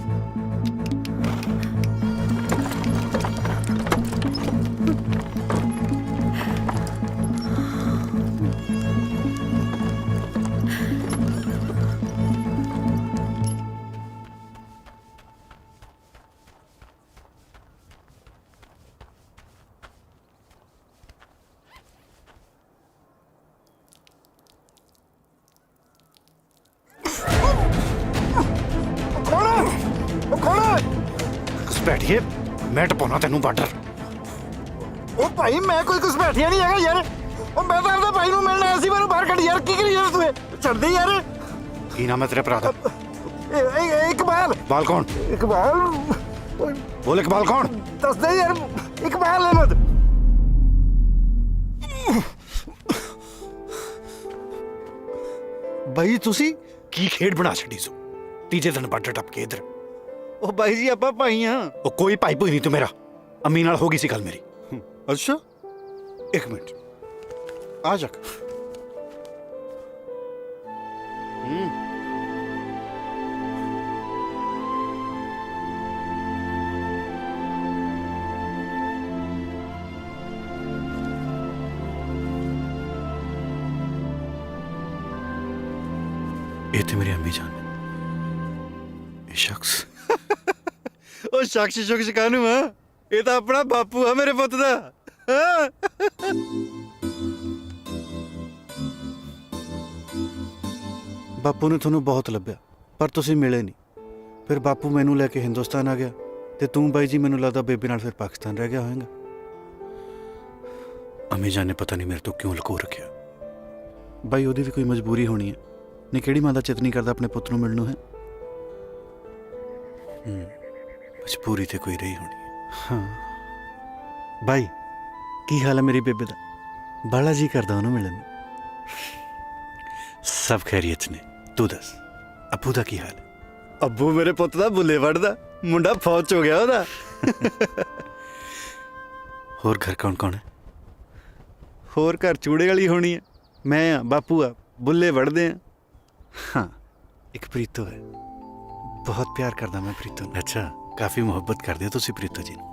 बैठिए, मैं टपाना तेनू बार्डर। ओ भाई मैं कोई घुसपैठिया नहीं है यार। ओ मैं तो अपने भाई नू मिलना आया सी, मैनू बाहर कढ़ यार। की करी यार तू? छड़ दे यार। की नाम है तेरे भरा दा? इकबाल। इकबाल कौन? इकबाल बोल, इकबाल कौन? दस दे यार। इकबाल अहमद। भाई तुसी की खेड बना छड़ी सो? तीजे दिन बार्डर टप के इधर। ओ भाई जी ਆਪਾਂ ਭਾਈ ਆ। ओ कोई भाई भूई नहीं तू मेरा। अम्मी नाल हो गई सी गल मेरी। अच्छा एक मिनट आ जा। ये थे मेरी अम्मी जान। ये शख्स ਉਹ ਸ਼ਖਸ ਕਾਹਨੂੰ ਆ? ਇਹ ਤਾਂ ਆਪਣਾ ਬਾਪੂ ਆ ਮੇਰੇ ਪੁੱਤ ਦਾ। ਬਾਪੂ ਨੇ ਤੁਹਾਨੂੰ ਬਹੁਤ ਲੱਭਿਆ ਪਰ ਤੁਸੀਂ ਮਿਲੇ ਨਹੀਂ। ਫਿਰ ਬਾਪੂ ਮੈਨੂੰ ਲੈ ਕੇ ਹਿੰਦੁਸਤਾਨ ਆ ਗਿਆ ਤੇ ਤੂੰ ਬਾਈ ਜੀ ਮੈਨੂੰ ਲੱਗਦਾ ਬੇਬੇ ਨਾਲ ਫਿਰ ਪਾਕਿਸਤਾਨ ਰਹਿ ਗਿਆ ਹੋਵੇਗਾ। ਅਮੀ ਜਾਨ ਨੇ ਪਤਾ ਨਹੀਂ ਮੇਰੇ ਤੋਂ ਕਿਉਂ ਲੁਕੋ ਰੱਖਿਆ। ਬਾਈ ਉਹਦੀ ਵੀ ਕੋਈ ਮਜਬੂਰੀ ਹੋਣੀ ਹੈ। ਨਹੀਂ ਕਿਹੜੀ ਮਾਂ ਦਾ ਚਿੱਤ ਨਹੀਂ ਕਰਦਾ ਆਪਣੇ ਪੁੱਤ ਨੂੰ ਮਿਲਣ ਨੂੰ ਹੈ। मजबूरी तो कोई रही होनी है। हाँ भाई की हाल है मेरी बेबे दा? बाला जी करदा उन्होंने मिलन। सब खैरियत ने। तू दस अबू दा की हाल है? अबू मेरे पुत दा बुले वड़दा, मुंडा फौज च हो गया ओदा। होर घर कौन कौन है? होर घर चूड़े वाली होनी है। मैं आ, बापू आ, बुले वड़दे हैं। हाँ एक प्रीतो है, बहुत प्यार करदा मैं प्रीतो। अच्छा काफी मुहब्बत करदे हो तुसी प्रीतो जी नूं।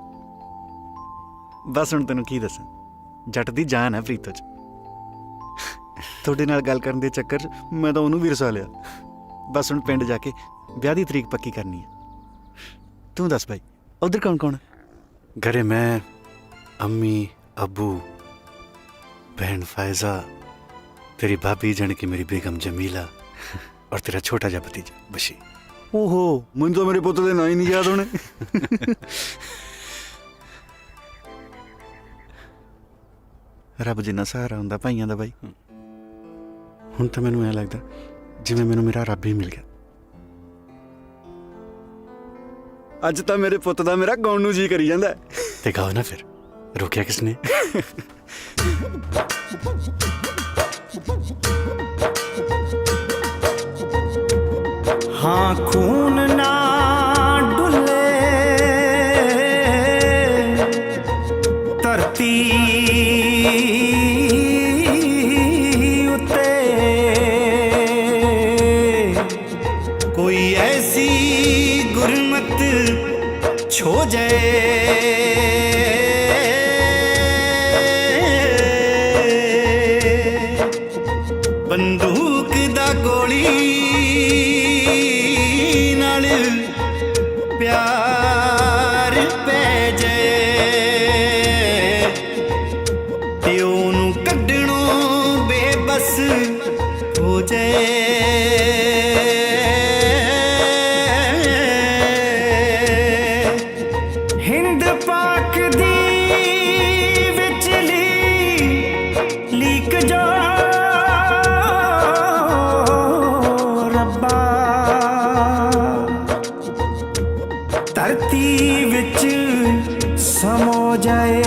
बस हुण तैनूं की दसां, जट दी जान है प्रीतो च। तुहाडे नाल गल करन दे चक्कर च मैं तां ओनूं भी रसा लिया। बस हुण पिंड जाके ब्याह दी तरीक पक्की करनी है। तू दस भाई उधर कौन कौन है? घरे मैं, अम्मी, अबू, बहन फायजा, तेरी भाभी जाने की मेरी बेगम जमीला और तेरा छोटा जा भतीजा बशीर। ओहो मैं तो मेरे पुत्र दे नाम ही नहीं याद होने। रब जिन्ना सहारा हुंदा भाइयां दा बाई। हुण तां मैनूं ऐ लगदा जिवें मैनूं मेरा रब ही मिल गया। अज तां मेरे पुत दा मेरा गाउण नूं जी करी जांदा है। ते गाओ ना फिर, रोकिया किसने? हाँ खून ना डुले धरती उते कोई ऐसी गुरमत छो जाए बंदूक दा गोली नाल प्यार पै जाए ते ओनू कड्ढणों बेबस हो जाए हिंद पाक दी विचली लीक जो रब्बा धरती विच समो जाए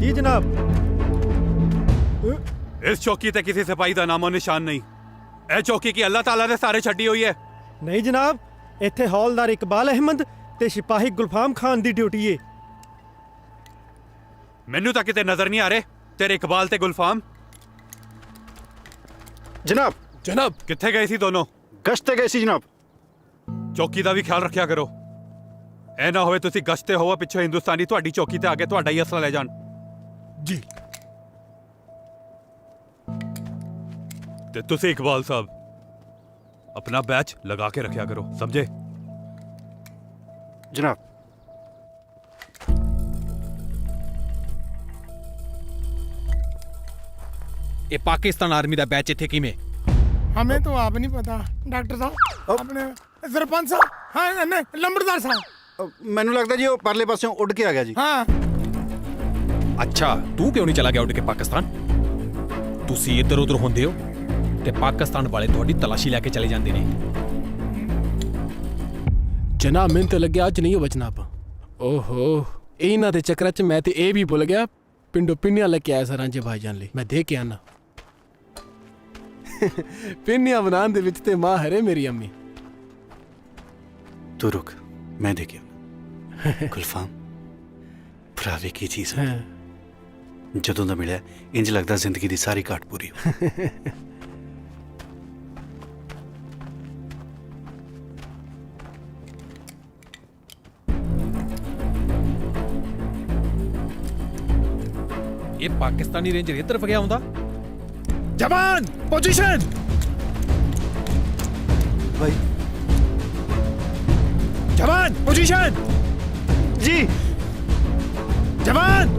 जी जनाब। इस चौकी ते किसी सिपाही का नामो निशान नहीं। ए चौकी की अल्लाह ताला ने सारे छड्डी हुई है। नहीं जनाब, इत्थे हौलदार इकबाल अहमद ते सिपाही गुलफाम खान दी ड्यूटी है। मैनू तो किते नजर नहीं आ रहे तेरे इकबाल ते गुलफाम। जनाब। जनाब किथे गए सी दोनों? गश्त ते गए सी जनाब। चौकी का भी ख्याल रखा करो। ए ना होवे तुसी गश्ते होवा पिछो हिंदुस्तानी तुहाडी चौकी ते आके तुहाडा ही असला ले जान। जी। ते तुसी इकबाल साहब अपना बैच लगा के रखा करो, समझे? जनाब। ये पाकिस्तान आर्मी दा बैच इत्थे किवें? हमें तो आप नहीं पता डॉक्टर साहब। अपने सरपंच साहब, हाँ नहीं लंबड़दार साहब। मैनू लगता जी वो परले पासों उड़ के आ गया जी। हाँ। अच्छा तू क्यों नहीं चला गया उड़ के पाकिस्तान? तुसी इधर उधर होंदे हो ते पाकिस्तान वाले थोड़ी तलाशी लेके चले जाते ने। जनाब मैंने तो लगे अज नहीं हो बचना आप। ओहो ਇਹਨਾਂ ਦੇ ਚੱਕਰਾਂ 'ਚ ਮੈਂ ਤੇ ਇਹ ਵੀ ਭੁੱਲ ਗਿਆ ਪਿੰਡੋਂ ਪਿੰਨੀਆਂ ਲੈ ਕੇ ਆਇਆ ਸਾਂ ਰਾਂਝੇ ਭਾਈਜਾਨ ਲਈ। ਮੈਂ ਦੇ ਕੇ ਆਣਾ। ਪਿੰਨੀਆਂ ਬਣਾਉਣ ਦੇ ਵਿੱਚ ਤੇ ਮਾਹਿਰ ਹੈ ਮੇਰੀ ਅੰਮੀ। ਤੂੰ ਰੁਕ, ਮੈਂ ਦੇ ਕੇ ਗੁਲਫਾਮ ਭਰਾਵੇ ਕੀ ਚੀਜ਼ ਹੈ। ਜਦੋਂ ਦਾ ਮਿਲਿਆ ਇੰਜ ਲੱਗਦਾ ਜ਼ਿੰਦਗੀ ਦੀ ਸਾਰੀ ਘਾਟ ਪੂਰੀ ਹੋ। ਇਹ ਪਾਕਿਸਤਾਨੀ ਰੇਂਜਰ ਇਹ ਤਰਫ ਗਿਆ ਹੁੰਦਾ। जवान पोजीशन। भाई जवान पोजीशन। जी जवान।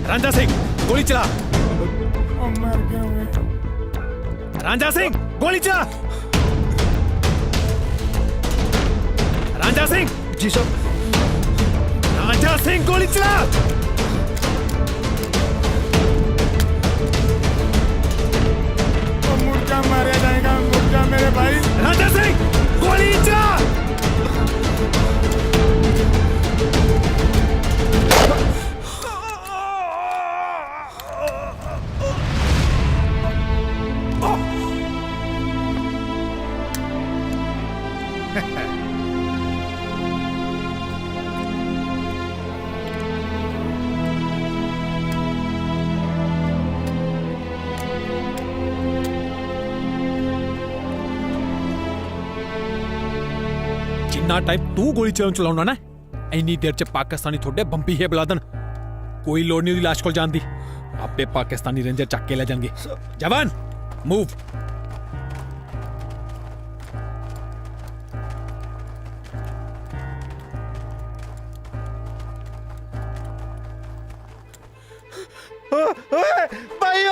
रांझा सिंह गोली चला। रांझा सिंह गोली चला। रांझा सिंह। जी साहब। रांझा सिंह गोली चला। मुर्गा मारा जाएगा, मुर्गा मेरे भाई। रांझा सिंह गोली चला। ਜਿੰਨਾ ਟਾਈਮ ਤੂੰ ਗੋਲੀ ਚਲਾਉਣਾ ਨਾ ਇੰਨੀ ਦੇਰ ਚ ਪਾਕਿਸਤਾਨੀ ਤੁਹਾਡੇ ਬੰਬੀ ਹੈ ਬਲਾਦਨ। ਕੋਈ ਲੋੜ ਨਹੀਂ ਉਹਦੀ ਲਾਸ਼ ਕੋਲ ਜਾਣ ਦੀ। ਆਪੇ ਪਾਕਿਸਤਾਨੀ ਰੇਂਜਰ ਚੱਕ ਕੇ ਲੈ ਜਾਣਗੇ। ਜਵਾਨ ਮੂਵ। ਭਾਈ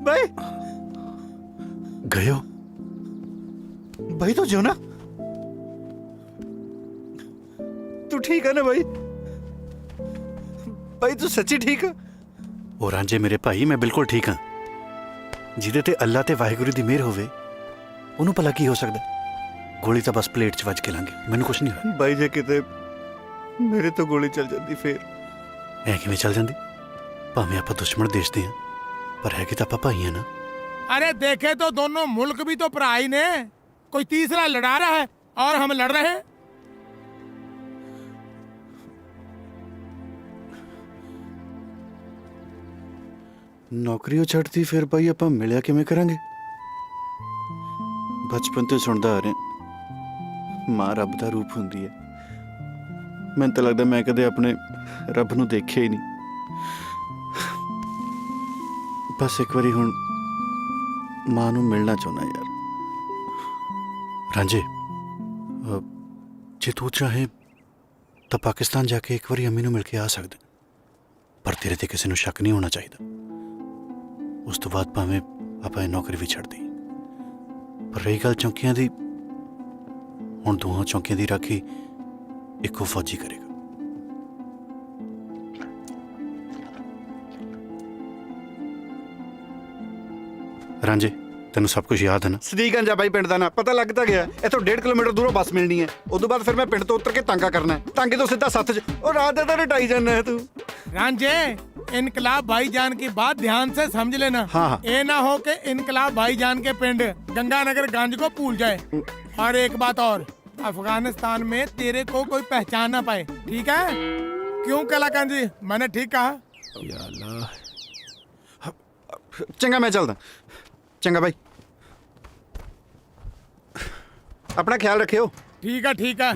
भाई गए हो भाई तो जो ना तू ठीक है ना भाई? भाई तू सच्ची ठीक है? ਉਹ ਰਾਂਝੇ ਮੇਰੇ ਭਾਈ ਮੈਂ ਬਿਲਕੁਲ ਠੀਕ ਹਾਂ। ਜਿਹਦੇ ਤੇ ਅੱਲਾ ਤੇ ਵਾਹਿਗੁਰੂ ਦੀ ਮਿਹਰ ਹੋਵੇ ਉਹਨੂੰ ਭਲਾ ਕੀ ਹੋ ਸਕਦਾ। ਗੋਲੀ ਤਾਂ ਬਸ ਪਲੇਟ 'ਚ ਵੱਜ ਕੇ ਲੰਘ ਗਈ, ਮੈਨੂੰ ਕੁਝ ਨਹੀਂ ਹੋਇਆ। भाई जे किते मेरे तो गोली चल जाती फिर ਐ ਕਿਵੇਂ ਚੱਲ ਜਾਂਦੀ? ਭਾਵੇਂ ਆਪਾਂ ਦੁਸ਼ਮਣ ਦੇਸ਼ ਦੇ ਹਾਂ ਪਰ ਹੈਗੇ ਤਾਂ ਆਪਾਂ ਭਾਈ ਹਾਂ ਨਾ। अरे देखे तो दोनों मुल्क भी तो भरा ही ने, कोई तीसरा लड़ा रहा है और हम लड़ रहे हैं। ਨੌਕਰੀ ਉਹ ਛੱਡਤੀ ਫਿਰ ਭਾਈ ਆਪਾਂ ਮਿਲਿਆ ਕਿਵੇਂ ਕਰਾਂਗੇ? ਬਚਪਨ ਤੋਂ ਸੁਣਦਾ ਆ ਰਿਹਾ ਮਾਂ ਰੱਬ ਦਾ ਰੂਪ ਹੁੰਦੀ ਹੈ। ਮੈਨੂੰ ਤਾਂ ਲੱਗਦਾ ਮੈਂ ਕਦੇ ਆਪਣੇ ਰੱਬ ਨੂੰ ਦੇਖਿਆ ਹੀ ਨਹੀਂ। ਬਸ ਇੱਕ ਵਾਰੀ ਹੁਣ ਮਾਂ ਨੂੰ ਮਿਲਣਾ ਚਾਹੁੰਦਾ ਯਾਰ। ਰਾਂਝੇ ਜੇ ਤੂੰ ਚਾਹੇ ਤਾਂ ਪਾਕਿਸਤਾਨ ਜਾ ਕੇ ਇੱਕ ਵਾਰੀ ਅੰਮੀ ਨੂੰ ਮਿਲ ਕੇ ਆ ਸਕਦੇ, ਪਰ ਤੇਰੇ ਤੇ ਕਿਸੇ ਨੂੰ ਸ਼ੱਕ ਨਹੀਂ ਹੋਣਾ ਚਾਹੀਦਾ। ਉਸ ਤੋਂ ਬਾਅਦ ਭਾਵੇਂ ਆਪਾਂ ਇਹ ਨੌਕਰੀ ਵੀ ਛੱਡ ਦੇਈਏ। ਪਰ ਰਹੀ ਗੱਲ ਚੌਂਕੀਆਂ ਦੀ, ਹੁਣ ਦੋਹਾਂ ਚੌਂਕੀਆਂ ਦੀ ਰਾਖੀ ਇੱਕੋ ਫੌਜੀ ਕਰੇਗਾ। ਰਾਂਝੇ ਤੈਨੂੰ ਸਭ ਕੁਝ ਯਾਦ ਹੈ ਨਾ? ਸਦੀਕਗੰਜ ਆ ਬਾਈ ਪਿੰਡ ਦਾ ਨਾ ਪਤਾ ਲੱਗ ਤਾਂ ਗਿਆ। ਇੱਥੋਂ 1.5 ਕਿਲੋਮੀਟਰ ਦੂਰੋਂ ਬੱਸ ਮਿਲਣੀ ਹੈ। ਉਦੋਂ ਬਾਅਦ ਫਿਰ ਮੈਂ ਪਿੰਡ ਤੋਂ ਉਤਰ ਕੇ ਤਾਂਗਾ ਕਰਨਾ ਹੈ। ਤਾਂਗੇ ਤੋਂ ਸਿੱਧਾ ਸੱਤ 'ਚ। ਉਹ ਰਾਤ ਦੇ ਤਾਂ ਰਟਾਈ ਜਾਂਦਾ ਹੈ ਤੂੰ। रांझे इनकलाब भाईजान की बात ध्यान से समझ लेना। हाँ। ये ना हो कि इनकलाब भाईजान के पिंड गंगानगर गंज को भूल जाए। और एक बात और, अफगानिस्तान में तेरे को कोई पहचान ना पाए, ठीक है? क्यों कलाकंद जी, मैंने ठीक कहा? चंगा मैं चलदा। चंगा भाई, अपना ख्याल रखियो। ठीक है ठीक है।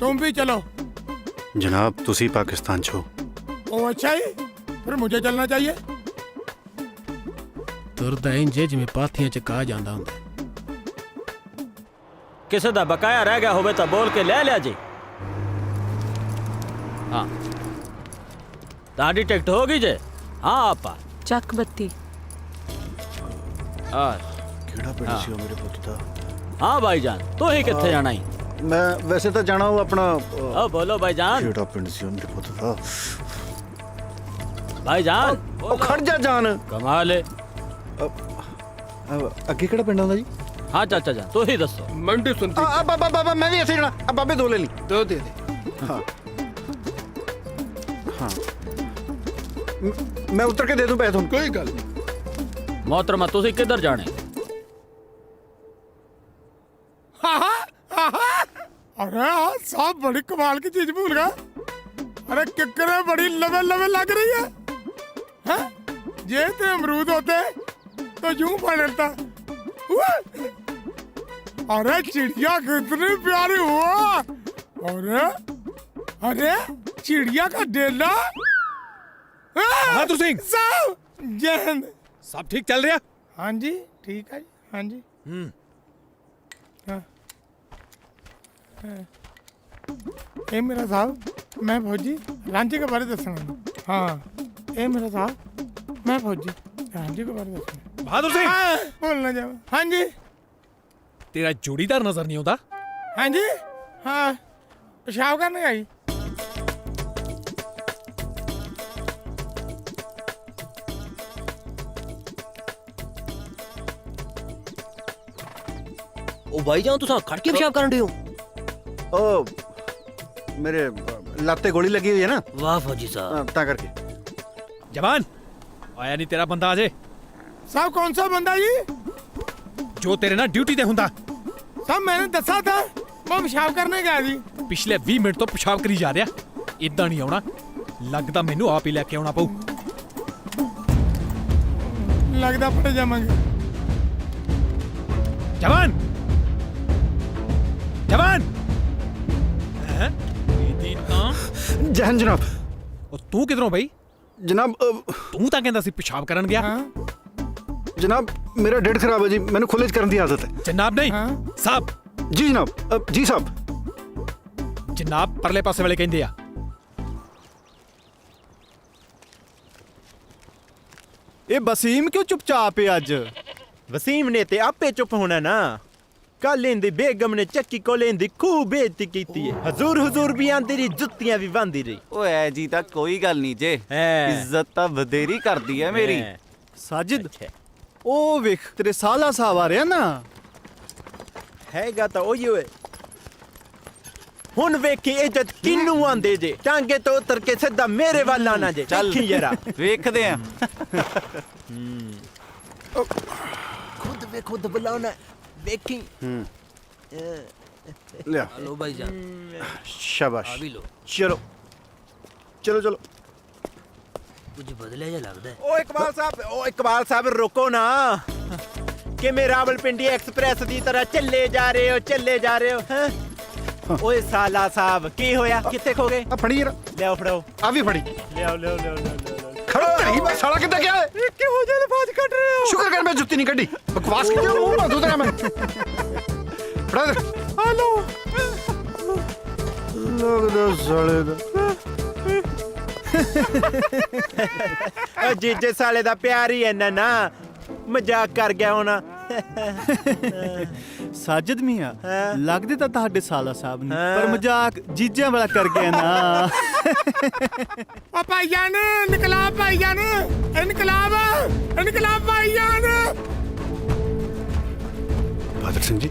तुम भी चलो। जनाब तुसी पाकिस्तान छो। ओ अच्छा ही, फिर मुझे चलना चाहिए। ਤੁਰਦਾ ਇੰਜ ਜਿਵੇਂ ਪਾਥੀਆਂ ਚ ਕਾ ਜਾਂਦਾ ਹੁੰਦਾ। ਕਿਸੇ ਦਾ ਬਕਾਇਆ ਰਹਿ ਗਿਆ ਹੋਵੇ ਤਾਂ ਬੋਲ ਕੇ ਲੈ ਲਿਆ ਜੀ। ਹਾਂ ਤੁਹਾਡੀ ਟਿਕਟ ਹੋ ਗਈ ਜੇ? ਹਾਂ ਆਪਾ ਚੱਕ ਬੱਤੀ। ਆ ਕਿਹੜਾ ਪਿੰਡ ਸੀ ਉਹ ਮੇਰੇ ਪੁੱਤ ਦਾ? ਹਾਂ ਭਾਈਜਾਨ ਤੂੰ ਹੀ ਕਿੱਥੇ ਜਾਣਾ ਹੀ? ਮੈਂ ਵੈਸੇ ਤਾਂ ਜਾਣਾ ਉਹ ਆਪਣਾ ਓ ਬੋਲੋ ਭਾਈਜਾਨ। ਕਿਹੜਾ ਪਿੰਡ ਸੀ ਉਹ ਮੇਰੇ ਪੁੱਤ ਦਾ? ਭਾਈਜਾਨ ਉਹ ਖੜ ਜਾ ਜਾਨ। ਕਮਾਲ ਹੈ। ਅੱਗੇ ਕਿਹੜਾ ਪਿੰਡ ਆਉਂਦਾ ਜੀ? ਹਾਂ ਚਾਚਾ ਜਾਨ ਤੂੰ ਹੀ ਦੱਸੋ। ਮੰਡੀ ਸੁਣਤੀ। ਬਾਬਾ ਮੈਂ ਵੀ ਇੱਥੇ ਜਾਣਾ। ਆ ਬਾਬੇ ਦੋ ਲੈ ਲਈ। ਦੋ ਦੇ ਦੇ। ਹਾਂ ਹਾਂ ਮੈਂ ਉਤਰ ਕੇ ਦੇ ਦੂੰ ਪੈਸੇ ਤੁਹਾਨੂੰ। ਕੋਈ ਗੱਲ ਨਹੀਂ। मोहतरमा तुसी किधर जाने? अरे साहब बड़ी कमाल की चीज भूल गया। अरे किकरे बड़ी लवे लवे लग रही है। ये तो अमरूद होते तो यूं पड़ता। अरे चिड़िया कितनी प्यारी हुआ। अरे अरे चिड़िया का डेला। बहादुर सिंह साहब जय हिंद। सब ठीक चल रहा? हाँ जी ठीक है जी। हाँ जी। हाँ। ए मेरा साहब मैं फौजी रांची के बारे दसना। हाँ ए मेरा साहब मैं फौजी रांची के बारे दसना। बहादुर सिंह बोलना जाओ। हाँ जी। तेरा जोड़ीदार नजर नहीं होता? हाँ जी। हाँ पेशाब करने आई। ओ भाईजान तुसा खड़ के पेशाब करन दियो? ओ मेरे लाते गोली लगी हुई है ना। वाह फौजी साहब। ता करके। जवान आया नहीं तेरा बंदा अजय? साहब कौन सा बंदा जी? जो तेरे ना ड्यूटी ते हुंदा। साहब मैंने दसा था मैं पेशाब करने गया जी। पिछले 20 मिनट तो पेशाब करी जा रहा। इदा नहीं आना, लगता मैनू आप ही लेके आना पऊ। लगता पड़े जावांगे। जवान जवान जहन जनाब। और तू किधरों भाई? जनाब तू तां कहंदा सी पेशाब करन गया। जनाब मेरा डेट खराब है जी, मैंने खुले करने की आदत है। जनाब नहीं साहब। जी जनाब। जी साहब। जनाब परले पासे वाले कहंदे आ। ए वसीम क्यों चुपचाप है अज? वसीम ने ते आपे चुप होना ना। कल इंदी बेगम ने चक्की को लेंदी खूब बेइज्जती कीती है। हजूर हुजूर भी आंदी रही, जुत्तियां भी बांधी रही। ओए जी ता कोई गल नहीं जे, इज्जत ता बधेरी करदी है मेरी। साजिद ओ वेख तेरे साला साहब आ रहा ना। हैगा तो ओही होए। हुन वेखी इज्जत किन्नू आंदे जे। टांगे तो उतर के सीधा मेरे वाल आना जे। चल जरा वेखदे हैं। खुद वे खुद बुलाना देखी। लिया लो भाईजान। शाबाश। अभी लो। चलो चलो चलो। कुछ बदले जा लगदा है। ओ इकबाल साहब रुको ना। कि मैं रावलपिंडी एक्सप्रेस दी तरह चले जा रहे हो हैं? ओए साला साहब की होया? किथे खो गए? आ फड़ी जरा। ले आओ फड़ाओ। आ भी फड़ी। ले आओ। खड़ो नहीं बस साला कितना क्या है? के हो जाए बात कट रहे हो। शुक्र कर मैं जुत्ती नहीं कटी। बकवास की जो मुंह बांधो तेरा मैं। फड़ा दे। हेलो। लोग दो साले दा। ओ जीजे साले दा प्यार ही है ना। मजाक कर गया होना। साजिद मियां लगदे ਤਾਂ ਤੁਹਾਡੇ ਸਾਲਾ ਸਾਹਿਬ ਨੇ ਪਰ ਮਜ਼ਾਕ ਜੀਜਿਆਂ ਵਾਲਾ ਕਰ ਗਏ ਨਾ। ओ भाईजान इनकलाब भाईजान इनकलाब भाईजान। बहादुर सिंह जी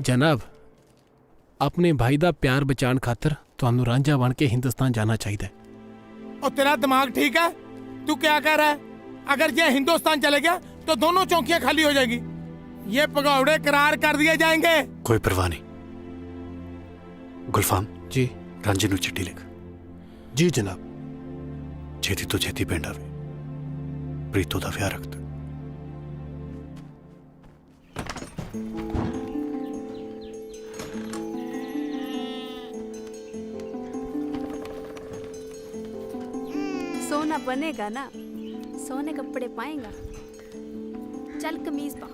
जनाब अपने भाई दा प्यार बचाने खातर ਤੁਹਾਨੂੰ ਰਾਂਝਾ बन के हिंदुस्तान जाना चाहिए। और तेरा दिमाग ठीक है? तू क्या कह रहा है? अगर ये हिंदुस्तान चले गया तो दोनों चौकियां खाली हो जाएगी। ये पगौड़े करार कर दिए जाएंगे। कोई परवाह नहीं। गुलफाम जी रांझे नू चिट्ठी लिख। ਜੀ ਜਨਾਬ, ਛੇਤੀ ਤੋਂ ਛੇਤੀ ਪਿੰਡ ਆਵੇ, ਪ੍ਰੀਤੋ ਦਾ ਵਿਆਹ ਰੱਖਦਾ। सोना बनेगा ना, सोने कपड़े पाएगा। चल कमीज पा,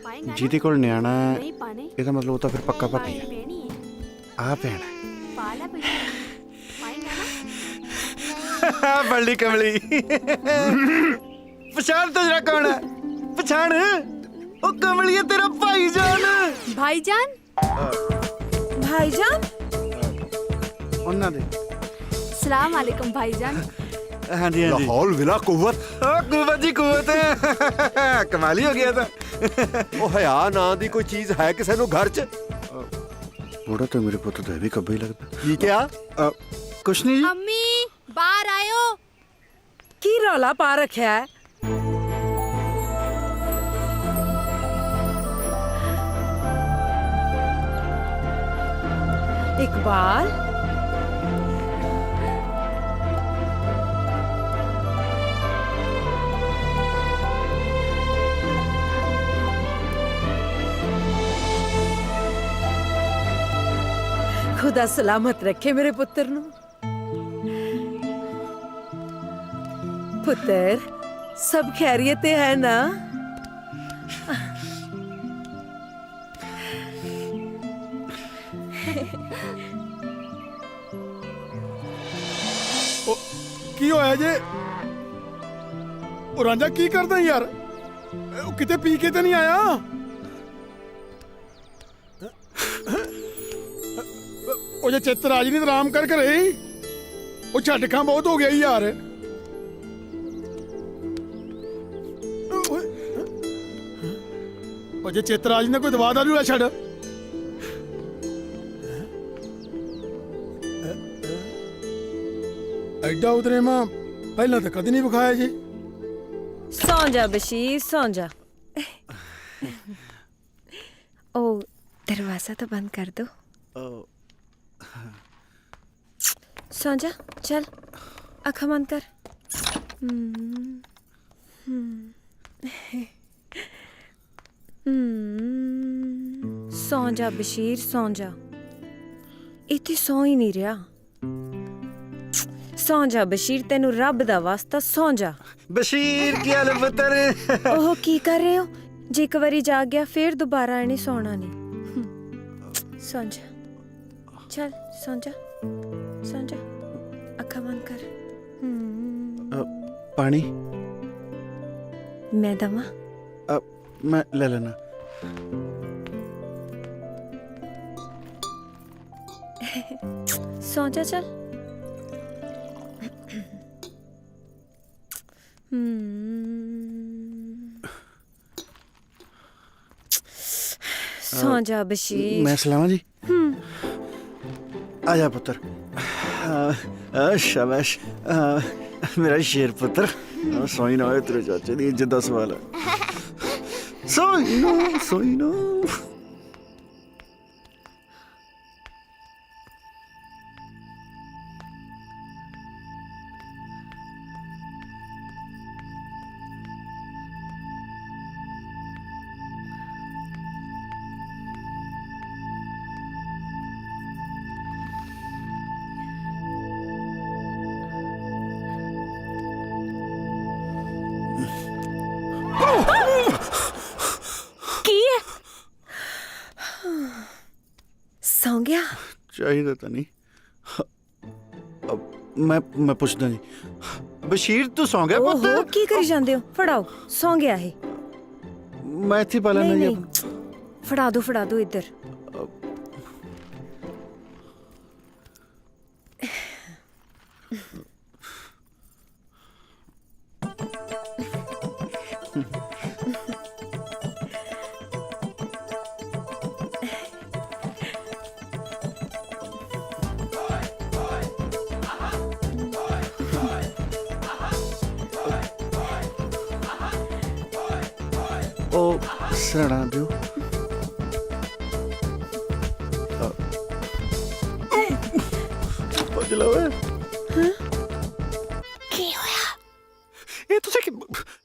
पाएगा ना? ਜਿਹਦੇ ਕੋਲ ਨਿਆਣਾ ਹੈ नहीं पाने ਇਹਦਾ ਮਤਲਬ ਉਹ ਤਾਂ ਫਿਰ ਪੱਕਾ ਭਾਬੀ ਹੈ। पहनी है, ਆ ਭੈਣ ਹੈ। पाला भैया पाएगा ना? बड़ी कमली पछाण तो जरा कौन है? पछाण ओ कमली है तेरा भाईजान। भाईजान? भाईजान? ਉਹਨਾਂ ਦੇ सलाम वालेकुम भाईजान। हाँ जी हाँ जी। लाहौल विला कुव्वत। कुव्वत जी कुव्वत कमाल ही हो गया था। ਉਹ ਹਯਾ ਨਾਂ ਦੀ ਕੋਈ ਚੀਜ਼ ਹੈ ਕਿਸੇ ਨੂੰ ਘਰ 'ਚ? ਬੁੜਾ ਤਾਂ ਮੇਰੇ ਪੁੱਤ ਦਾ ਵੀ ਕੱਬਾ ਹੀ ਲੱਗਦਾ। ਕੀ ਕਿਹਾ? ਕੁਛ ਨਹੀਂ ਜੀ। अम्मी बाहर आयो। की रौला पा रखा है? इकबाल, खुदा सलामत रखे मेरे पुत्र नु। पुत्र, सब खैरियत है ना? ਕੀ ਹੋਇਆ ਜੇ? ਉਹ ਰਾਂਝਾ ਕੀ ਕਰਦਾ ਯਾਰ? ਉਹ ਕਿਤੇ ਪੀ ਕੇ ਤੇ ਨਹੀਂ ਆਇਆ? ਉਹ ਜੇ ਚਿੱਤ ਰਾਜ ਨਹੀਂ ਆਰਾਮ ਕਰ ਘਰੇ। ਉਹ ਝਟਕਾ ਬਹੁਤ ਹੋ ਗਿਆ ਯਾਰ। ਉਹ ਜੇ ਚਿੱਤ ਰਾਜ ਨੇ ਕੋਈ ਦਵਾ ਦਾਰੂ ਲੈ ਛੱਡ। ਐਡਾ ਉਤਰੇ ਮਾਂ ਪਹਿਲਾਂ ਤਾਂ ਕਦੇ ਨਹੀਂ ਵਿਖਾਇਆ ਜੀ। सौ जा बशीर, सौ जा। ओ दरवाजा तो बंद कर दो। सो जा, चल आँखें बंद कर। सौ जा बशीर, सौ जा। इत्थे सौ ही नहीं रहा। सौ जा बशीर, तेनू रब दा वास्ता सौ जा। बशीर की हाल पुत्र? ओह की कर रहे हो? जे एक बारी जाग गया फिर दोबारा इन्हें सोना नहीं। सौ जा, चल सौ जा, सौ जा, अखा बंद कर। पानी मैं दमा? मैं ले लेना। सौ जा, चल। सौ जा बशीर। मैं सलामा जी। आजा पुत्र। शाबाश मेरा शेर पुत्र। सोई ना होए तेरे चाचे दी इज्जत दा सवाल है। सोई ना, सोई ना। सौ गया? चाहिए तो नहीं। अब मैं पूछदा जी। बशीर तू सौ गया पुत्र? ओहो की करी जांदे हो? फड़ाओ, सौ गया है। मैं इत्थे पाला नहीं नहीं। नहीं, फड़ा दो इधर। ओ सड़ा दियो। बच लो।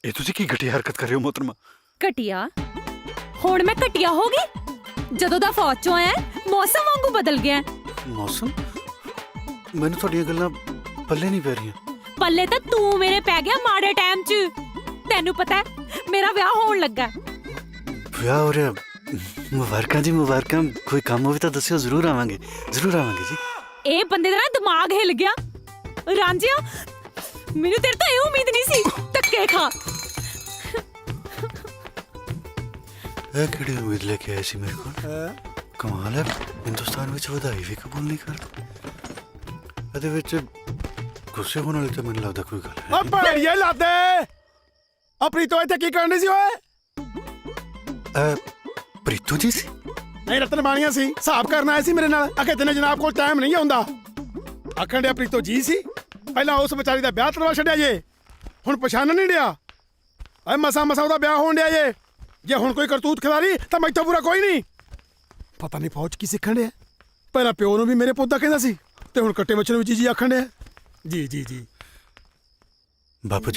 ਇਹ ਤੁਸੀਂ ਕੀ ਘਟੀਆ ਹਰਕਤ ਕਰ ਰਹੇ ਹੋ ਮੋਹਤਰਮਾ? ਘਟਿਆ? ਹੁਣ ਮੈਂ ਘਟਿਆ ਹੋ ਗਈ? ਜਦੋਂ ਦਾ ਫੌਜ ਚੋਂ ਆਇਆ ਮੌਸਮ ਵਾਂਗੂ ਬਦਲ ਗਿਆ। ਮੌਸਮ? ਮੈਨੂੰ ਤੁਹਾਡੀਆਂ ਗੱਲਾਂ ਪੱਲੇ ਨਹੀਂ ਪੈ ਰਹੀਆਂ। ਪੱਲੇ ਤਾਂ ਤੂੰ ਮੇਰੇ ਪੈ ਗਿਆ ਮਾੜੇ ਟਾਈਮ 'ਚ। ਤੈਨੂੰ ਪਤਾ ਹੈ ਮੇਰਾ ਵਿਆਹ ਹੋਣ ਲੱਗਾ। ਵਿਆਹ ਹੋ ਰਿਹਾ? ਮੁਬਾਰਕਾਂ ਜੀ ਮੁਬਾਰਕਾਂ। ਕੋਈ ਕੰਮ ਹੋਵੇ ਤਾਂ ਦੱਸਿਓ, ਜ਼ਰੂਰ ਆਵਾਂਗੇ ਜੀ। ਇਹ ਬੰਦੇ ਦਾ ਨਾ ਦਿਮਾਗ ਹਿੱਲ ਗਿਆ। ਰਾਂਝਿਆ ਮੈਨੂੰ ਤੇਰੇ ਤੋਂ ਇਹ ਉਮੀਦ ਨਹੀਂ ਸੀ। ਧੱਕੇ ਖਾ। ਇਹ ਕਿਹੜੀ ਉਮੀਦ ਲੈ ਕੇ ਆਏ ਸੀ ਮੇਰੇ ਕੋਲ? ਕਮਾਲ ਹੈ, ਹਿੰਦੁਸਤਾਨ ਵਿੱਚ ਵਧਾਈ ਵੀ ਕਬੂਲ ਨਹੀਂ ਕਰਦੇ। ਇਹਦੇ ਵਿੱਚ ਗੁੱਸੇ ਹੋਣ ਵਾਲੀ ਤਾਂ ਮੈਨੂੰ ਲੱਗਦਾ ਕੋਈ ਗੱਲ ਹੈ। ਓ ਭੈੜੀਏ ਲਾਦੇ ਆ ਪ੍ਰੀਤੋ ਇੱਥੇ ਕੀ ਕਰਨ ਸੀ ਓਏ? ਪ੍ਰੀਤੋ ਜੀ ਸੀ? ਨਹੀਂ ਰਤਨ ਬਾਣੀਆਂ ਸੀ, ਹਿਸਾਬ ਕਰਨ ਆਏ ਸੀ ਮੇਰੇ ਨਾਲ। ਆਖੇ ਤੈਨੂੰ ਜਨਾਬ ਕੋਲ ਟਾਈਮ ਨਹੀਂ ਆਉਂਦਾ। ਆਖਣ ਡਿਆ ਪ੍ਰੀਤੋ ਜੀ ਸੀ। ਪਹਿਲਾਂ ਉਸ ਵਿਚਾਰੀ ਦਾ ਵਿਆਹ ਕਰਵਾ ਛੱਡਿਆ ਜੇ, ਹੁਣ ਪਛਾਣ ਨਹੀਂ ਡਿਆ। ਓਏ ਮਸਾ ਉਹਦਾ ਵਿਆਹ ਹੋਣ ਡਿਆ ਜੇ ਹੁਣ ਕੋਈ ਕਰਤੂਤ ਖਿਲਾਰੀ ਤਾਂ ਮੈਥੋਂ ਪੂਰਾ ਕੋਈ ਨਹੀਂ। ਪਤਾ ਨਹੀਂ ਫੌਜ ਕੀ ਸਿੱਖਣ ਡਿਆ। ਪਹਿਲਾਂ ਪਿਓ ਨੂੰ ਵੀ ਮੇਰੇ ਪੁੱਤ ਦਾ ਕਹਿੰਦਾ ਸੀ ਤੇ ਹੁਣ ਕੱਟੇ ਬੱਚੇ ਨੂੰ ਵੀ ਜੀ ਆਖਣ ਡਿਆ। ਜੀ ਬਾਪੂ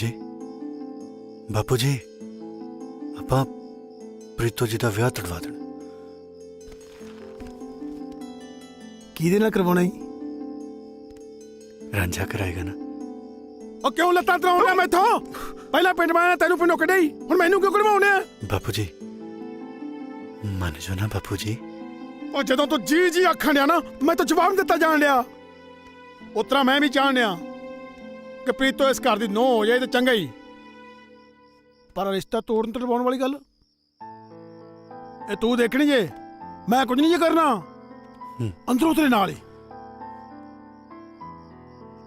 ਜੀ ਆਪਾਂ ਪ੍ਰੀਤੋ ਜੀ ਦਾ ਵਿਆਹ ਤੜਵਾ ਦੇਣਾ। ਕਿਹਦੇ ਨਾਲ ਕਰਵਾਉਣਾ ਹੀ? ਰਾਂਝਾ ਕਰਾਏਗਾ ਨਾ। ਉਹ ਕਿਉਂ ਲੱਤਾਂ ਤਰਾਉਣਿਆ ਮੈਥੋਂ? ਪਹਿਲਾਂ ਪਿੰਡ ਮਾਇਆ ਤੈਨੂੰ ਪਿੰਡੋਂ ਕੱਢਿਆ ਹੁਣ ਮੈਨੂੰ ਕਿਉਂ ਕਢਵਾਉਣਿਆ? ਬਾਪੂ ਜੀ ਮੰਨ ਜਾਓ ਨਾ ਬਾਪੂ ਜੀ। ਉਹ ਜਦੋਂ ਤੂੰ ਜੀ ਆਖਣ ਡਿਆ ਨਾ ਮੈਂ ਤਾਂ ਜਵਾਬ ਦਿੱਤਾ ਜਾਣ ਡਿਆ। ਉਤਰਾ ਮੈਂ ਵੀ ਚਾਹਣ ਡਿਆ ਕਿ ਪ੍ਰੀਤੋ ਇਸ ਘਰ ਦੀ ਨੋ ਹੋ ਜਾਏ ਤੇ ਚੰਗਾ ਹੀ। ਪਰ ਰਿਸ਼ਤਾ ਤੋੜਨ ਤੇ ਲਵਾਉਣ ਵਾਲੀ ਗੱਲ ਇਹ ਤੂੰ ਦੇਖਣੀ ਜੇ, ਮੈਂ ਕੁਝ ਨਹੀਂ ਜੇ ਕਰਨਾ। ਅੰਦਰੋਂ ਤੇਰੇ ਨਾਲ ਹੀ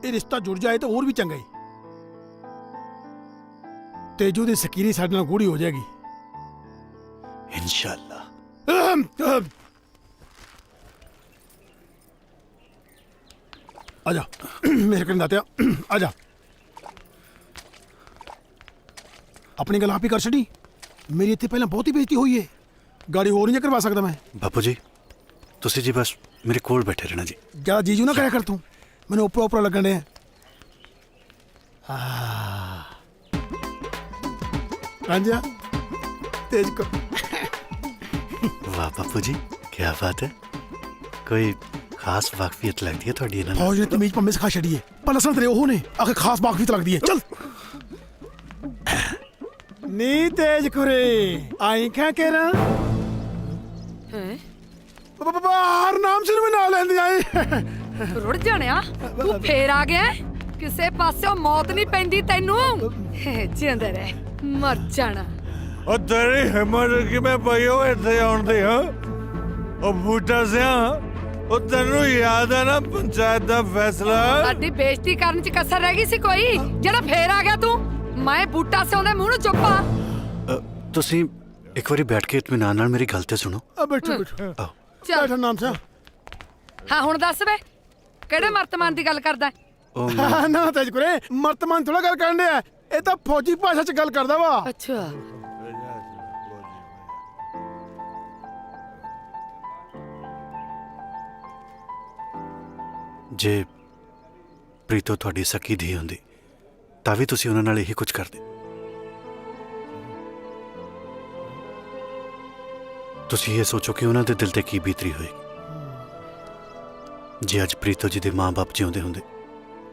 ਇਹ ਰਿਸ਼ਤਾ ਜੁੜ ਜਾਏ ਤਾਂ ਹੋਰ ਵੀ ਚੰਗਾ ਹੀ। ਤੇਜੂ ਦੀ ਸਕੀਰੀ ਸਾਡੇ ਨਾਲ ਗੂੜੀ ਹੋ ਜਾਏਗੀ ਇਨਸ਼ਾਅੱਲਾ। आजा मेरे करीब दातिया आजा। अपनी गल आप ही कर छड़ी। मेरी इतने पहले बहुत ही बेइज्जती हुई है। गाड़ी और नहीं करवा सकता मैं। बापू जी तुसी जी बस मेरे कोल बैठे रहना जी। ज्यादा जीजू ना कराया कर तू, मैंने ऊपर ऊपर लगन डे। रांझा तेज को। वाह बापू जी क्या बात है, कोई खास वाकफियत लगती है थोड़ी ना। फौज ने तमीज पम्मे सिखा छड़ी है, पर असल तेरे ओहो ने आखिर खास वाकफियत लगती है। चल नी तेज खुरे आई क्या कह रहा हैं? बाहर नाम से मैं ना लेंदी आई। रुड़ जानिया तू फेर आ गया किसे पासे मौत नहीं पैंदी तैनू। जिंदा रह मर जाना। ओ तेरी हिम्मत कि मैं पईओ इत्थे आउंदी हां। ओ बूटा सिया ओ तैनू याद है ना पंचायत दा फैसला? साडी बेइज्जती करन च कसर रह गई सी कोई जेड़ा फेर आ गया तू? मैं बूटा सिया दे मुंह नु चुप्पा। तुसी एक बारी बैठ के इत्मीनान नाल मेरी गल ते सुनो। बैठो बैठो चल नाम से। हाँ हुण दस वे केड़े मर्तमान दी गल करदा है? ना तेज कुरे मर्तमान थोड़ा गल करन दे, ए तां फौजी भाषा च गल करदा वा। अच्छा जे प्रीतो ਤੁਹਾਡੀ ਸਕੀ ਧੀ ਹੁੰਦੀ ਤਾਂ ਵੀ ਤੁਸੀਂ ਉਹਨਾਂ ਨਾਲ ਇਹੀ ਕੁਝ ਕਰਦੇ। ਤੁਸੀਂ ਇਹ ਸੋਚੋ ਕਿ ਉਹਨਾਂ ਦੇ ਦਿਲ ਤੇ ਕੀ ਬੀਤਰੀ ਹੋਏਗੀ ਜੇ ਅੱਜ ਪ੍ਰੀਤੋ ਜੀ ਦੇ ਮਾਂ-ਬਾਪ ਜਿਉਂਦੇ ਹੁੰਦੇ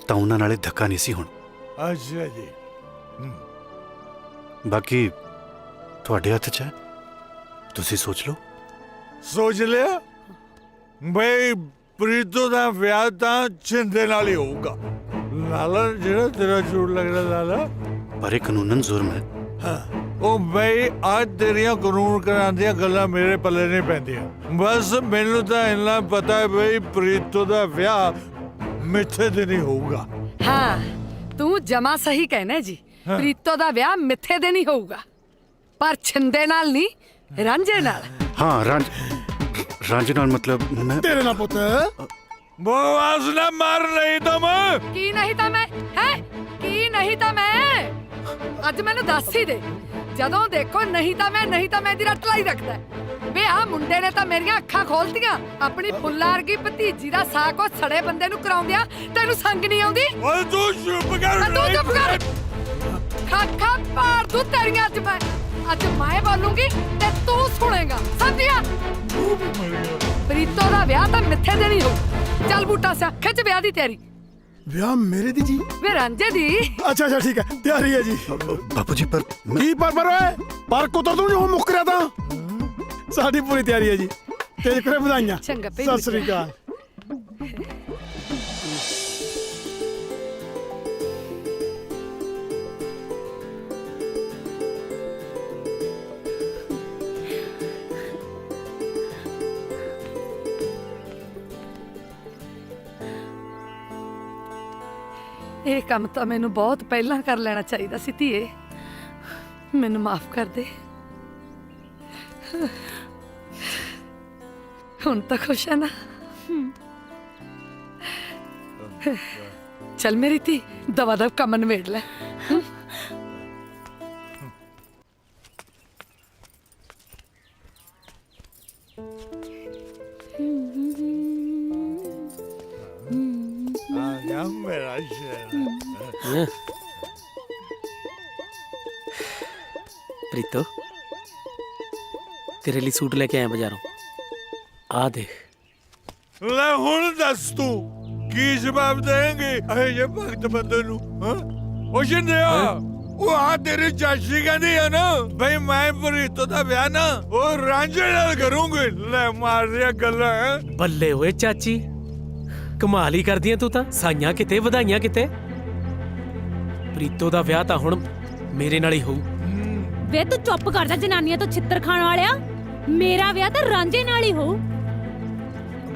ਤਾਂ ਉਹਨਾਂ ਨਾਲੇ ਧੱਕਾ ਨਹੀਂ ਸੀ ਹੋਣਾ। ਅੱਛਾ ਜੀ। ਬਾਕੀ ਤੁਹਾਡੇ ਹੱਥ 'ਚ ਹੈ, ਤੁਸੀਂ ਸੋਚ ਲਓ। ਸੋਚ ਲਿਆ ਬਈ ਪ੍ਰੀਤੋ ਦਾ ਵਿਆਹ ਤਾਂ ਛਿੰਦੇ ਨਾਲ ਹੀ ਹੋਊਗਾ। ਲਾਲਾ ਜਿਹੜਾ ਤੇਰਾ ਝੂਠ ਲੱਗਦਾ ਲਾਲਾ, ਪਰ ਇਹ ਕਾਨੂੰਨਨ ਜ਼ੁਰਮ ਹੈ। ਹਾਂ ਉਹ ਬਈ ਅੱਜ ਤੇਰੀਆਂ ਕਾਨੂੰਨ ਕਰਾਂਦੀਆਂ ਗੱਲਾਂ ਮੇਰੇ ਪੱਲੇ ਨਹੀਂ ਪੈਂਦੀਆਂ। ਬਸ ਮੈਨੂੰ ਤਾਂ ਇੰਨਾ ਪਤਾ ਹੈ ਬਈ ਪ੍ਰੀਤੋ ਦਾ ਵਿਆਹ ਮਿੱਥੇ ਤੇ ਨਹੀਂ ਹੋਊਗਾ। हाँ तू जमा सही कहना जी। प्रीतो दा ब्याह मिथे दे नहीं होऊगा पर छिंदे नाल नहीं रांझे नाल। हाँ रांझे नाल मतलब मैं तेरे ना पुत बकवास ना मार नहीं तो मैं की नहीं था मैं है की नहीं था मैं अज मैनू दस ही दे ਜਦੋਂ ਦੇਖੋ ਨਹੀਂ ਤਾਂ ਮੈਂ ਦੀ ਰੱਟ ਲਾਈ ਰੱਖਦਾ ਵੇ ਆ ਮੁੰਡੇ ਨੇ ਤਾਂ ਮੇਰੀਆਂ ਅੱਖਾਂ ਖੋਲਤੀਆਂ। ਆਪਣੀ ਫੁੱਲਾਂ ਵਰਗੀ ਭਤੀਜੀ ਦਾ ਸਾਹ ਕੋ ਸੜੇ ਬੰਦੇ ਨੂੰ ਕਰਾਉਂਦਿਆਂ ਤੈਨੂੰ ਸੰਗ ਨਹੀਂ ਆਉਂਦੀ। ਓਏ ਤੂੰ ਚੁੱਪ ਕਰ। ਤੂੰ ਚੁੱਪ ਕਰ। ਅੱਖਾਂ ਪਾੜ ਦੂੰ ਤੇਰੀਆਂ ਅੱਜ ਮੈਂ ਬੋਲੂੰਗੀ ਤੇ ਤੂੰ ਸੁਣੇਗਾ ਸਮਝਿਆ। ਪ੍ਰੀਤੋ ਦਾ ਵਿਆਹ ਤਾਂ ਮਿੱਥੇ ਦੇਣੀ ਹੋ। ਚੱਲ ਬੂਟਾ ਸਿਆ ਖਿੱਚ ਵਿਆਹ ਦੀ ਤਿਆਰੀ। ਵਿਆਹ ਮੇਰੇ ਦੀ ਜੀ? ਵੇ ਰਾਂਝੇ ਦੀ। ਅੱਛਾ ਅੱਛਾ ਠੀਕ ਹੈ, ਤਿਆਰੀ ਹੈ ਜੀ। ਬਾਪੂ ਜੀ ਪਰ ਕੀ ਪਰ ਓਏ ਪਰ ਕੁਤਰ ਤੂੰ ਜੋ ਮੁੱਕ ਰਿਹਾ ਤਾਂ ਸਾਡੀ ਪੂਰੀ ਤਿਆਰੀ ਹੈ ਜੀ। ਤੇਜ ਕਰੇ ਵਧਾਈਆਂ। ਚੰਗਾ ਭਈ। ਸਤਿ ਸ੍ਰੀ ਅਕਾਲ। ਇਹ ਕੰਮ ਤਾਂ ਮੈਨੂੰ ਬਹੁਤ ਪਹਿਲਾਂ ਕਰ ਲੈਣਾ ਚਾਹੀਦਾ ਸੀ ਧੀਏ। ਮੈਨੂੰ ਮਾਫ ਕਰ ਦੇ। ਹੁਣ ਤਾਂ ਖੁਸ਼ ਹੈ ਨਾ? ਚੱਲ ਮੇਰੀ ਧੀ ਦਵਾ ਦਵ ਕੰਮ ਨਿਬੇੜ ਲੈ। ਮੇਰਾ ਸ਼ੇਰ। ਪ੍ਰੀਤੋ तेरे लिए सूट लेके आए बाजारों। आ देख। ਲੈ ਹੁਣ ਦੱਸ ਤੂੰ ਕੀ ਜਵਾਬ ਦੇਂਗੇ ਇਹ ਜੇ ਭਗਤ ਬੰਦੇ ਨੂੰ? ਹਾਂ ਉਹ ਸ਼ਿੰਦਿਆ ਉਹ ਆ ਤੇਰੀ ਚਾਚੀ ਕਹਿੰਦੀ ਹੈ ਨਾ ਬਈ ਮੈਂ ਪ੍ਰੀਤੋ ਦਾ ਵਿਆਹ ਨਾ ਉਹ ਰਾਂਝੇ ਨਾਲ ਕਰੂੰਗੀ। ਲੈ ਮਾਰ ਰਿਆ ਗੱਲਾਂ। ਬੱਲੇ ਓਏ ਚਾਚੀ ਕਮਾਲ ਹੀ ਕਰਦੀ ਐ ਤੂੰ ਤਾਂ। ਸਾਈਆਂ ਕਿਤੇ ਵਧਾਈਆਂ ਕਿਤੇ। ਪ੍ਰੀਤੋ ਦਾ ਵਿਆਹ ਤਾਂ ਹੁਣ ਮੇਰੇ ਨਾਲ ਹੀ ਹੋਊ। ਵੇ ਤੂੰ ਚੁੱਪ ਕਰ ਜਾ ਜਨਾਨੀਆਂ ਤੋਂ ਛਿੱਤਰ ਖਾਣ ਵਾਲਿਆ। ਮੇਰਾ ਵਿਆਹ ਤਾਂ ਰਾਂਝੇ ਨਾਲ ਹੀ ਹੋਊ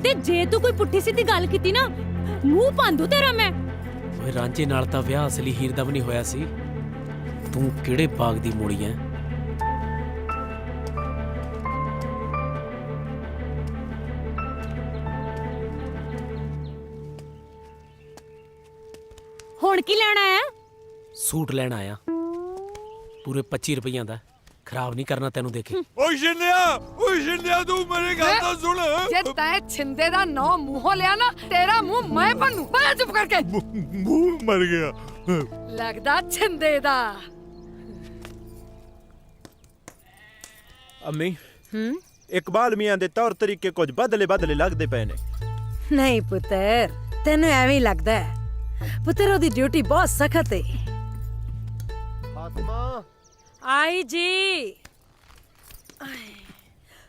ਤੇ ਜੇ ਤੂੰ ਕੋਈ ਪੁੱਠੀ ਸਿੱਧੀ ਗੱਲ ਕੀਤੀ ਨਾ ਮੂੰਹ ਪਾਂਦੂ ਤੇਰਾ ਮੈਂ। ਓਏ ਰਾਂਝੇ ਨਾਲ ਤਾਂ ਵਿਆਹ ਅਸਲੀ ਹੀਰ ਦਾ ਵੀ ਨਹੀਂ ਹੋਇਆ ਸੀ। ਤੂੰ ਕਿਹੜੇ ਬਾਗ ਦੀ ਮੂਲੀ ਐ? ਹੁਣ ਕੀ ਲੈਣਾ ਹੈ? ਸੂਟ ਲੈਣ ਆਇਆ ਪੂਰੇ 25 ਰੁਪਈਆਂ ਦਾ। ਖਰਾਬ ਨਹੀਂ ਕਰਨਾ ਤੈਨੂੰ ਦੇਖੇ। ਓ ਸ਼ਿੰਦਿਆ ਤੂੰ ਮੇਰੀ ਗੱਲ ਤਾਂ ਸੁਣ। ਜੇ ਤੈਂ ਛਿੰਦੇ ਦਾ ਨਾਂ ਮੂੰਹੋਂ ਲਿਆ ਨਾ ਤੇਰਾ ਮੂੰਹ ਮੈਂ ਭੰਨੂ। ਬੜਾ ਚੁੱਪ ਕਰਕੇ। ਮੂੰਹ ਮਰ ਗਿਆ ਲੱਗਦਾ ਛਿੰਦੇ ਦਾ। ਅੰਮੀ ਇਕਬਾਲ ਮੀਆਂ ਦੇ ਤੌਰ ਤਰੀਕੇ ਕੁਝ ਬਦਲੇ ਲੱਗਦੇ ਪਏ ਨੇ। ਨਹੀਂ ਪੁੱਤਰ ਤੈਨੂੰ ਐਵੇਂ ਹੀ ਲੱਗਦਾ ਹੈ। ਪੁੱਤਰ ਉਹਦੀ ਡਿਊਟੀ ਬਹੁਤ ਸਖਤ ਹੈ। ਫਾਤਮਾ आई जी।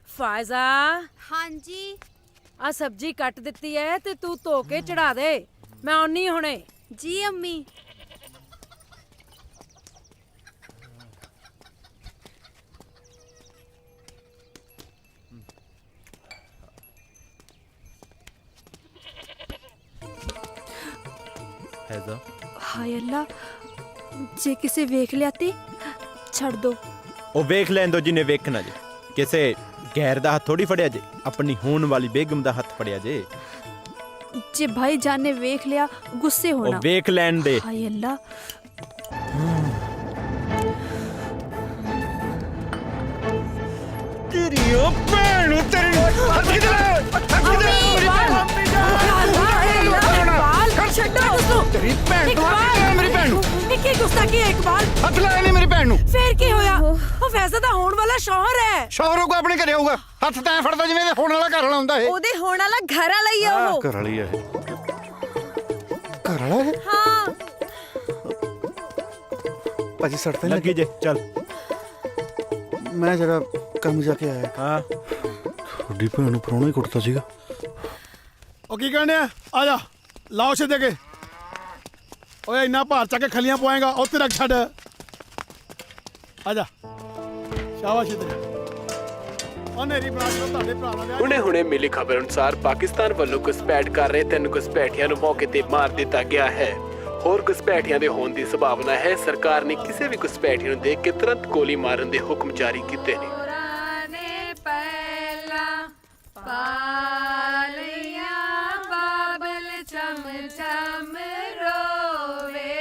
फायजा हाँ जी। आ सब्जी कट दिती है ते तू धो के चढ़ा दे। मैं आउनी हुणे। जी अम्मी। हैजा हाय अल्लाह जे किसे वेख लिया ते ਛੱਡ ਦੋ। ਉਹ ਵੇਖ ਲੈਣ ਦੋ ਜਿਹਨੇ ਵੇਖਣਾ ਜੇ। ਕਿਸੇ ਗੈਰ ਦਾ ਹੱਥ ਥੋੜੀ ਫੜਿਆ ਜੇ। ਆਪਣੀ ਹੋਣ ਵਾਲੀ ਬੇਗਮ ਦਾ ਹੱਥ ਫੜਿਆ ਜੇ। ਜੇ ਭਾਈ ਜਾਨ ਨੇ ਵੇਖ ਲਿਆ ਗੁੱਸੇ ਹੋਣਾ। ਉਹ ਵੇਖ ਲੈਣ ਦੇ। ਹਾਏ ਅੱਲਾ। ਤੇਰੀ ਉਹ ਭੈਣ ਨੂੰ ਤੇਰੀ ਹੱਥ ਕਿੱਥੇ ਲੈ ਛੱਡੋ ਉਸਨੂੰ। ਤੇਰੀ ਭੈਣ ਤੋਂ ਮੇਰੀ ਭੈਣ ਨੂੰ ਕੀ ਗੁਸਤਾਖੀ ਹੈ ਇਕਬਾਲ। ਹੱਥ ਲਾਇਆ ਨਹੀਂ ਮੇਰੀ ਭੈਣ ਨੂੰ। ਫੇਰ ਕੀ ਹੋਇਆ? ਉਹ ਫੈਜ਼ਾ ਦਾ ਹੋਣ ਵਾਲਾ ਸ਼ੌਹਰ ਹੈ। ਸ਼ੌਹਰ ਕੋ ਆਪਣੇ ਘਰੇ ਆਊਗਾ। ਹੱਥ ਤਾਂ ਫੜਦਾ ਜਿਵੇਂ ਇਹਦੇ ਹੋਣ ਵਾਲਾ ਘਰ ਵਾਲਾ ਹੁੰਦਾ ਇਹ। ਉਹਦੇ ਹੋਣ ਵਾਲਾ ਘਰ ਵਾਲਾ ਹੀ ਆ ਉਹ। ਘਰ ਵਾਲੀ ਆ ਇਹ। ਘਰ ਵਾਲਾ ਇਹ? ਹਾਂ ਭਾਜੀ ਸੜ ਤੇ ਲੱਗੀ ਜੇ। ਚੱਲ ਮੈਂ ਜਰਾ ਕੰਮ ਜਾ ਕੇ ਆਇਆ। ਹਾਂ ਤੁਹਾਡੀ ਭੈਣ ਨੂੰ ਪਰੋਣਾ ਹੀ ਕੁੱਟਦਾ ਸੀਗਾ। ਉਹ ਕੀ ਕਹਿੰਦੇ ਆ ਜਾ ਲਾਓ ਛੇ ਦੇ ਕੇ। ਓਏ ਇੰਨਾ ਭਾਰ ਚੱਕ ਕੇ ਖਲੀਆਂ ਪਵਾਏਗਾ ਉੱਥੇ ਰੱਖ ਛੱਡ। ਆ ਜਾ ਸ਼ਾਬਾਸ਼ ਤੇ ਉਹ ਨੇਰੀ ਬਣਾ ਕੇ ਤੁਹਾਡੇ ਭਰਾ ਦਾ ਵਿਆਹ। ਹੁਣੇ ਮਿਲੀ ਖਬਰ ਅਨੁਸਾਰ ਪਾਕਿਸਤਾਨ ਵੱਲੋਂ ਘੁਸਪੈਠ ਕਰ ਰਹੇ 3 ਘੁਸਪੈਠੀਆਂ ਨੂੰ ਮੌਕੇ ਤੇ ਮਾਰ ਦਿੱਤਾ ਗਿਆ ਹੈ। ਹੋਰ ਘੁਸਪੈਠੀਆਂ ਦੇ ਹੋਣ ਦੀ ਸੰਭਾਵਨਾ ਹੈ। ਸਰਕਾਰ ਨੇ ਕਿਸੇ ਵੀ ਘੁਸਪੈਠੀ ਨੂੰ ਦੇਖ ਕੇ ਤੁਰੰਤ ਗੋਲੀ ਮਾਰਨ ਦੇ ਹੁਕਮ ਜਾਰੀ ਕੀਤੇ ਨੇ। ਚਮ ਰੋਵੇ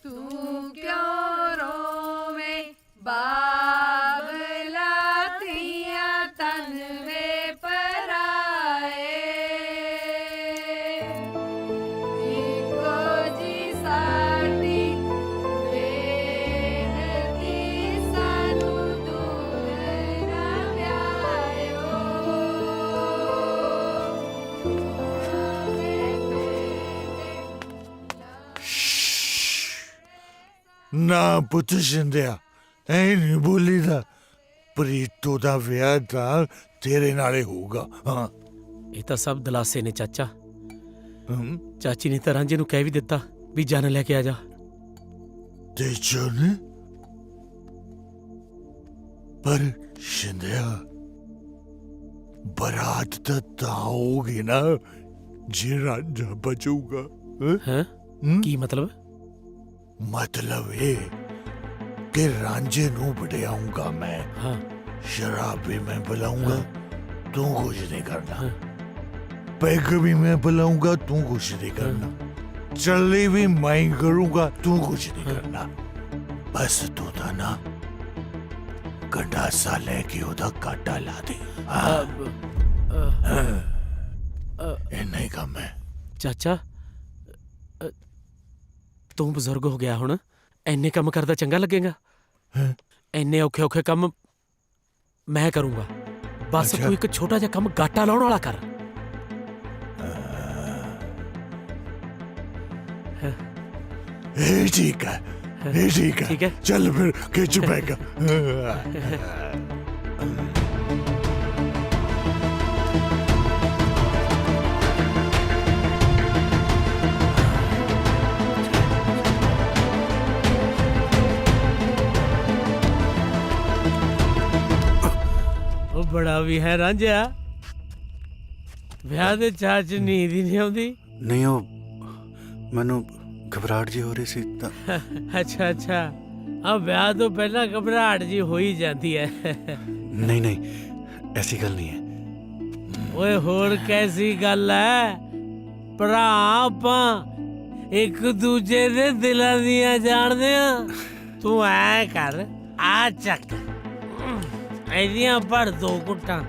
ਤੂੰ ਕਿਉਂ ਰੋਵੇਂ ਬਾਬਲਾ ਤੀਆਂ ਤਨ ਵੇ ਪਰਾਏ ਇੱਕੋ ਜੀ ਸਾਡੀ ਨਾ ਪੁੱਤ ਸ਼ਿੰਦਿਆ, ਐ ਨਹੀਂ ਬੋਲੀਦਾ। ਪ੍ਰੀਤੋ ਦਾ ਵਿਆਹ ਤਾਂ ਤੇਰੇ ਨਾਲੇ ਹੋਊਗਾ। ਹਾਂ, ਇਹ ਤਾਂ ਸਭ ਦਲਾਸੇ ਨੇ ਚਾਚਾ। ਚਾਚੀ ਨੇ ਤਾਂ ਰਾਂਝੇ ਨੂੰ ਕਹਿ ਵੀ ਦਿੱਤਾ ਵੀ ਜਨ ਲੈ ਕੇ ਆ ਜਾ। ਤੇ ਜਨ? ਪਰ ਸ਼ਿੰਦਿਆ, ਬਰਾਤ ਤਾਂ ਹੋਊਗੀ ਨਾ ਜੇ ਰਾਂਝਾ ਬਚੂਗਾ। ਹੈ ਕੀ ਮਤਲਬ? ਮਤਲਬ ਇਹ ਕਿ ਰਾਂਝੇ ਨੂੰ ਵਡਿਆਊਂਗਾ ਮੈਂ। ਹਾਂ, शराब भी मैं पिलाऊंगा, तू कुछ नहीं करना। पैग भी मैं पिलाऊंगा, तू कुछ नहीं करना। चल्ली भी मैं ही करूंगा, तू कुछ नहीं करना। बस तू था ना गंडासा लेके उधर काटा ला दे। नहीं कम है ਚਾਚਾ ਤੂੰ ਬਜ਼ੁਰਗ ਹੋ ਗਿਆ ਹੁਣ, ਐਨੇ ਕੰਮ ਕਰਦਾ ਚੰਗਾ ਲੱਗੇਗਾ? ਐਨੇ ਔਖੇ ਔਖੇ ਕੰਮ ਮੈਂ ਕਰੂੰਗਾ। ਬਸ ਤੂੰ ਇੱਕ ਛੋਟਾ ਜਿਹਾ ਕੰਮ ਗਾਟਾ ਲਾਉਣ ਵਾਲਾ ਕਰ। ठीक है, ठीक है। चल फिर खिंच पैगा। ਉਹ ਬੜਾ ਵੀ ਹੈ ਰਾਂਝਿਆ, ਵਿਆਹ ਦੇ ਚਾਅ 'ਚ ਨੀਂਦ ਹੀ ਨਹੀਂ ਆਉਂਦੀ। ਨਹੀਂ, ਉਹ ਮੈਨੂੰ ਘਬਰਾਹਟ ਜੀ ਹੋ ਰਹੀ ਸੀ ਤਾਂ। ਅੱਛਾ ਅੱਛਾ, ਆ ਵਿਆਹ ਤੋਂ ਪਹਿਲਾਂ ਘਬਰਾਹਟ ਜੀ ਹੋ ਹੀ ਜਾਂਦੀ ਹੈ। ਨਹੀਂ ਨਹੀਂ, ਐਸੀ ਗੱਲ ਨਹੀਂ ਹੈ। ਓਏ ਹੋਰ ਕੈਸੀ ਗੱਲ ਹੈ? ਭਰਾ ਆਪਾਂ ਇੱਕ ਦੂਜੇ ਦੇ ਦਿਲਾਂ ਦੀਆਂ ਜਾਣਦੇ ਆ। ਤੂੰ ਐ ਕਰ, ਆ ਚੱਕ ਇਹਦੀਆਂ ਭਰ ਦੋ ਘੁੱਟਾਂ,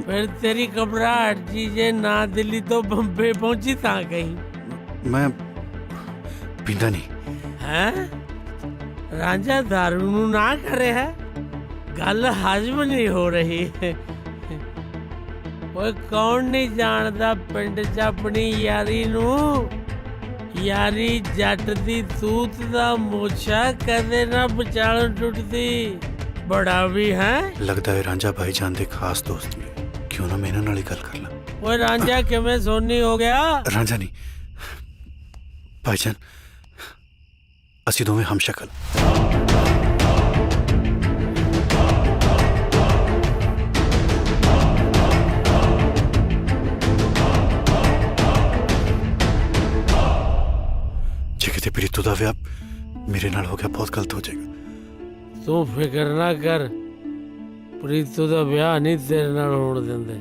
ਫਿਰ ਤੇਰੀ ਘਬਰਾਹਟ ਜੀ ਜੇ ਨਾ ਦਿੱਲੀ ਤੋਂ ਬੰਬੇ ਪਹੁੰਚੀ ਤਾਂ ਕਹੀਂ। ਮੈਂ ਪੀਂਦਾ ਨਹੀਂ। ਹੈ ਰਾਂਝਾ ਦਾਰੂ ਨੂੰ ਨਾ ਕਰੇ ਹੈ, ਗੱਲ ਹਜਮ ਨਹੀਂ ਹੋ ਰਹੀ। ਓਏ ਕੌਣ ਨਹੀਂ ਜਾਣਦਾ ਪਿੰਡ 'ਚ ਆਪਣੀ ਯਾਰੀ ਨੂੰ? ਯਾਰੀ ਜੱਟ ਦੀ ਤੂਤ ਦਾ ਮੋਛਾ ਕਦੇ ਨਾ ਵਿਚਾਲੋਂ ਟੁੱਟਦੀ। ਬੜਾ ਵੀ ਹੈ ਲੱਗਦਾ ਹੈ ਰਾਂਝਾ ਭਾਈਜਾਨ ਦੇ ਖਾਸ ਦੋਸਤ ਨੇ। ਕਿਉਂ ਨਾ ਮੈਂ ਇਹਨਾਂ ਨਾਲ ਹੀ ਗੱਲ ਕਰ ਲਾਂ। ਓਏ ਰਾਂਝਾ ਕਿਵੇਂ ਸੋਨੀ ਹੋ ਗਿਆ? ਰਾਂਝਾ ਨਹੀਂ ਭਾਈਜਾਨ, ਅਸੀਂ ਦੋਵੇਂ ਹਮਸ਼ਕਲ। ਜੇ ਕਿਤੇ ਪ੍ਰੀਤੋ ਦਾ ਵਿਆਹ ਮੇਰੇ ਨਾਲ ਹੋ ਗਿਆ ਬਹੁਤ ਗਲਤ ਹੋ ਜਾਏਗਾ। ਤੂੰ ਫਿਕਰ ਨਾ ਕਰ, ਪ੍ਰੀਤੋ ਦਾ ਵਿਆਹ ਨਹੀਂ ਤੇਰੇ ਨਾਲ ਹੋਣ ਦਿੰਦੇ।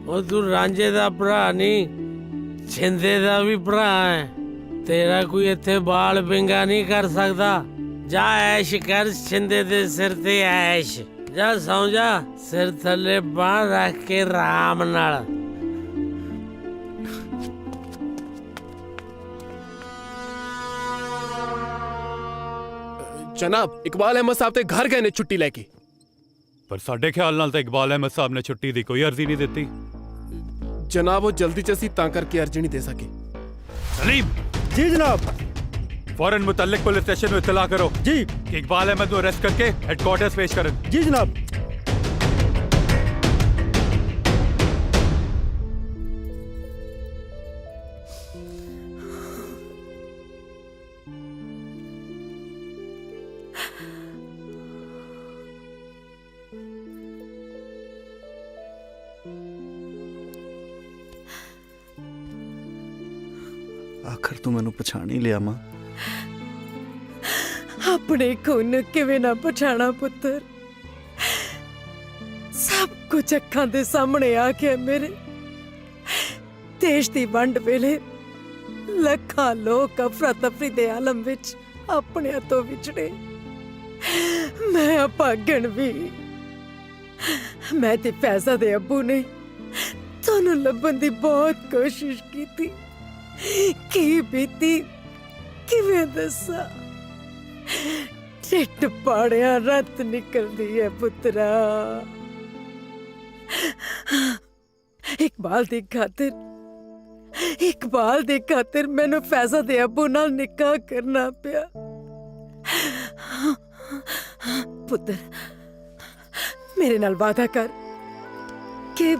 ਉਹ ਤੂੰ ਰਾਂਝੇ ਦਾ ਭਰਾ ਨਹੀਂ, ਛਿੰਦੇ ਦਾ ਵੀ ਭਰਾ ਹੈ। ਤੇਰਾ ਕੋਈ ਇੱਥੇ ਬਾਲ ਬਿੰਗਾ ਨਹੀਂ ਕਰ ਸਕਦਾ। ਜਾ ਐਸ਼ ਕਰ ਛਿੰਦੇ ਦੇ ਸਿਰ ਤੇ ਐਸ਼। ਜਾ ਸੌਂ ਜਾ, ਸਿਰ ਥੱਲੇ ਬਾਂਹ ਰੱਖ ਕੇ ਆਰਾਮ ਨਾਲ। जनाब, इकबाल अहमद साहब ते घर गए ने छुट्टी लेके। पर साडे ख्याल नाल तो इकबाल अहमद साहब ने छुट्टी दी कोई अर्जी नहीं देती। जनाब, वो जल्दी च असीं तां करके अर्जी नहीं दे सके। सलीम। जी जनाब। फौरन मुतल्लिक पुलिस स्टेशन में इत्तला करो जी कि इकबाल अहमद को अरेस्ट करके हेडक्वार्टर्स पेश करें। जी जनाब। ਆਖਰ ਤੂੰ ਮੈਨੂੰ ਪਛਾਣ ਹੀ ਲਿਆ ਮਾਂ। ਆਪਣੇ ਖੂਨ ਕਿਵੇਂ ਨਾ ਪਛਾਣਾ ਪੁੱਤਰ। ਸਭ ਕੁਝ ਅੱਖਾਂ ਦੇ ਸਾਹਮਣੇ ਆ ਕੇ ਮੇਰੇ ਦੇਸ਼ ਦੀ ਵੰਡ ਵੇਲੇ ਲੱਖਾਂ ਲੋਕ ਅਫਰਾ ਤਫਰੀ ਦੇ ਆਲਮ ਵਿੱਚ ਆਪਣਿਆਂ ਤੋਂ ਵਿਛੜੇ। ਮੈਂ ਅਪਾਗਣ ਵੀ। ਮੈਂ ਤੇ ਫੈਜ਼ਾ ਦੇ ਅੱਬੂ ਨੇ ਤੁਹਾਨੂੰ ਲੱਭਣ ਦੀ ਬਹੁਤ ਕੋਸ਼ਿਸ਼ ਕੀਤੀ। ਕੀ ਬੀਤੀ ਕਿਵੇਂ ਦੱਸਾਂ? ਢਿੱਡ ਪਾੜਿਆ ਰੱਤ ਨਿਕਲਦੀ ਹੈ ਪੁੱਤਰਾ। ਇਕਬਾਲ ਦੀ ਖਾਤਰ ਇਕਬਾਲ ਦੇ ਖਾਤਰ ਮੈਨੂੰ ਫੈਜ਼ਾ ਦੇ ਅੱਬੂ ਨਾਲ ਨਿਕਾਹ ਕਰਨਾ ਪਿਆ। ਪੁੱਤਰ ਮੇਰੇ ਨਾਲ ਵਾਅਦਾ ਕਰ ਕਿ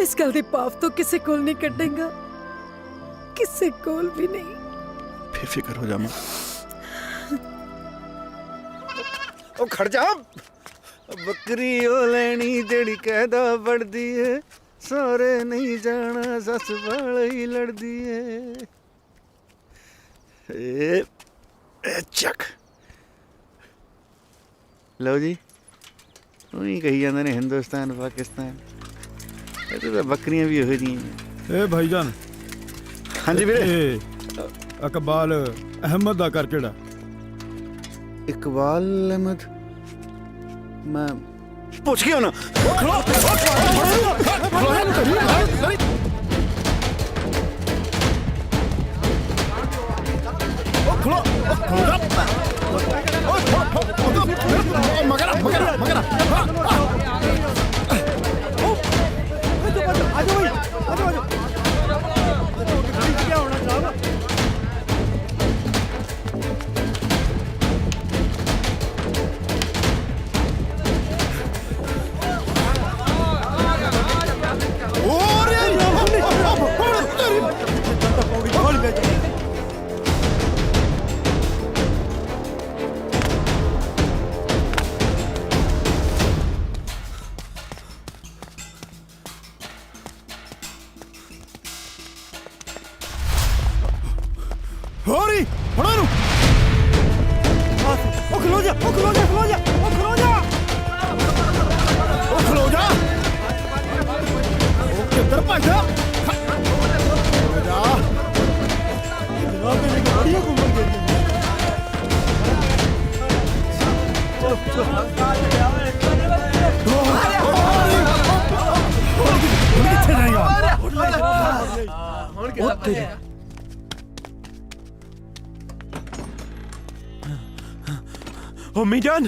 ਇਸ ਗੱਲ ਦੀ ਪਾਪ ਤੋਂ ਕਿਸੇ ਕੋਲ ਨਹੀਂ ਕੱਢੇਗਾ, ਕਿਸੇ ਕੋਲ ਵੀ ਨਹੀਂ। ਬੇਫਿਕਰ ਹੋ ਜਾ ਮਾਂ। ਉਹ ਖੜ ਜਾ। ਬੱਕਰੀ ਉਹ ਲੈਣੀ ਜਿਹੜੀ ਕਹਿਦਾ ਵੜਦੀ ਏ, ਸਾਰੇ ਨਹੀਂ ਜਾਣਾ ਸੱਸ ਵਾਲੀ ਹੀ ਲੜਦੀ ਏ। ਇਹ ਚੱਕ ਲਓ ਜੀ। ਉਹੀ ਕਹੀ ਜਾਂਦੇ ਨੇ ਹਿੰਦੁਸਤਾਨ ਪਾਕਿਸਤਾਨ, ਇਹ ਤਾਂ ਬੱਕਰੀਆਂ ਵੀ ਉਹੋ ਜਿਹੀਆਂ। ਏ ਭਾਈਜਾਨ। ਹਾਂਜੀ ਵੀਰੇ। ਇਕਬਾਲ ਅਹਿਮਦ ਦਾ ਘਰ ਕਿਹੜਾ? ਇਕਬਾਲ ਅਹਿਮਦ ਮੈਂ ਪੁੱਛ ਗਿਆ ਨਾ। ਹੋਰੀ ਫੜੋ ਨੂੰ। ਉਹ ਖਲੋ ਜਾ, ਉਹ ਖਲੋ ਜਾ, ਖਲੋ ਜਾ, ਉਹ ਖਲੋ ਜਾ, ਉਹ ਖਲੋ ਜਾ। ਉਹ ਕਿੱਧਰ ਭੱਜਦਾ? ਜਾ ਜਨਾਬ ਮੇਰੇ ਗਾੜੀਆਂ ਘੁੰਮਣ ਗਈ। ਚਲੋ ਚਲੋ ਕਿੱਥੇ ਜਾਏਗਾ? ਹੁਣ ਕਿੱਥੇ? होमी जान,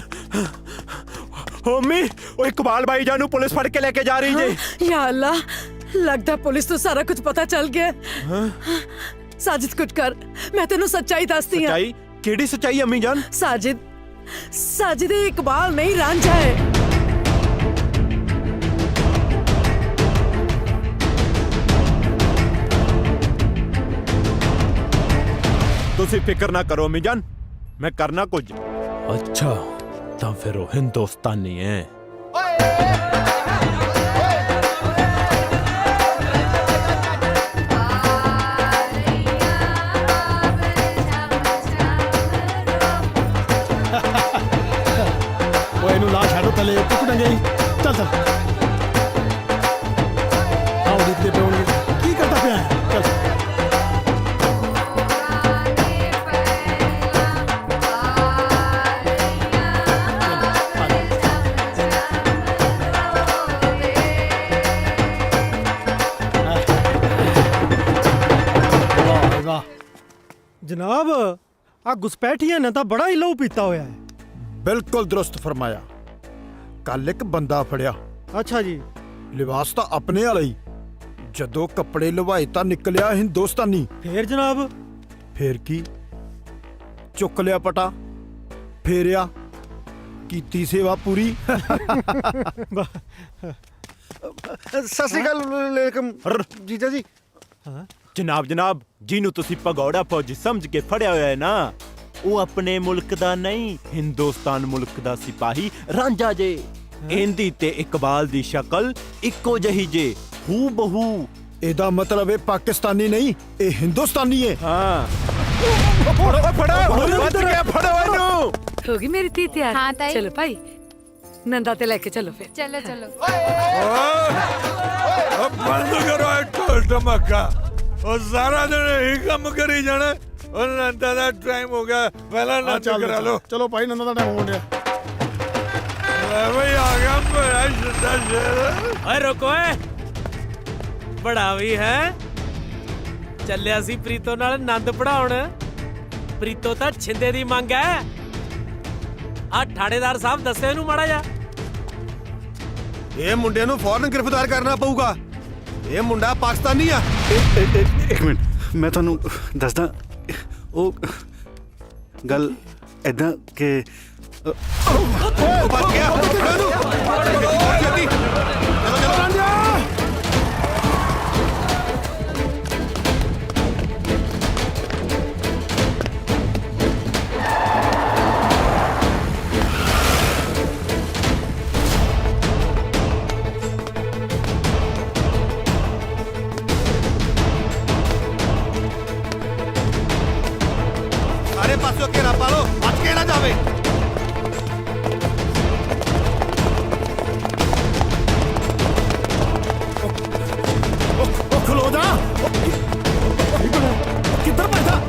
होमी, वो इकबाल भाई जान पुलिस फड़ के लेके जा रही जी। या अल्लाह, लगता पुलिस तो सारा कुछ पता चल गया। साजिद कुछ कर, मैं तेनू सच्चाई दसदी हां। सच्चाई? केड़ी सच्चाई अम्मी जान? साजिद इकबाल नहीं रांझा है। तुसी फिक्र ना करो अम्मी जान, मैं करना कुछ। अच्छा तो फिर वो हिंदुस्तानी है। वो इन्हू ला छाड़ो तले टुकड़ गई। चल चल आओ देखते पे होंगे की करता पे है। चल जनाब आ घुसपैठिया ने तो बड़ा ही लहू पीता होया है। बिल्कुल दुरुस्त फरमाया। कल एक बंदा फड़िया। अच्छा जी। लिबास तो अपने वाला ही, जदों कपड़े लवाए तो निकलिया हिंदुस्तानी। फिर जनाब? फिर की चुक लिया पटा, फेरिया, कीती सेवा पूरी। सत श्री अकाल जीजा जी। जनाब जनाब, जिन्हू तुसी भगौड़ा फौजी समझ के फड़िया होया है ना, वो अपने मुल्क दा नहीं, हिंदुस्तान मुल्क दा सिपाही रांझा जे। इंदी ते इकबाल दी शक्ल इक्को जही जे, हू बहू। एदा मतलब है पाकिस्तानी नहीं, ए हिंदुस्तानी है। हाँ। फड़ो होगी मेरी धी तैयार? हाँ ताई। चलो भाई नंदा ते लेके चलो फिर। चलो चलो। बंद करो ढोल धमाका, और सारा दिन यही काम करी जाना। और नंदा दा टाइम हो गया, पहला नाच करा लो। चलो भाई नंदा दा टाइम हो गया। भाई आ गया मेरा शिद्दा शेर। ओए रुको बड़ा भी है ਚੱਲਿਆ ਸੀ ਪ੍ਰੀਤੋ ਨਾਲ ਆਨੰਦ ਪੜਾਉਣ। ਪ੍ਰੀਤੋ ਤਾਂ ਛਿੰਦੇ ਦੀ ਮੰਗ ਹੈ। ਆ ਠਾੜੇਦਾਰ ਸਾਹਿਬ ਦੱਸੇ ਇਹਨੂੰ ਮਾੜਾ ਜਾ। ਇਹ ਮੁੰਡੇ ਨੂੰ ਫੌਰਨ ਗ੍ਰਿਫਤਾਰ ਕਰਨਾ ਪਊਗਾ। ਇਹ ਮੁੰਡਾ ਪਾਕਿਸਤਾਨੀ ਆ। ਇੱਕ ਮਿੰਟ ਮੈਂ ਤੁਹਾਨੂੰ ਦੱਸਦਾ ਉਹ ਗੱਲ ਐਦਾਂ ਕਿ ਭੱਜ ਗਿਆ ਜਲਦੀ ਚਲੋ ਸਾਰੇ ਪਾਸੋਂ ਘੇਰਾ ਪਾ ਲਓ ਬਚ ਕੇ ਨਾ ਜਾਵੇ ਉਹ ਖਲੋ ਜਾ ਕਿੱਧਰ ਭੱਜਦਾ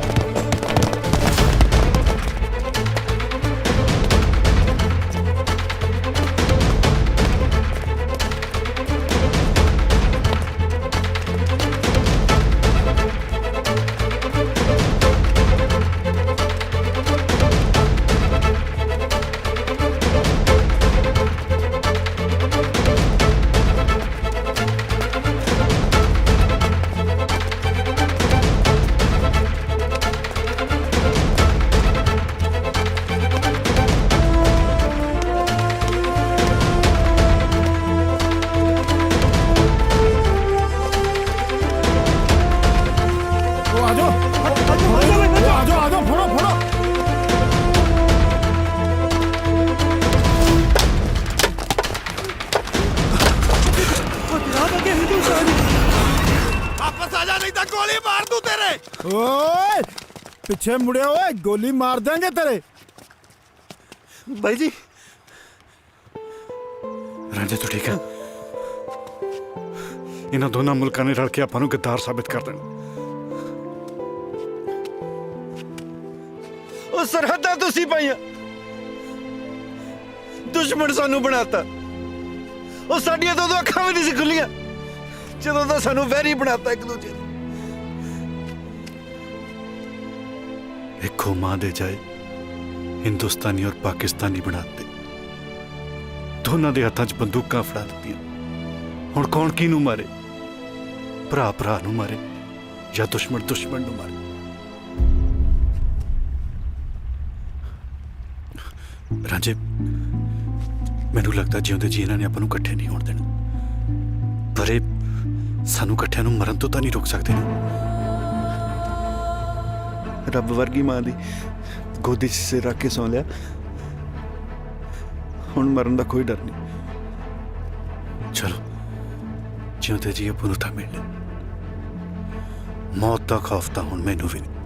ਵਾਪਸ ਆ ਜਾ ਨਹੀਂ ਤਾਂ ਗੋਲੀ ਮਾਰ ਦੂੰ ਤੇਰੇ ਓਏ ਪਿੱਛੇ ਮੁੜਿਆ ਓਏ ਗੋਲੀ ਮਾਰ ਦਾਂਗੇ ਤੇਰੇ ਬਾਈ ਜੀ ਰਾਂਝਾ ਤੂੰ ਠੀਕ ਹੈ ਇਹਨਾਂ ਦੋਨਾਂ ਮੁਲਕਾਂ ਨੇ ਰਲ ਕੇ ਆਪਾਂ ਨੂੰ ਗੱਦਾਰ ਸਾਬਿਤ ਕਰ ਦੇਣਾ ਉਹ ਸਰਹੱਦਾਂ ਤੁਸੀਂ ਪਾਈਆਂ ਦੁਸ਼ਮਣ ਸਾਨੂੰ ਬਣਾਤਾ ਉਹ ਸਾਡੀਆਂ ਤਾਂ ਉਦੋਂ ਅੱਖਾਂ ਵੀ ਨਹੀਂ ਸੀ ਖੁੱਲੀਆਂ ਜਦੋਂ ਤਾਂ ਸਾਨੂੰ ਵੈਰੀ ਬਣਾਤਾ ਇੱਕ ਦੂਜੇ ਨੂੰ ਇੱਕੋ ਮਾਂ ਦੇ ਜਾਏ ਹਿੰਦੁਸਤਾਨੀ ਔਰ ਪਾਕਿਸਤਾਨੀ ਬਣਾਤੇ ਦੋਨਾਂ ਦੇ ਹੱਥਾਂ 'ਚ ਬੰਦੂਕਾਂ ਫੜਾ ਦਿੱਤੀਆਂ ਹੁਣ ਕੌਣ ਕਿਹਨੂੰ ਮਾਰੇ ਭਰਾ ਭਰਾ ਨੂੰ ਮਾਰੇ ਜਾਂ ਦੁਸ਼ਮਣ ਦੁਸ਼ਮਣ ਨੂੰ ਮਾਰੇ ਰਾਂਝੇ ਮੈਨੂੰ ਲੱਗਦਾ ਜਿਉਂਦੇ ਜੀ ਇਹਨਾਂ ਨੇ ਆਪਾਂ ਨੂੰ ਇਕੱਠੇ ਨਹੀਂ ਹੋਣ ਦੇਣਾ ਪਰ ਇਹ ਸਾਨੂੰ ਇਕੱਠਿਆਂ ਨੂੰ ਮਰਨ ਤੋਂ ਤਾਂ ਨਹੀਂ ਰੋਕ ਸਕਦੇ ਨਾ ਰੱਬ ਵਰਗੀ ਮਾਂ ਦੀ ਗੋਦੀ 'ਚ ਸਿਰ ਰੱਖ ਕੇ ਸੌਂ ਲਿਆ ਹੁਣ ਮਰਨ ਦਾ ਕੋਈ ਡਰ ਨਹੀਂ ਚਲੋ ਜਿਉਂਦੇ ਜੀ ਆਪਾਂ ਨੂੰ ਤਾਂ ਮਿਲਣਾ ਮੌਤ ਦਾ ਖੌਫ ਤਾਂ ਹੁਣ ਮੈਨੂੰ ਵੀ ਨਹੀਂ